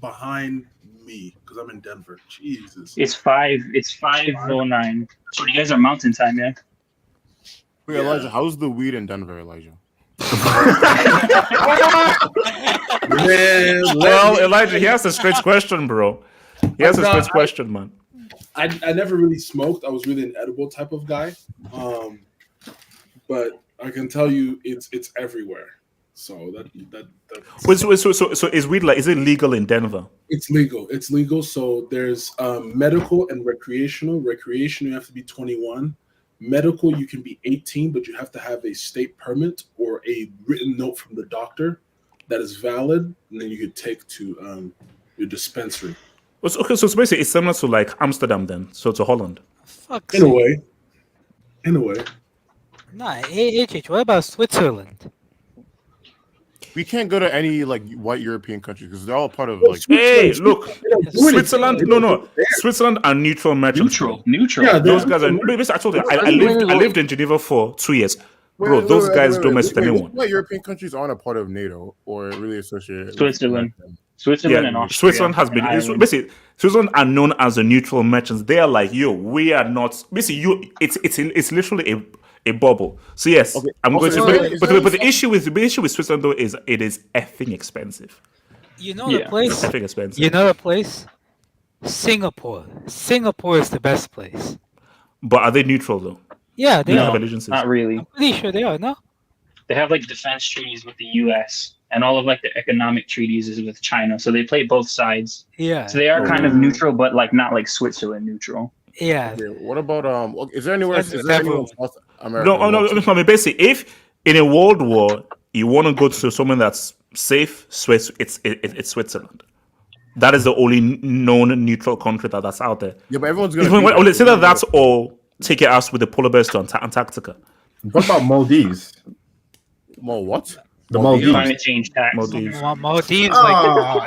behind me because I'm in Denver. Jesus. it's 5:09. So you guys are mountain time, yeah? Wait, Elijah, how's the weed in Denver, Elijah? Man, Well, Elijah, he has a straight question, bro. He has a straight question, man. I never really smoked. I was really an edible type of guy. But I can tell you it's everywhere. So So is weed like, is it legal in Denver? it's legal. It's legal. So there's medical and recreational. Recreational, you have to be 21. Medical, you can be 18, but you have to have a state permit or a written note from the doctor that is valid, and then you could take to your dispensary. Okay, so basically it's similar to like Amsterdam then, so to Holland. Fuck. In a way. Nah, HH, what about Switzerland? We can't go to any like white European countries because they're all part of like. Hey, look, Switzerland. No, Switzerland are neutral merchants. Neutral. Yeah, Those guys are. Basically, I told you, I lived in Geneva for 2 years. Bro, those guys don't mess with anyone. What European countries aren't a part of NATO or really associated? Switzerland. With Switzerland and Austria. Switzerland has been basically. Switzerland are known as the neutral merchants. They are like, yo, we are not. Basically, it's literally a bubble. So yes, Okay. I'm going to. Also, But the issue with Switzerland though is it is effing expensive. You know the It's place? effing expensive. You know the place? Singapore. Singapore is the best place. But are they neutral though? Yeah, they They No, have are. allegiances. not really. I'm pretty sure they are, no? They have like defense treaties with the U.S. and all of like the economic treaties is with China. So they play both sides. Yeah. So they are kind of neutral, but like not like Switzerland neutral. Yeah. Okay, what about is there anywhere? Is That's there anywhere in several. South America? No. I mean, basically, if in a world war you want to go to somewhere that's safe, it's Switzerland. That is the only known neutral country that's out there. Yeah, but everyone's gonna. Let's say that's all. Take your ass with the polar bears to Antarctica. What about Maldives? Well, what? The Maldives. Climate change tax. Maldives. Maldives, Oh.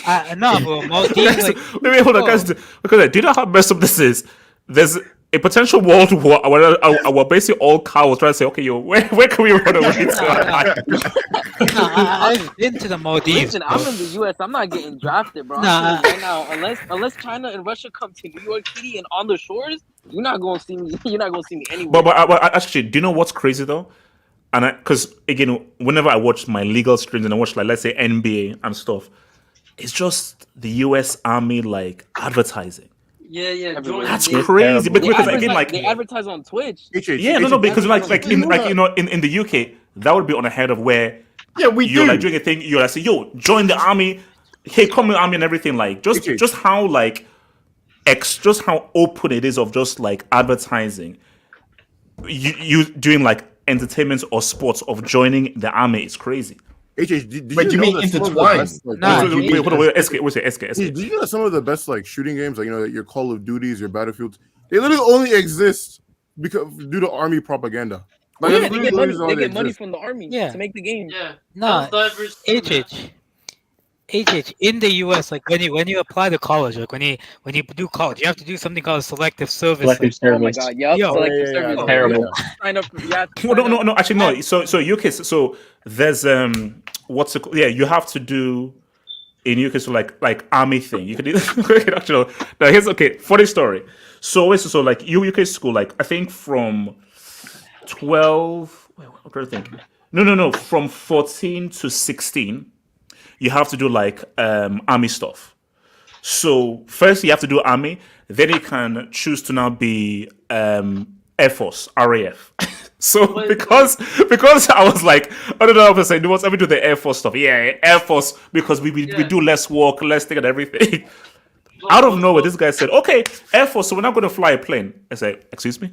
like, no, bro, Maldives, like, Wait, hold on, guys. Because do you know how messed up this is? There's a potential world war where basically all cows trying to say, okay, yo, where can we run away to? I've been to the Maldives. Listen, I'm in the U.S. I'm not getting drafted, bro. Nah. Right now, unless China and Russia come to New York City and on the shores, you're not gonna see me. You're not gonna see me anywhere. But actually, do you know what's crazy though? And because again, whenever I watch my legal streams and I watch like let's say NBA and stuff, it's just the U.S. Army like advertising. Yeah. That's Jordan, crazy. But because again, like they advertise on Twitch. yeah, no, because like in the UK, that would be on ahead of where Yeah, we you're do. like doing a thing. You're like, say, yo, join the army. Hey, come in the army and everything. Like just how like just how open it is of just like advertising. You doing like entertainment or sports of joining the army is crazy. did Wait, you know mean that some of the intertwined? best, like, Nah, SK. Did you know that some of the best like shooting games, like your Call of Duties, your Battlefields, they literally only exist because due to army propaganda. Like, Yeah, that's they literally get the money. reason why They they get money exist. from the army Yeah. to make the game. yeah. No, Helldivers, HH, in the US, like when you apply to college, like when you do college, you have to do something called selective service. Collective like, Oh my service. god, yep. Yo. Selective Yeah, service. yeah, Terrible. Sign up. Yeah. No, actually no. So UK, so there's what's it called? Yeah, you have to do in UK, so like army thing. You can do actually. Now here's okay. Funny story. So like UK school, like I think from 12. Wait, I'm trying to think. No. From 14 to 16, you have to do like army stuff. So first you have to do army, then you can choose to now be Air Force, RAF. So because I was like, I don't know if I say, let me do the Air Force stuff. Yeah, Air Force, because we do less work, less thing and everything. Out of nowhere, this guy said, okay, Air Force, so we're not going to fly a plane. I said, excuse me?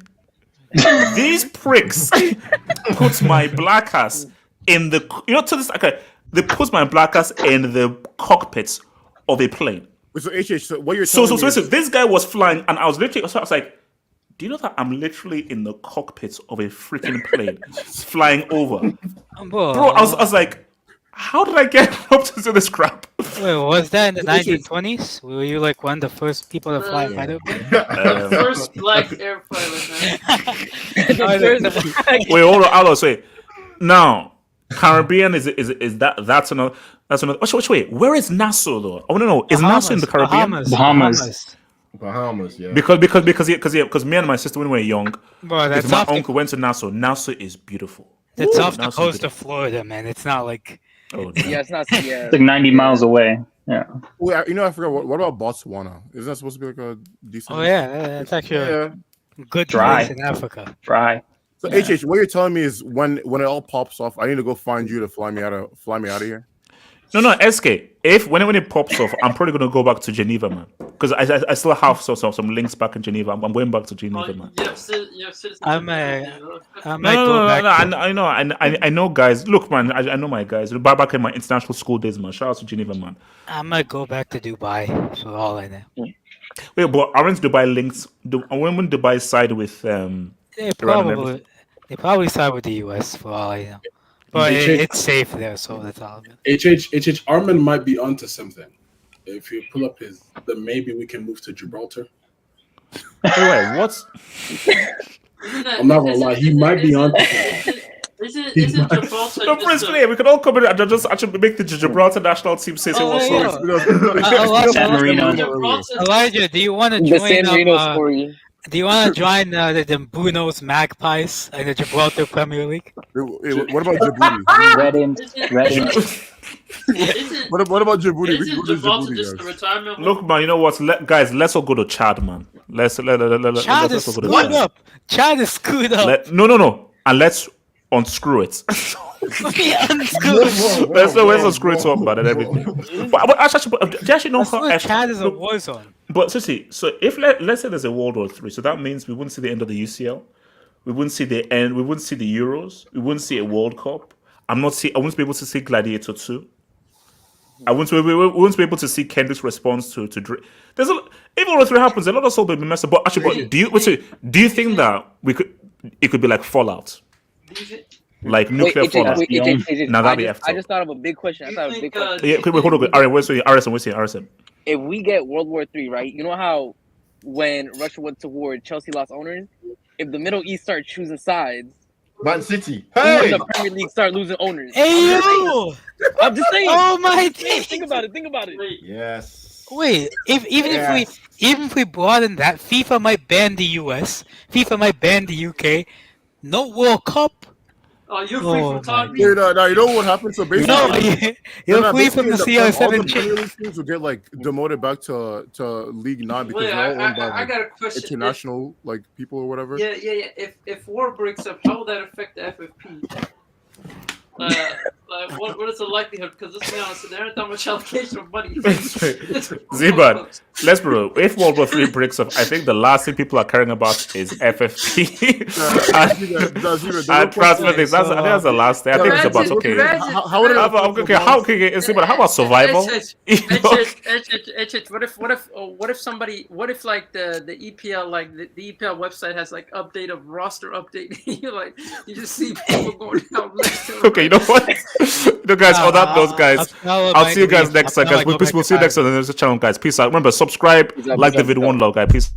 These pricks put my black ass in the, to this, okay, they put my black ass in the cockpit of a plane. So HH, so what you're So telling me is- listen, this guy was flying, and I was like, do you know that I'm literally in the cockpit of a freaking plane flying over? Bro, I was like, how did I get up to do this crap? Wait, was that in the 1920s? Were you like one of the first people to fly a fighter plane? The first black air pilot, man. Wait, hold on, wait. Now, Caribbean is that's another. Wait, where is Nassau though? I want to know. Is Nassau in the Caribbean? Bahamas, yeah. Because me and my sister when we were young, Bro, that's my off uncle went to Nassau. Nassau is beautiful. That's off the Nassau's coast beautiful. of Florida, man. It's not like. Oh, Yeah, it's not. Yeah, It's like 90 miles away. Yeah. Wait, I forgot. What about Botswana? Isn't that supposed to be like a decent? Oh yeah, that's actually a good Dry. place in Africa. Dry. So HH, what you're telling me is when it all pops off, I need to go find you to fly me out of here. No, SK. When it pops off, I'm probably gonna go back to Geneva, man. Because I still have some links back in Geneva. I'm going back to Geneva, man. You have citizenship. I might go back. I know, guys. Look, man, I know my guys. Back in my international school days, man. Shout out to Geneva, man. I might go back to Dubai for all I know. Wait, but aren't Dubai links? When Dubai side with They Iran and everything? probably side with the US for all I know. But it's safe there, so that's all good. HH Armin might be onto something. If you pull up then maybe we can move to Gibraltar. Wait, what's? I'm not gonna lie, he might be onto something. Isn't Gibraltar No, Prince, we could all come in and just actually make the Gibraltar national team say what's up. San Marino. Elijah, do you want to the join? San Marino story. Do you want to join the Bruno's Magpies in the Gibraltar Premier League? What about Djibouti? Redding. What about Djibouti? We Isn't can go to Gibraltar Djibouti, just a guys. retirement home? Look, man, you know what? Guys, let's all go to Chad, man. Let's Chad all is go to screwed up. Chad is screwed up. No, and let's unscrew it. Let's unscrew it up, man, and everything. But actually, do you actually know how Chad is a war zone. But seriously, so if let's say there's a World War III, so that means we wouldn't see the end of the UCL, we wouldn't see the end, we wouldn't see the Euros, we wouldn't see a World Cup. I wouldn't be able to see Gladiator 2. We wouldn't be able to see Kendrick's response to Drake. If World War III happens, a lot of stuff will be messed up. But actually, do you think that it could be like Fallout? Like nuclear fallout? Now that'd be I just thought of a big question. Yeah, wait, hold on. All right, wait, RSM. If we get World War III, right? You know how when Russia went to war, Chelsea lost owners? If the Middle East start choosing sides, Man City. who Hey! in the Premier League start losing owners? Hey yo! I'm just saying. Oh my Think days! about it. Yes. Wait, even if we broaden that, FIFA might ban the US, FIFA might ban the UK. No World Cup. Oh, you're free from talking. Dude, no, you know what happened? So basically, No, you're free from the all the CR7 Premier League teams will get like demoted back to League 9 because Wait, they're all owned by I got a question. international like people or whatever. Yeah. If war breaks up, how will that affect the FFP? What is the likelihood? Because let's be honest, there ain't that much allocation of money. Ziban, let's bro. If World War III breaks up, I think the last thing people are caring about is FFP and transfer things. I think that's the last thing. I think it's about okay. How about survival? What if somebody? What if like the EPL the EPL website has like update of roster update? you just see people going down. Okay, you know what? Guys, on that note, guys, I'll see you guys next time, guys. We'll see you next on the channel, guys. Peace out. Remember, subscribe, like the video, one love, guys. Peace.